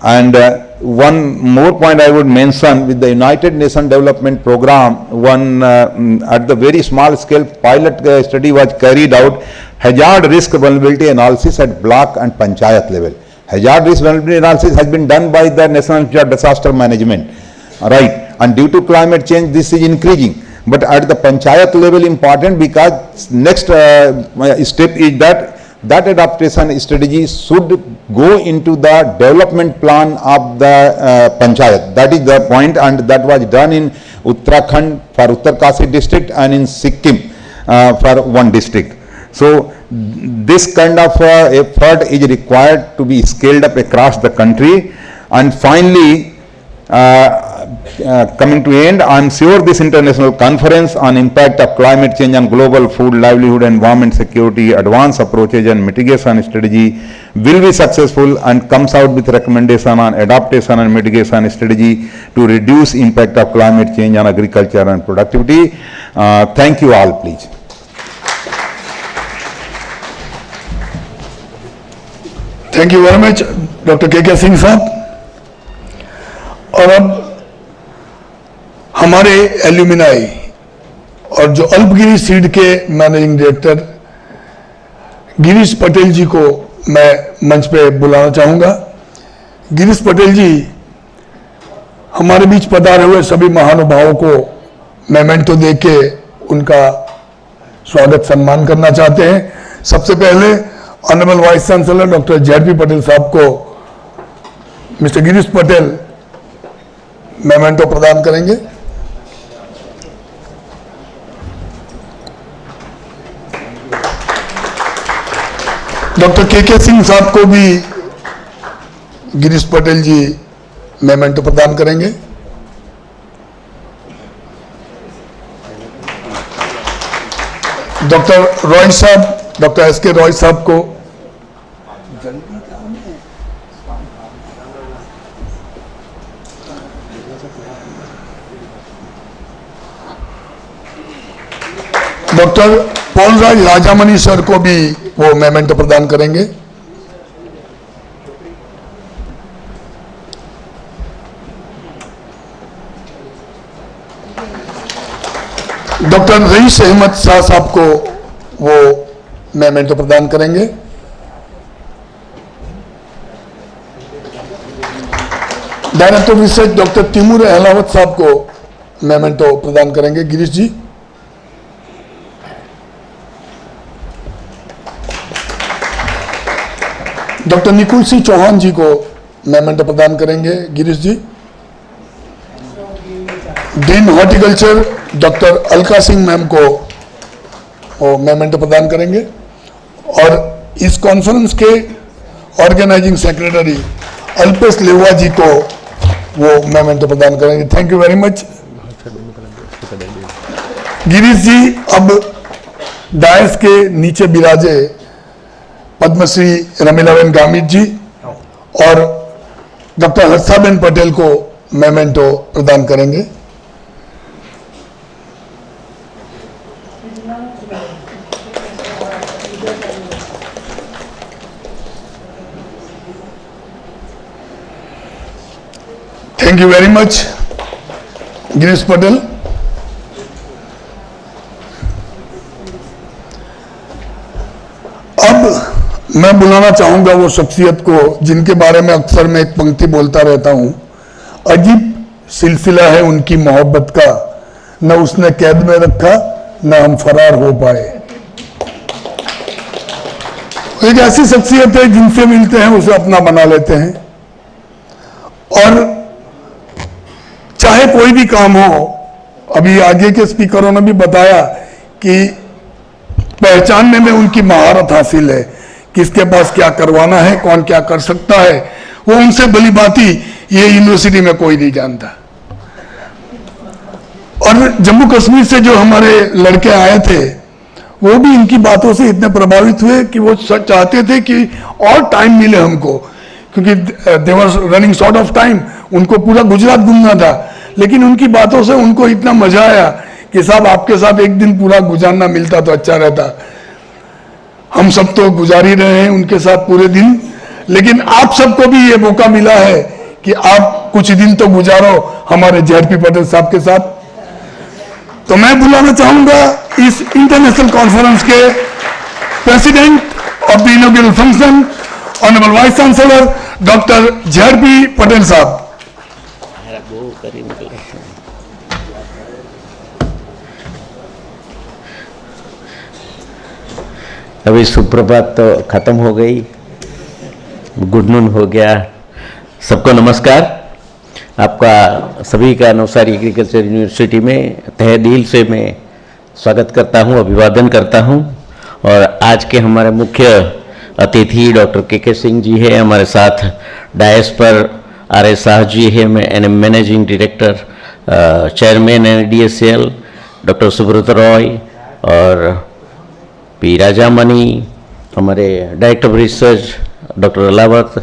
And one more point I would mention, with the United Nations Development Program, one at the very small scale pilot study was carried out, hazard risk vulnerability analysis at block and panchayat level. Hazard risk vulnerability analysis has been done by the National Institute of Disaster Management, right? And due to climate change, this is increasing. But at the panchayat level important, because next step is that adaptation strategy should go into the development plan of the panchayat. That is the point, and that was done in Uttarakhand for Uttarkasi district and in Sikkim for one district. So this kind of effort is required to be scaled up across the country. And finally, coming to end, I am sure this international conference on impact of climate change on global food, livelihood, environment security, advanced approaches and mitigation strategy will be successful and comes out with recommendation on adaptation and mitigation strategy to reduce impact of climate change on agriculture and productivity. Thank you all, please. Thank you very much, Dr. K.K. Singh साहब. और अब हमारे alumni और जो अल्पगिरी seed के managing director Girish Patel जी को मैं मंच पे बुलाना चाहूँगा. गिरीश पटेल जी हमारे बीच पधारे हुए सभी महानुभावों को मेमेंटो दे के उनका स्वागत सम्मान करना चाहते हैं. सबसे पहले honourable vice chancellor doctor Z P. Patel sahab को मिस्टर गिरीश पटेल मेमेंटो प्रदान करेंगे. Doctor K K. सिंह साहब को भी गिरीश पटेल जी मेमेंटो प्रदान करेंगे. डॉक्टर रॉय साहब, डॉक्टर एस.के. रॉय साहब को डॉक्टर पॉलराज राजामणि सर को भी वो मेमेंटो प्रदान करेंगे. डॉक्टर रईस अहमद शाह साहब को वो मेमेंटो प्रदान करेंगे. Director research doctor Timur Ahlawat sahab को मेमेंटो प्रदान करेंगे गिरीश जी. डॉक्टर निकुल सिंह चौहान जी को मेमेंटो प्रदान करेंगे Girish ji. Dean horticulture doctor Alka Singh ma'am को वो मेमेंटो प्रदान करेंगे. और इस कॉन्फ्रेंस के ऑर्गेनाइजिंग सेक्रेटरी अल्पेश लेवा जी को वो मेमेंटो प्रदान करेंगे. Thank you very much Girish ji. अब डायस के नीचे विराजे पद्मश्री रमीलाबेन गामित जी और डॉक्टर हर्षाबेन पटेल को मेमेंटो प्रदान करेंगे. Thank you very much Girish Patel. अब मैं बुलाना चाहूंगा वो शख्सियत को जिनके बारे में अक्सर मैं एक पंक्ति बोलता रहता हूं. अजीब सिलसिला है उनकी मोहब्बत का, न उसने कैद में रखा न हम फरार हो पाए. एक ऐसी शख्सियत है जिनसे मिलते हैं उसे अपना बना लेते हैं. और चाहे कोई भी काम हो, अभी आगे के स्पीकरों ने भी बताया कि पहचानने में उनकी महारत हासिल है. किसके पास क्या करवाना है, कौन क्या कर सकता है, वो उनसे भली बाती ये यूनिवर्सिटी में कोई नहीं जानता. और जम्मू कश्मीर से जो हमारे लड़के आए थे वो भी इनकी बातों से इतने प्रभावित हुए कि वो चाहते थे कि और टाइम मिले हमको, क्योंकि they was running short of time, उनको पूरा गुजरात घूमना था। लेकिन उनकी बातों से उनको इतना मजा आया कि साहब आपके साथ एक दिन पूरा गुजारना मिलता तो अच्छा रहता। हम सब तो गुजार ही रहे हैं उनके साथ पूरे दिन, लेकिन आप सबको भी ये मौका मिला है कि आप कुछ दिन तो गुजारो हमारे जेआरपी पटेल साहब के साथ। तो मैं बुलाना चाहूंगा इस इंटरनेशनल कॉन्फ्रेंस के president of the inaugural function, honourable vice chancellor doctor GRP Patel साहब। अभी सुप्रभात तो खत्म हो गई, गुड नून हो गया। सबको नमस्कार। आपका सभी का नवसारी एग्रीकल्चर यूनिवर्सिटी में तहे दिल से मैं स्वागत करता हूं, अभिवादन करता हूं। और आज के हमारे मुख्य अतिथि डॉक्टर के सिंह जी है हमारे साथ डायस पर, आर शाह जी है, मैं managing director chairman NADSL, doctor Subrata Roy और पी राजामणि, हमारे director of research doctor Alawat,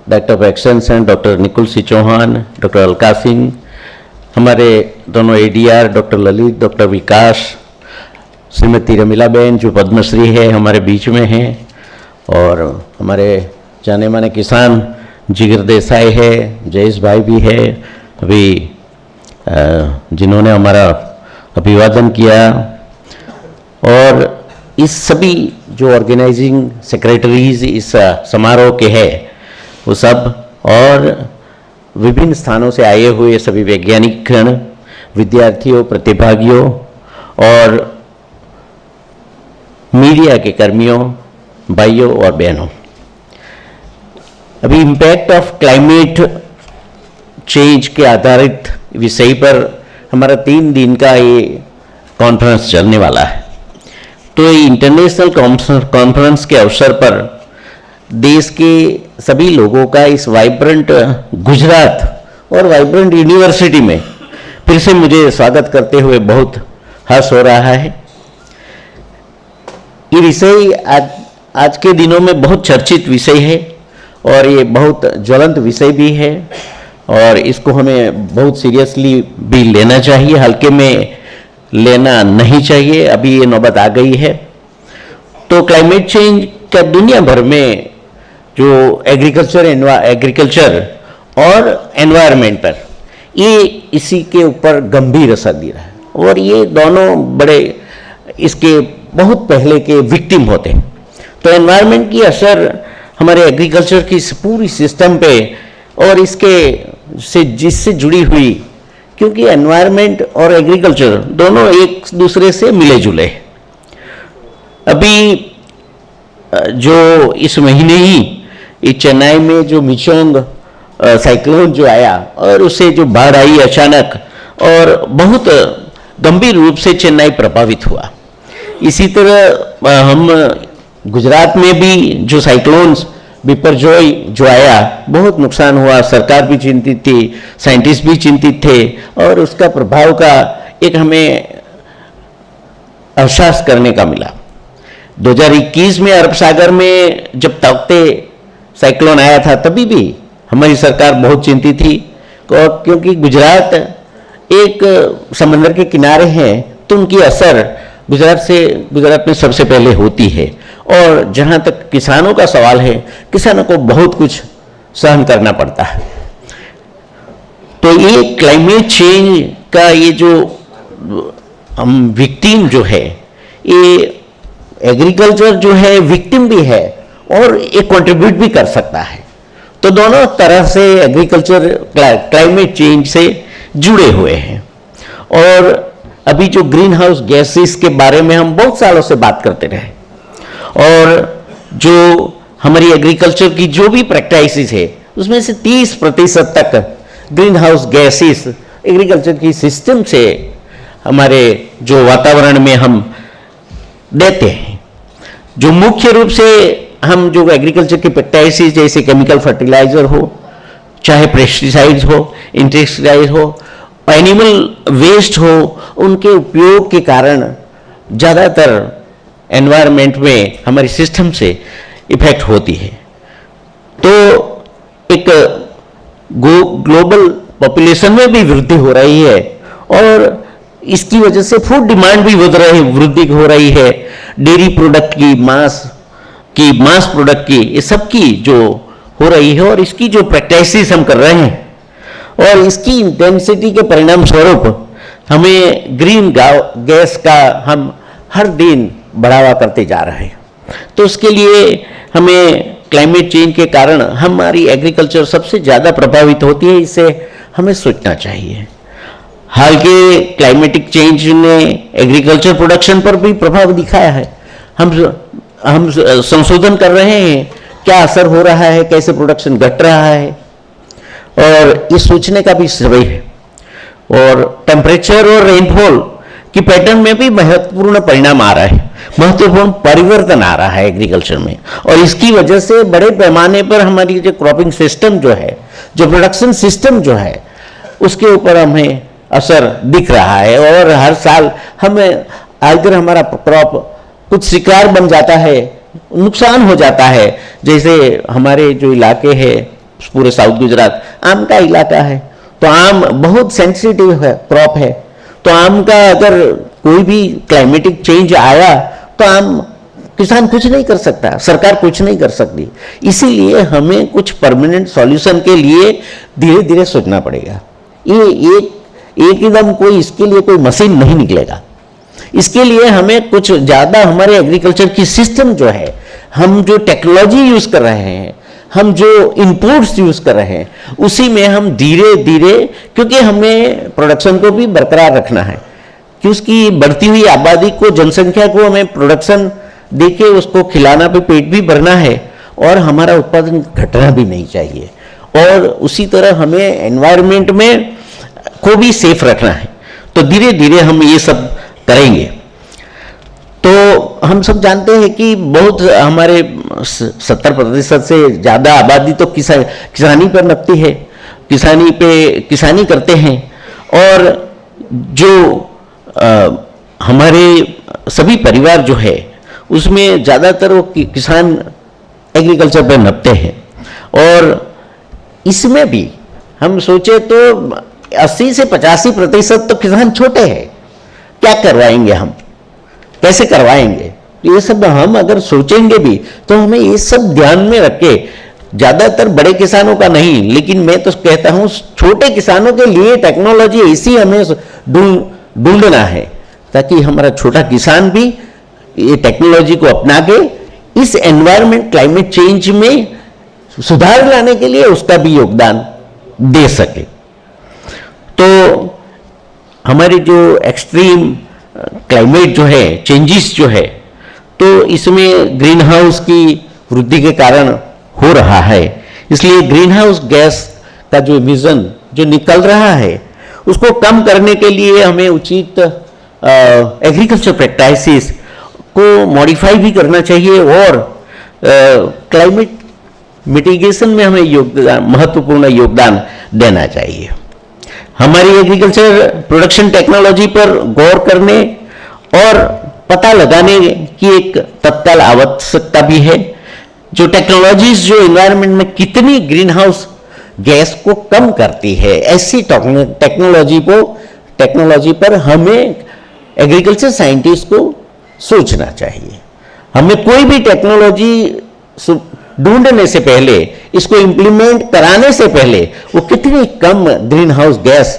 director of extension doctor Nikul Singh Chauhan, doctor Alka Singh, हमारे दोनों ADR doctor Lalit, doctor Vikas, Shrimati Ramilaben जो पद्मश्री है हमारे बीच में हैं, और हमारे जाने माने किसान जिगर देसाई है, जयेश भाई भी है अभी जिन्होंने हमारा अभिवादन किया। और इस सभी जो ऑर्गेनाइजिंग सेक्रेटरीज इस समारोह के हैं वो सब, और विभिन्न स्थानों से आए हुए सभी वैज्ञानिक गण, विद्यार्थियों, प्रतिभागियों और मीडिया के कर्मियों, भाइयों और बहनों। अभी इम्पैक्ट ऑफ क्लाइमेट चेंज के आधारित विषय पर हमारा 3 दिन का ये कॉन्फ्रेंस चलने वाला है। तो ये इंटरनेशनल कॉन्फ्रेंस के अवसर पर देश के सभी लोगों का इस वाइब्रेंट गुजरात और वाइब्रेंट यूनिवर्सिटी में फिर से मुझे स्वागत करते हुए बहुत हर्ष हो रहा है। ये विषय आज के दिनों में बहुत चर्चित विषय है और ये बहुत ज्वलंत विषय भी है, और इसको हमें बहुत सीरियसली भी लेना चाहिए, हल्के में लेना नहीं चाहिए। अभी ये नौबत आ गई है। तो क्लाइमेट चेंज का दुनिया भर में जो एग्रीकल्चर और एनवायरनमेंट पर ये इसी के ऊपर गंभीर असर दे रहा है, और ये दोनों बड़े इसके बहुत पहले के विक्टिम होते हैं। तो एनवायरनमेंट की असर हमारे एग्रीकल्चर की पूरी सिस्टम पे और इसके से जिससे जुड़ी हुई, क्योंकि एनवायरनमेंट और एग्रीकल्चर दोनों एक दूसरे से मिले जुले। अभी जो इस महीने ही चेन्नई में जो मिचोंग साइक्लोन जो आया और उससे जो बाढ़ आई अचानक और बहुत गंभीर रूप से चेन्नई प्रभावित हुआ। इसी तरह हम गुजरात में भी जो साइक्लोन्स बिपरजॉय जो आया, बहुत नुकसान हुआ, सरकार भी चिंतित थी, साइंटिस्ट भी चिंतित थे, और उसका प्रभाव का एक हमें एहसास करने का मिला। 2021 में अरब सागर में जब तौकते साइक्लोन आया था तभी भी हमारी सरकार बहुत चिंतित थी, क्योंकि गुजरात एक समंदर के किनारे हैं, तो उनकी असर गुजरात में सबसे पहले होती है। और जहाँ तक किसानों का सवाल है, किसानों को बहुत कुछ सहन करना पड़ता है। तो ये क्लाइमेट चेंज का ये जो हम विक्टिम जो है, ये एग्रीकल्चर जो है विक्टिम भी है और एक कंट्रीब्यूट भी कर सकता है। तो दोनों तरह से एग्रीकल्चर क्लाइमेट चेंज से जुड़े हुए हैं। और अभी जो ग्रीन हाउस गैसेस के बारे में हम बहुत सालों से बात करते रहे, और जो हमारी एग्रीकल्चर की जो भी प्रैक्टिसेस है उसमें से 30% तक ग्रीन हाउस गैसेस एग्रीकल्चर की सिस्टम से हमारे जो वातावरण में हम देते हैं। जो मुख्य रूप से हम जो एग्रीकल्चर की प्रैक्टिसेस जैसे केमिकल फर्टिलाइजर हो, चाहे पेस्टिसाइड्स हो, इंसेक्टिसाइड हो, एनिमल वेस्ट हो, उनके उपयोग के कारण ज़्यादातर एनवायरनमेंट में हमारे सिस्टम से इफेक्ट होती है। तो एक ग्लोबल पॉपुलेशन में भी वृद्धि हो रही है और इसकी वजह से फूड डिमांड भी वृद्धि हो रही है। डेयरी प्रोडक्ट की, मांस प्रोडक्ट की, ये सब की जो हो रही है और इसकी जो प्रैक्टिसेस हम कर रहे हैं और इसकी इंटेंसिटी के परिणाम स्वरूप हमें ग्रीन गैस का हम हर दिन बढ़ावा करते जा रहे हैं। तो उसके लिए हमें क्लाइमेट चेंज के कारण हमारी एग्रीकल्चर सबसे ज़्यादा प्रभावित होती है, इससे हमें सोचना चाहिए। हाल के क्लाइमेटिक चेंज ने एग्रीकल्चर प्रोडक्शन पर भी प्रभाव दिखाया है। हम संशोधन कर रहे हैं क्या असर हो रहा है, कैसे प्रोडक्शन घट रहा है, और ये सोचने का भी समय है। और टेम्परेचर और रेनफॉल की पैटर्न में भी महत्वपूर्ण परिणाम आ रहा है, महत्वपूर्ण परिवर्तन आ रहा है एग्रीकल्चर में, और इसकी वजह से बड़े पैमाने पर हमारी जो क्रॉपिंग सिस्टम जो है, जो प्रोडक्शन सिस्टम जो है, उसके ऊपर हमें असर दिख रहा है। और हर साल हमें अगर हमारा क्रॉप कुछ शिकार बन जाता है, नुकसान हो जाता है, जैसे हमारे जो इलाके हैं पूरे साउथ गुजरात आम का इलाका है, तो आम बहुत सेंसिटिव है, क्रॉप है, तो आम का अगर कोई भी क्लाइमेटिक चेंज आया तो आम किसान कुछ नहीं कर सकता, सरकार कुछ नहीं कर सकती। इसीलिए हमें कुछ परमानेंट सॉल्यूशन के लिए धीरे धीरे सोचना पड़ेगा। ये एकदम कोई इसके लिए कोई मशीन नहीं निकलेगा। इसके लिए हमें कुछ ज़्यादा हमारे एग्रीकल्चर की सिस्टम जो है, हम जो टेक्नोलॉजी यूज़ कर रहे हैं, हम जो इनपुट्स यूज़ कर रहे हैं, उसी में हम धीरे धीरे, क्योंकि हमें प्रोडक्शन को भी बरकरार रखना है, कि उसकी बढ़ती हुई आबादी को, जनसंख्या को हमें प्रोडक्शन देके उसको खिलाना भी, पेट भी भरना है, और हमारा उत्पादन घटना भी नहीं चाहिए। और उसी तरह हमें एनवायरनमेंट में को भी सेफ रखना है। तो धीरे धीरे हम ये सब करेंगे। तो हम सब जानते हैं कि बहुत हमारे 70% से ज़्यादा आबादी तो किसानी पर नपती है, किसानी करते हैं, और जो हमारे सभी परिवार जो है उसमें ज़्यादातर वो किसान एग्रीकल्चर पर नपते हैं। और इसमें भी हम सोचे तो 80 से 85% तो किसान छोटे हैं, क्या करवाएंगे हम, कैसे करवाएंगे? तो ये सब हम अगर सोचेंगे भी तो हमें ये सब ध्यान में रख के, ज़्यादातर बड़े किसानों का नहीं, लेकिन मैं तो कहता हूँ छोटे किसानों के लिए टेक्नोलॉजी ऐसी हमें ढूंढना है ताकि हमारा छोटा किसान भी ये टेक्नोलॉजी को अपना के इस एनवायरनमेंट क्लाइमेट चेंज में सुधार लाने के लिए उसका भी योगदान दे सके। तो हमारे जो एक्सट्रीम क्लाइमेट जो है, चेंजेस जो है, तो इसमें ग्रीन हाउस की वृद्धि के कारण हो रहा है। इसलिए ग्रीन हाउस गैस का जो एमिशन जो निकल रहा है उसको कम करने के लिए हमें उचित एग्रीकल्चर प्रैक्टिसेस को मॉडिफाई भी करना चाहिए, और क्लाइमेट मिटिगेशन में हमें महत्वपूर्ण योगदान देना चाहिए। हमारी एग्रीकल्चर प्रोडक्शन टेक्नोलॉजी पर गौर करने और पता लगाने की एक तत्काल आवश्यकता भी है। जो टेक्नोलॉजीज जो एनवायरनमेंट में कितनी ग्रीन हाउस गैस को कम करती है, ऐसी टेक्नोलॉजी पर हमें एग्रीकल्चर साइंटिस्ट को सोचना चाहिए। हमें कोई भी टेक्नोलॉजी ढूंढने से पहले, इसको इम्प्लीमेंट कराने से पहले वो कितनी कम ग्रीन हाउस गैस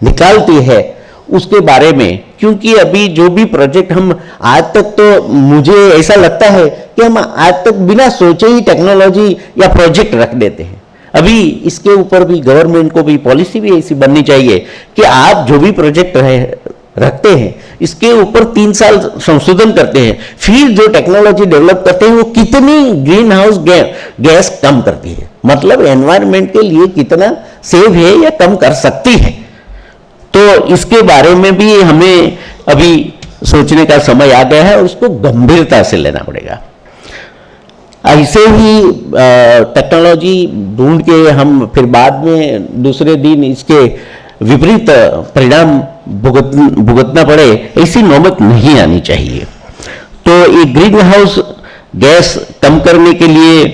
निकालती है उसके बारे में, क्योंकि अभी जो भी प्रोजेक्ट हम आज तक, तो मुझे ऐसा लगता है कि हम आज तक बिना सोचे ही टेक्नोलॉजी या प्रोजेक्ट रख देते हैं। अभी इसके ऊपर भी गवर्नमेंट को भी पॉलिसी भी ऐसी बननी चाहिए कि आप जो भी प्रोजेक्ट रखते हैं इसके ऊपर 3 साल संशोधन करते हैं, फिर जो टेक्नोलॉजी डेवलप करते हैं वो कितनी ग्रीन हाउस गैस कम करती है, मतलब एनवायरनमेंट के लिए कितना सेव है या कम कर सकती है। तो इसके बारे में भी हमें अभी सोचने का समय आ गया है और उसको गंभीरता से लेना पड़ेगा। ऐसे ही टेक्नोलॉजी ढूंढ के हम फिर बाद में दूसरे दिन इसके विपरीत परिणाम भुगतना पड़े, ऐसी नौबत नहीं आनी चाहिए। तो ये ग्रीन हाउस गैस कम करने के लिए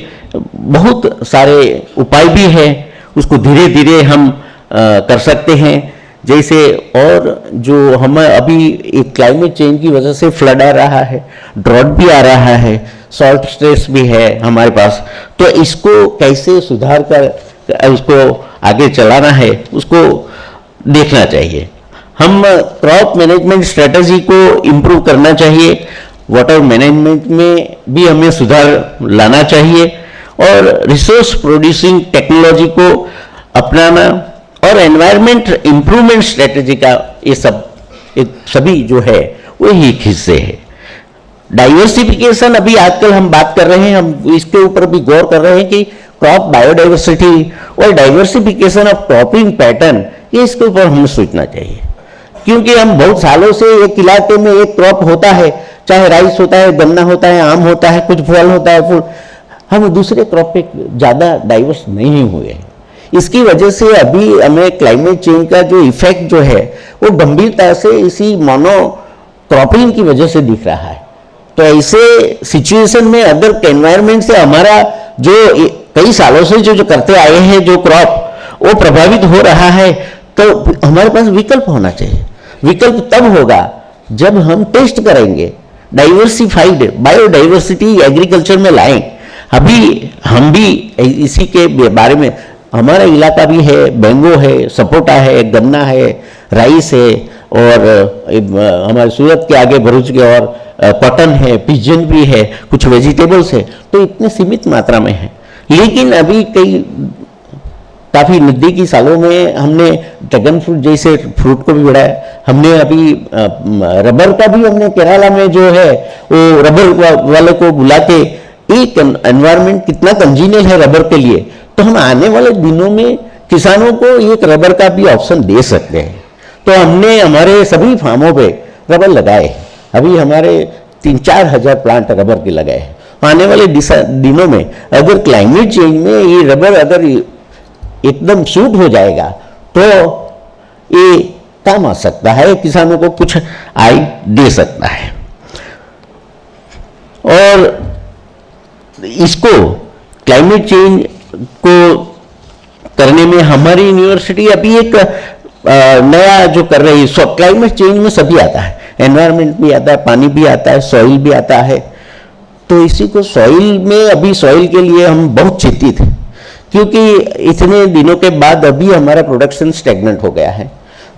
बहुत सारे उपाय भी है, उसको धीरे धीरे हम कर सकते हैं। जैसे और जो हम अभी एक क्लाइमेट चेंज की वजह से फ्लड आ रहा है, ड्रॉट भी आ रहा है, सॉल्ट स्ट्रेस भी है हमारे पास, तो इसको कैसे सुधार कर उसको आगे चलाना है उसको देखना चाहिए। हम क्रॉप मैनेजमेंट स्ट्रेटजी को इम्प्रूव करना चाहिए, वाटर मैनेजमेंट में भी हमें सुधार लाना चाहिए और रिसोर्स प्रोड्यूसिंग टेक्नोलॉजी को अपनाना और एनवायरनमेंट इम्प्रूवमेंट स्ट्रेटजी का ये सभी जो है वो ही एक हिस्से है। डाइवर्सिफिकेशन अभी आजकल हम बात कर रहे हैं, हम इसके ऊपर भी गौर कर रहे हैं कि क्रॉप बायोडाइवर्सिटी और डाइवर्सिफिकेशन ऑफ क्रॉपिंग पैटर्न, ये इसके ऊपर हमें सोचना चाहिए। क्योंकि हम बहुत सालों से एक इलाके में एक क्रॉप होता है, चाहे राइस होता है, गन्ना होता है, आम होता है, कुछ फल होता है, फूल, हम दूसरे क्रॉप पे ज़्यादा डाइवर्स नहीं हुए हैं। इसकी वजह से अभी हमें क्लाइमेट चेंज का जो इफेक्ट जो है वो गंभीरता से इसी मोनो क्रॉपिंग की वजह से दिख रहा है। तो ऐसे सिचुएशन में अदर एनवायरनमेंट से हमारा जो कई सालों से जो करते आए हैं जो क्रॉप वो प्रभावित हो रहा है, तो हमारे पास विकल्प होना चाहिए। विकल्प तब होगा जब हम टेस्ट करेंगे, डाइवर्सिफाइड बायोडाइवर्सिटी एग्रीकल्चर में लाएं। अभी हम भी इसी के बारे में, हमारा इलाका भी है, मैंगो है, सपोटा है, गन्ना है, राइस है और हमारे सूरत के आगे भरूच के और कॉटन है, पिजन भी है, कुछ वेजिटेबल्स है, तो इतने सीमित मात्रा में है। लेकिन अभी काफ़ी नज़दीकी सालों में हमने ड्रैगन फ्रूट जैसे फ्रूट को भी बढ़ाया। हमने अभी रबर का भी हमने केरला में जो है वो रबर वाले को बुला के, एक एनवायरनमेंट कितना कंजीनियल है रबर के लिए, तो हम आने वाले दिनों में किसानों को एक रबर का भी ऑप्शन दे सकते हैं। तो हमने हमारे सभी फार्मों पे रबर लगाए, अभी हमारे 3-4 हज़ार प्लांट रबर के लगाए हैं। आने वाले दिनों में अगर क्लाइमेट चेंज में ये रबर अगर एकदम सूट हो जाएगा तो ये काम आ सकता है, किसानों को कुछ आय दे सकता है। और इसको क्लाइमेट चेंज को करने में हमारी यूनिवर्सिटी अभी एक नया जो कर रही है, क्लाइमेट चेंज में सभी आता है, एनवायरनमेंट भी आता है, पानी भी आता है, सॉइल भी आता है। तो इसी को सॉइल में, अभी सॉइल के लिए हम बहुत चिंतित हैं क्योंकि इतने दिनों के बाद अभी हमारा प्रोडक्शन स्टेगनेंट हो गया है।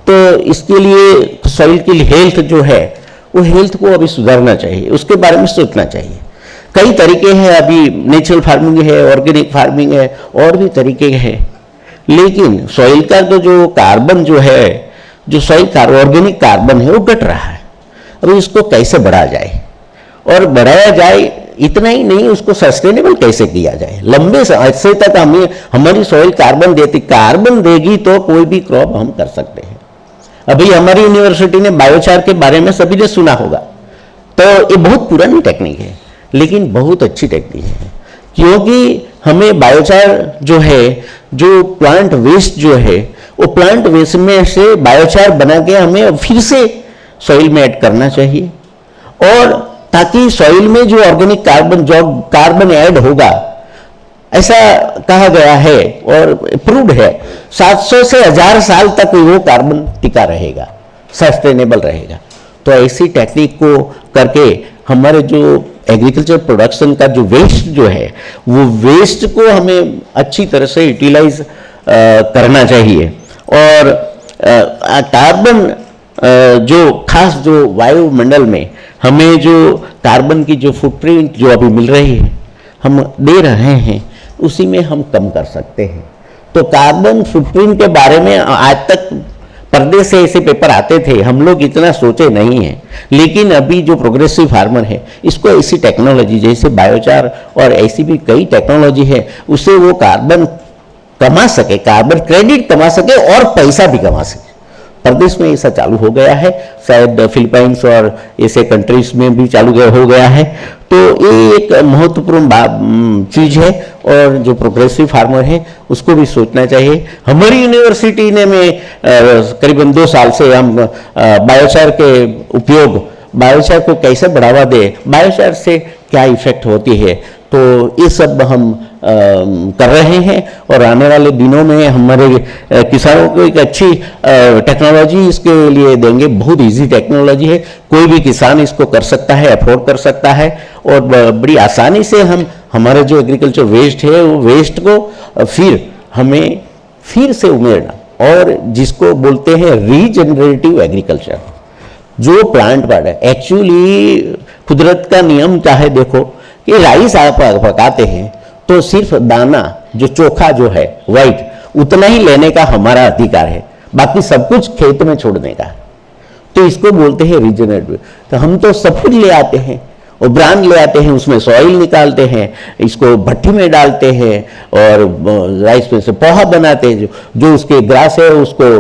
तो इसके लिए सॉइल की हेल्थ जो है वो हेल्थ को अभी सुधारना चाहिए, उसके बारे में सोचना चाहिए। कई तरीके हैं, अभी नेचुरल फार्मिंग है, ऑर्गेनिक फार्मिंग है, और भी तरीके हैं। लेकिन सॉइल का जो कार्बन जो है, जो सॉइल ऑर्गेनिक कार्बन है वो घट रहा है। अब इसको कैसे बढ़ाया जाए, और बढ़ाया जाए इतना ही नहीं, उसको सस्टेनेबल कैसे किया जाए, लंबे समय तक हमें हमारी सॉइल कार्बन देगी तो कोई भी क्रॉप हम कर सकते हैं। अभी हमारी यूनिवर्सिटी ने बायोचार के बारे में सभी ने सुना होगा, तो ये बहुत पुरानी टेक्निक है लेकिन बहुत अच्छी टेक्निक है, क्योंकि हमें बायोचार जो है, जो प्लांट वेस्ट जो है, वो प्लांट वेस्ट में से बायोचार बना के हमें फिर से सॉइल में ऐड करना चाहिए, और ताकि सॉइल में जो ऑर्गेनिक कार्बन ऐड होगा, ऐसा कहा गया है और प्रूव्ड है, 700 से 1000 साल तक वो कार्बन टिका रहेगा, सस्टेनेबल रहेगा। तो ऐसी टेक्निक को करके हमारे जो एग्रीकल्चर प्रोडक्शन का जो वेस्ट जो है, वो वेस्ट को हमें अच्छी तरह से यूटिलाइज करना चाहिए। और कार्बन जो खास जो वायुमंडल में हमें जो कार्बन की जो फुटप्रिंट जो अभी मिल रही है, हम दे रहे हैं, उसी में हम कम कर सकते हैं। तो कार्बन फुटप्रिंट के बारे में आज तक पर्दे से ऐसे पेपर आते थे, हम लोग इतना सोचे नहीं हैं, लेकिन अभी जो प्रोग्रेसिव फार्मर है, इसको ऐसी टेक्नोलॉजी जैसे बायोचार और ऐसी भी कई टेक्नोलॉजी है, उससे वो कार्बन कमा सके, कार्बन क्रेडिट कमा सके और पैसा भी कमा सके। प्रदेश में ऐसा चालू हो गया है, शायद फिलीपाइंस और ऐसे कंट्रीज में भी चालू हो गया है। तो ये एक महत्वपूर्ण चीज है और जो प्रोग्रेसिव फार्मर है उसको भी सोचना चाहिए। हमारी यूनिवर्सिटी ने में करीबन 2 साल से हम बायोचार के उपयोग, बायोचार को कैसे बढ़ावा दे, बायोचार से क्या इफेक्ट होती है, तो ये सब हम कर रहे हैं और आने वाले दिनों में हमारे किसानों को एक अच्छी टेक्नोलॉजी इसके लिए देंगे। बहुत इजी टेक्नोलॉजी है, कोई भी किसान इसको कर सकता है, अफोर्ड कर सकता है और बड़ी आसानी से हम हमारे जो एग्रीकल्चर वेस्ट है वो वेस्ट को फिर हमें फिर से उमेरना, और जिसको बोलते हैं रीजनरेटिव एग्रीकल्चर, जो प्लांट पर है। एक्चुअली कुदरत का नियम चाहे देखो कि राइस आप पकाते हैं तो सिर्फ दाना जो चोखा जो है वाइट उतना ही लेने का हमारा अधिकार है, बाकी सब कुछ खेत में छोड़ने का। तो इसको बोलते हैं रीजनरेटिव। तो हम तो सब कुछ ले आते हैं और ब्रांड ले आते हैं, उसमें सॉइल निकालते हैं, इसको भट्टी में डालते हैं और राइस में से पोहा बनाते हैं, जो उसके ग्रास है उसको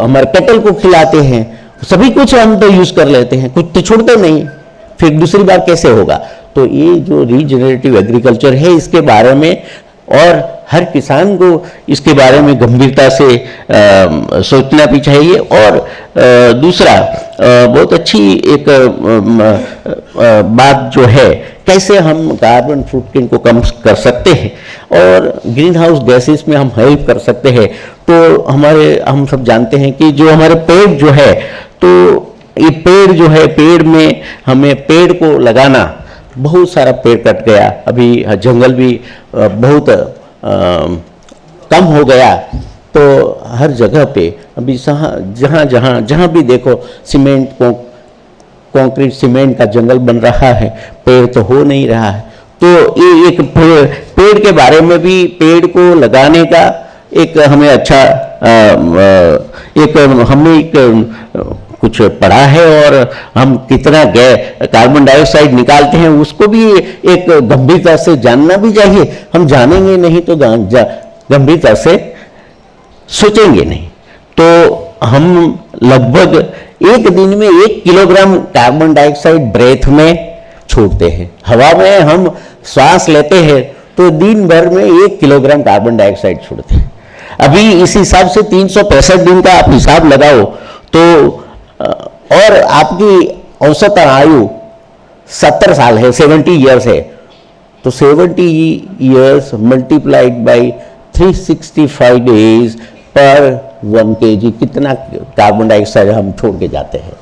हमारे कैटल को खिलाते हैं। सभी कुछ हम तो यूज कर लेते हैं, कुछ तो छोड़ते नहीं, फिर दूसरी बार कैसे होगा। तो ये जो रीजनरेटिव एग्रीकल्चर है इसके बारे में और हर किसान को इसके बारे में गंभीरता से सोचना भी चाहिए। और दूसरा बहुत अच्छी एक बात जो है, कैसे हम कार्बन फुटप्रिंट को कम कर सकते हैं और ग्रीन हाउस गैसेस में हम हेल्प कर सकते हैं। तो हम सब जानते हैं कि जो हमारे पेड़ जो है, तो ये पेड़ जो है, पेड़ में हमें पेड़ को लगाना, बहुत सारा पेड़ कट गया, अभी जंगल भी बहुत कम हो गया। तो हर जगह पे अभी जहाँ भी देखो सीमेंट कंक्रीट सीमेंट का जंगल बन रहा है, पेड़ तो हो नहीं रहा है। तो ये एक पेड़ के बारे में भी, पेड़ को लगाने का एक हमें अच्छा कुछ पढ़ा है और हम कितना कार्बन डाइऑक्साइड निकालते हैं उसको भी एक गंभीरता से जानना भी चाहिए। हम जानेंगे नहीं तो गंभीरता से सोचेंगे नहीं। तो हम लगभग एक दिन में 1 किलोग्राम कार्बन डाइऑक्साइड ब्रेथ में छोड़ते हैं। हवा में हम श्वास लेते हैं तो दिन भर में 1 किलोग्राम कार्बन डाइऑक्साइड छोड़ते हैं। अभी इस हिसाब से 365 दिन का आप हिसाब लगाओ तो और आपकी औसत आयु 70 साल है, 70 ईयर्स है, तो 70 ईयर्स मल्टीप्लाइड बाई 365 डेज पर 1 kg कितना कार्बन डाइऑक्साइड हम छोड़ के जाते हैं।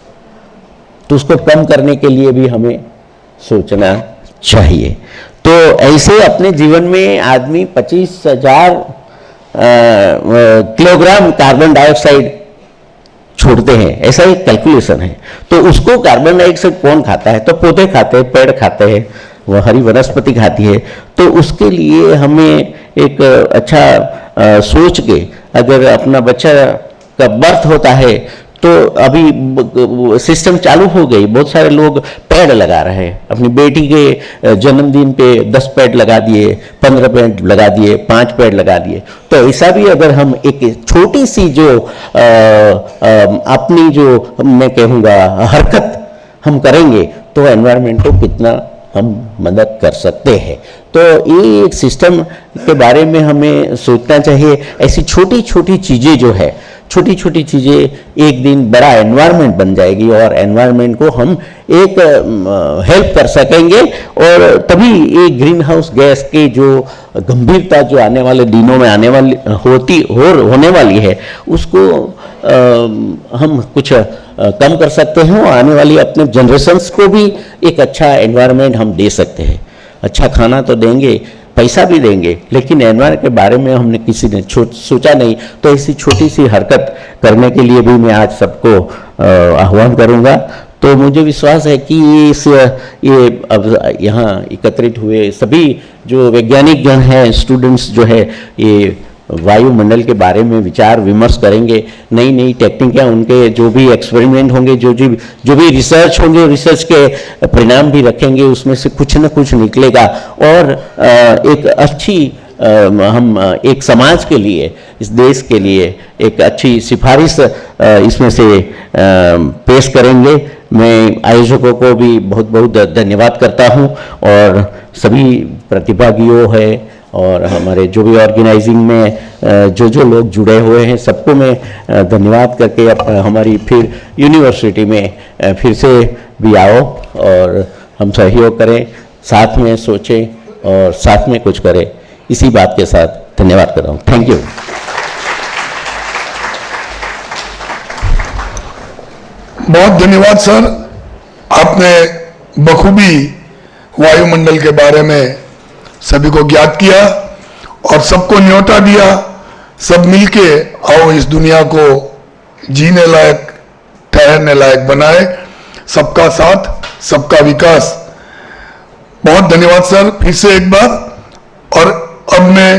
तो उसको कम करने के लिए भी हमें सोचना चाहिए। तो ऐसे अपने जीवन में आदमी 25,000 किलोग्राम कार्बन डाइऑक्साइड छोड़ते हैं, ऐसा एक कैलकुलेशन है। तो उसको कार्बन डाइऑक्साइड कौन खाता है? तो पौधे खाते हैं, पेड़ खाते हैं, वह हरी वनस्पति खाती है। तो उसके लिए हमें एक अच्छा सोच के, अगर अपना बच्चा का बर्थ होता है तो अभी सिस्टम चालू हो गई, बहुत सारे लोग पेड़ लगा रहे हैं। अपनी बेटी के जन्मदिन पे 10 पेड़ लगा दिए, 15 पेड़ लगा दिए, 5 पेड़ लगा दिए। तो ऐसा भी अगर हम एक छोटी सी जो अपनी जो मैं कहूँगा हरकत हम करेंगे तो एनवायरनमेंट को कितना हम मदद कर सकते हैं। तो ये एक सिस्टम के बारे में हमें सोचना चाहिए। ऐसी छोटी छोटी चीज़ें जो है, छोटी छोटी चीज़ें एक दिन बड़ा एनवायरनमेंट बन जाएगी और एनवायरनमेंट को हम एक हेल्प कर सकेंगे। और तभी ये ग्रीन हाउस गैस की जो गंभीरता जो आने वाले दिनों में होने वाली है उसको हम कुछ कम कर सकते हैं और आने वाली अपने जनरेशन्स को भी एक अच्छा एनवायरनमेंट हम दे सकते हैं। अच्छा खाना तो देंगे, पैसा भी देंगे, लेकिन एनवायरनमेंट के बारे में हमने किसी ने सोचा नहीं। तो ऐसी छोटी सी हरकत करने के लिए भी मैं आज सबको आह्वान करूंगा। तो मुझे विश्वास है कि ये अब यहाँ एकत्रित हुए सभी जो वैज्ञानिक जन हैं, स्टूडेंट्स जो है, ये वायुमंडल के बारे में विचार विमर्श करेंगे। नई नई टेक्निकें, उनके जो भी एक्सपेरिमेंट होंगे, जो भी रिसर्च होंगे, रिसर्च के परिणाम भी रखेंगे, उसमें से कुछ न कुछ निकलेगा और एक अच्छी हम एक समाज के लिए, इस देश के लिए एक अच्छी सिफारिश इसमें से पेश करेंगे। मैं आयोजकों को भी बहुत बहुत धन्यवाद करता हूं और सभी प्रतिभागियों है और हमारे जो भी ऑर्गेनाइजिंग में जो लोग जुड़े हुए हैं सबको मैं धन्यवाद करके हमारी फिर यूनिवर्सिटी में फिर से भी आओ और हम सहयोग करें, साथ में सोचें और साथ में कुछ करें। इसी बात के साथ धन्यवाद कर रहा हूँ। Thank you. बहुत धन्यवाद सर, आपने बखूबी वायुमंडल के बारे में सभी को ज्ञात किया और सबको न्योता दिया, सब मिलके आओ इस दुनिया को जीने लायक, ठहरने लायक बनाए, सबका साथ सबका विकास। बहुत धन्यवाद सर फिर से एक बार। और अब मैं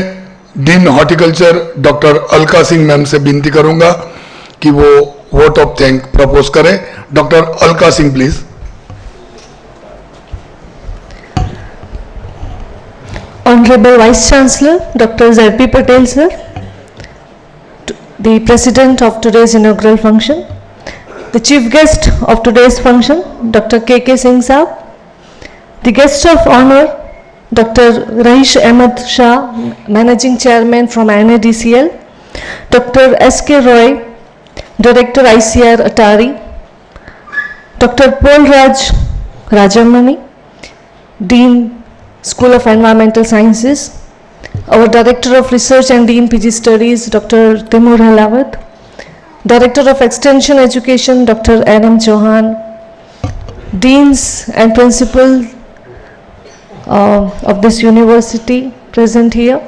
dean horticulture doctor Alka Singh ma'am से विनती करूंगा कि वो वोट ऑफ थैंक प्रपोज करें। Doctor Alka Singh please. Honorable Vice Chancellor Dr. Z.P. Patel sir, the President of today's inaugural function, the Chief Guest of today's function Dr. K.K. Singh Saab, the Guest of Honor Dr. Rahish Ahmed Shah, Managing Chairman from NADCL, Dr. S.K. Roy, Director ICR Atari, Dr. Paul Raj Rajamani, Dean School of Environmental Sciences, our Director of Research and Dean PG Studies, Dr. Timur Halawat, Director of Extension Education, Dr. N.M. Chauhan, Deans and Principal of this university present here,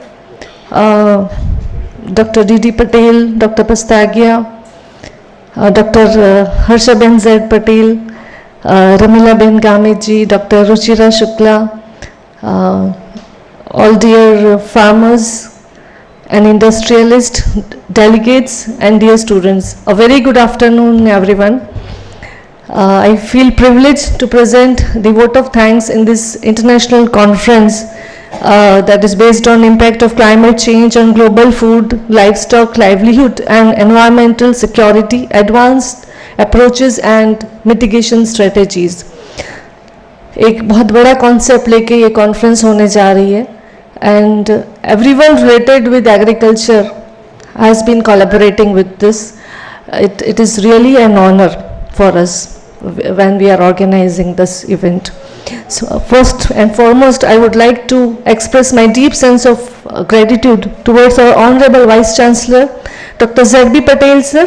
Dr. D.D. Patel, Dr. Pastagia, Dr. Harshaben Z. Patel, Ramila Ben Gameji, Dr. Ruchira Shukla, all dear farmers and industrialists, delegates and dear students, a very good afternoon everyone. I feel privileged to present the vote of thanks in this international conference that is based on impact of climate change on global food, livestock, livelihood and environmental security, advanced approaches and mitigation strategies. एक बहुत बड़ा concept लेके ये conference होने जा रही है and everyone related with agriculture has been collaborating with this. It is really an honor for us when we are organizing this event. So first and foremost, I would like to express my deep sense of gratitude towards our Honorable Vice Chancellor, Dr. Z.B. Patel sir.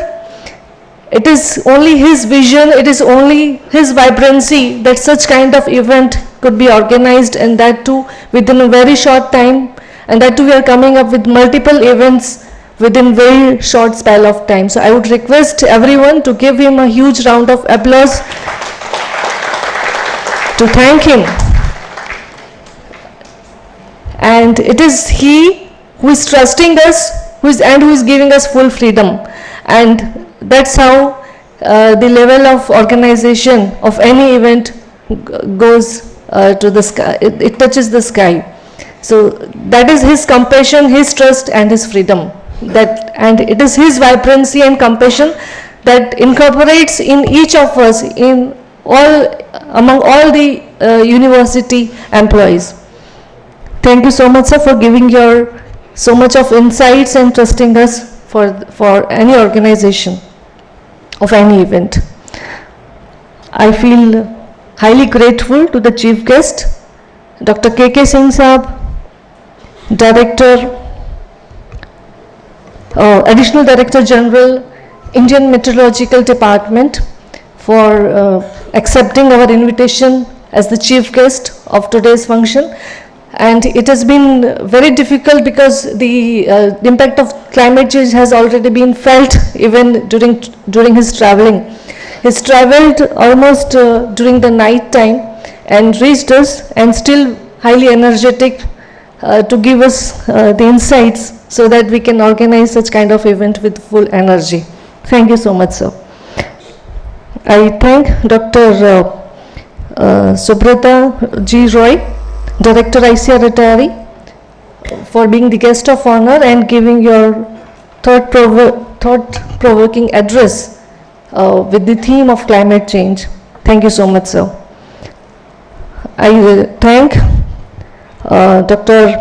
It is only his vision, it is only his vibrancy that such kind of event could be organized, and that too within a very short time, and that too we are coming up with multiple events within very short spell of time. So I would request everyone to give him a huge round of applause to thank him. And it is he who is trusting us, who is giving us full freedom, and that's how the level of organization of any event goes to the sky. It touches the sky. So that is his compassion, his trust and his freedom. And it is his vibrancy and compassion that incorporates in each of us, among all the university employees. Thank you so much sir for giving so much of insights and trusting us for any organization of any event. I feel highly grateful to the chief guest, Dr. K.K. Singh Saab, Additional Director General, Indian Meteorological Department, for accepting our invitation as the chief guest of today's function. And it has been very difficult because the impact of climate change has already been felt even during his traveling. He's traveled almost during the night time and reached us, and still highly energetic to give us the insights so that we can organize such kind of event with full energy. Thank you so much sir. I thank Dr. Subrata G. Roy, Director ICR Atari, for being the guest of honor and giving your thought-provoking address with the theme of climate change. Thank you so much, sir. I thank Dr.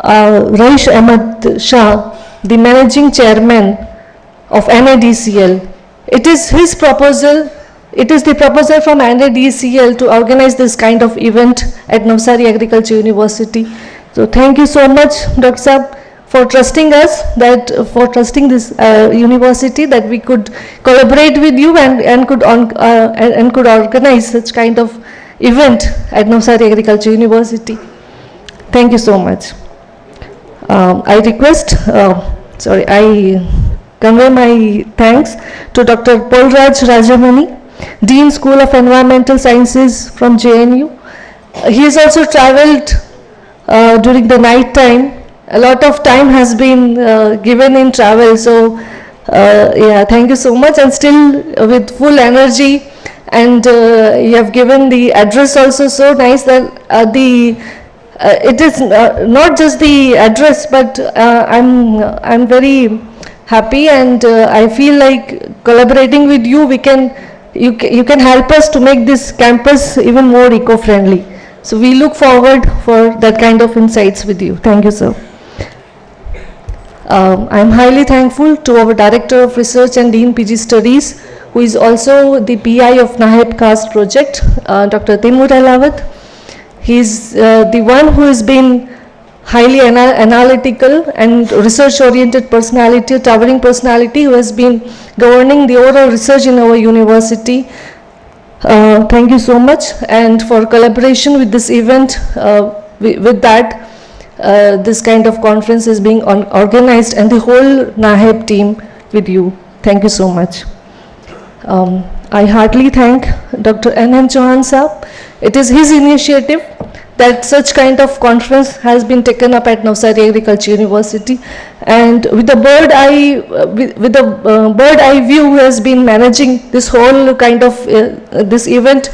Raish Ahmed Shah, the managing chairman of NADCL. It is his proposal, it is the proposal from NADCL to organize this kind of event at Navsari Agriculture University. So thank you so much, Dr. Saab, for trusting us, for trusting this university that we could collaborate with you and could organize such kind of event at Navsari Agriculture University. Thank you so much. I convey my thanks to Dr. Polraj Rajamani, Dean School of Environmental Sciences from JNU. He has also traveled during the night time. A lot of time has been given in travel, so yeah, thank you so much, and still with full energy, and you have given the address also so nice that it is not just the address, but I'm very happy, and I feel like collaborating with you, you can help us to make this campus even more eco-friendly. So we look forward for that kind of insights with you. Thank you, sir. I'm highly thankful to our Director of Research and Dean PG Studies, who is also the PI of NAHEP CAST project, Dr. Timur Alawat. He is the one who has been highly analytical and research-oriented personality, towering personality, who has been governing the overall research in our university. Thank you so much, and for collaboration with this event, with that, this kind of conference is being organized, and the whole NAHEP team with you. Thank you so much. I heartily thank Dr. N.N. Chauhan Saab. It is his initiative that such kind of conference has been taken up at Navsari Agriculture University, and with the bird eye view, who has been managing this whole kind of this event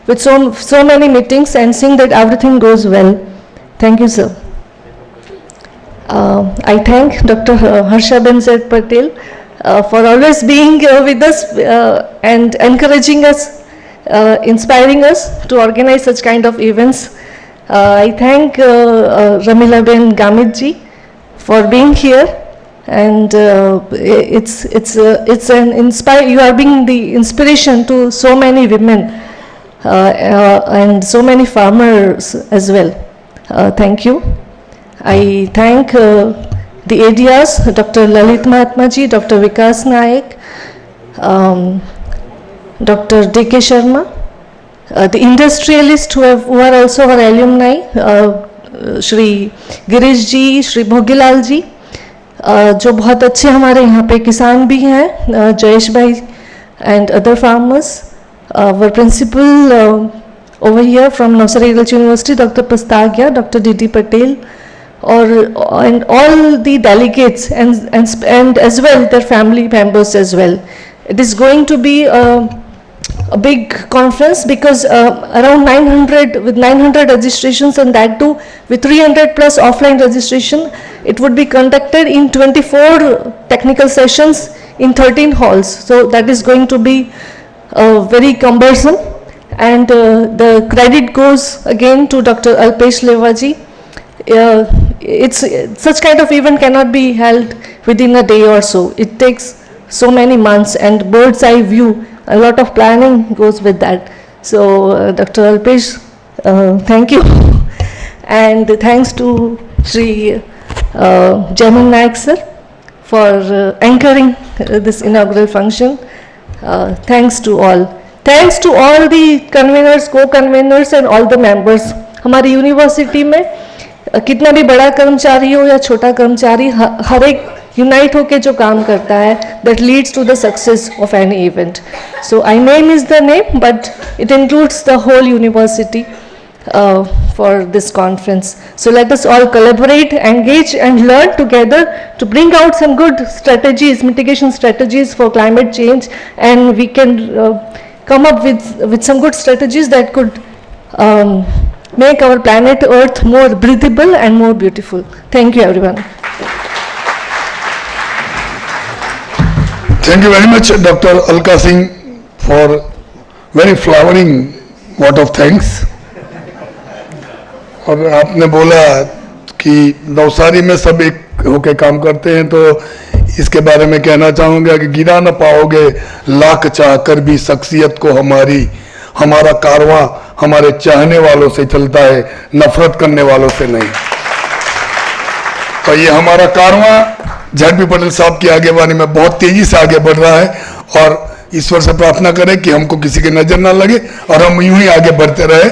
with so many meetings and seeing that everything goes well. Thank you, sir. I thank Dr. Harsha Benzet Patel for always being with us and encouraging us, inspiring us to organize such kind of events. I thank Ramila Ben Gamit ji for being here, and it's an you are being the inspiration to so many women and so many farmers as well. Thank you. I thank the ADRs, Dr. Lalit Mahatma ji, Dr. Vikas Naik, Dr. D.K. Sharma, the industrialists who are also our alumni, Shri Girish ji, Shri Bhogilal ji, जो बहुत अच्छे हमारे यहाँ पे किसान भी हैं, जयेश भाई and other farmers, our principal over here from Navsari Agriculture University, Dr. Pastagya, Dr. D.D. Patel, and all the delegates and as well their family members as well. It is going to be a big conference because around 900 registrations, and that too with 300 plus offline registration. It would be conducted in 24 technical sessions in 13 halls. So that is going to be very cumbersome, and the credit goes again to Dr. Alpesh Levaji. Such kind of event cannot be held within a day or so. It takes so many months, and bird's eye view, a lot of planning goes with that. So Dr. Alpesh, thank you. And thanks to Shri Jamin Naik sir for anchoring this inaugural function. Thanks to all. Thanks to all the conveners, co-conveners and all the members. हमारी university में कितना भी बड़ा कर्मचारी हो या छोटा कर्मचारी, हर एक यूनाइट होके जो काम करता है, that leads to the success of any event. So I name is the name, but it includes the whole university for this conference. So let us all collaborate, engage and learn together to bring out some good strategies, mitigation strategies for climate change, and we can come up with some good strategies that could make our planet Earth more breathable and more beautiful. Thank you, everyone. Thank you very much, Dr. Alka Singh, for very flowering vote of thanks. और आपने बोला कि नवसारी में सब एक होके काम करते हैं, तो इसके बारे में कहना चाहूँगा कि गिरा न पाओगे लाख चाह कर भी शख्सियत को हमारी, हमारा कारवां हमारे चाहने वालों से चलता है, नफरत करने वालों से नहीं। तो ये हमारा कारवां झड़पी पटेल साहब की आगेवानी में बहुत तेजी से आगे बढ़ रहा है, और ईश्वर से प्रार्थना करें कि हमको किसी की नजर ना लगे और हम यूं ही आगे बढ़ते रहे।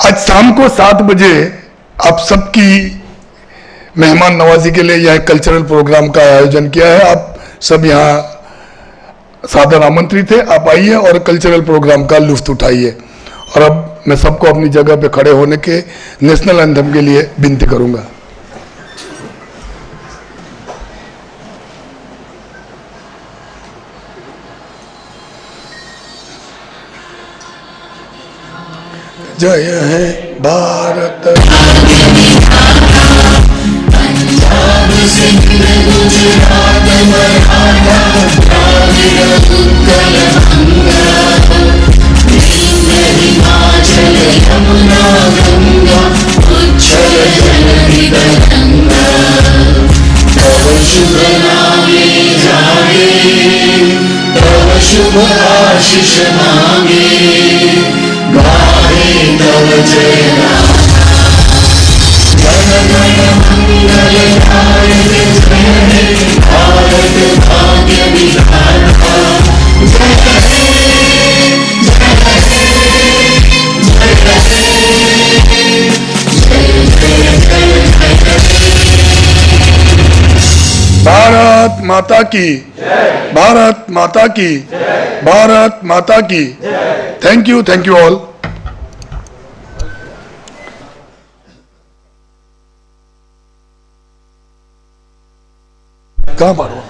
आज शाम को 7 बजे आप सबकी मेहमान नवाजी के लिए यह कल्चरल प्रोग्राम का आयोजन किया है। आप सब यहाँ सादर आमंत्रित थे, आप आइए और कल्चरल प्रोग्राम का लुत्फ उठाइए। और अब मैं सबको अपनी जगह पे खड़े होने के नेशनल एंथम के लिए विनती करूंगा। जय है भारत। पंजाब सिंध गुजरात मराठा द्राविड़ उत्कल गंगा, हिमाचल यमुना गंगा उच्छल जलधि तरंगा, तव शुभ नामे जागे, तव शुभ आशीष मांगे, गाहे तव जय नाम। जन गण मंगलदायक जय हे भारत भाग्य विधाता, जय हे जय भारत माता की, भारत माता की, भारत माता की। Thank you all. कहाँ पर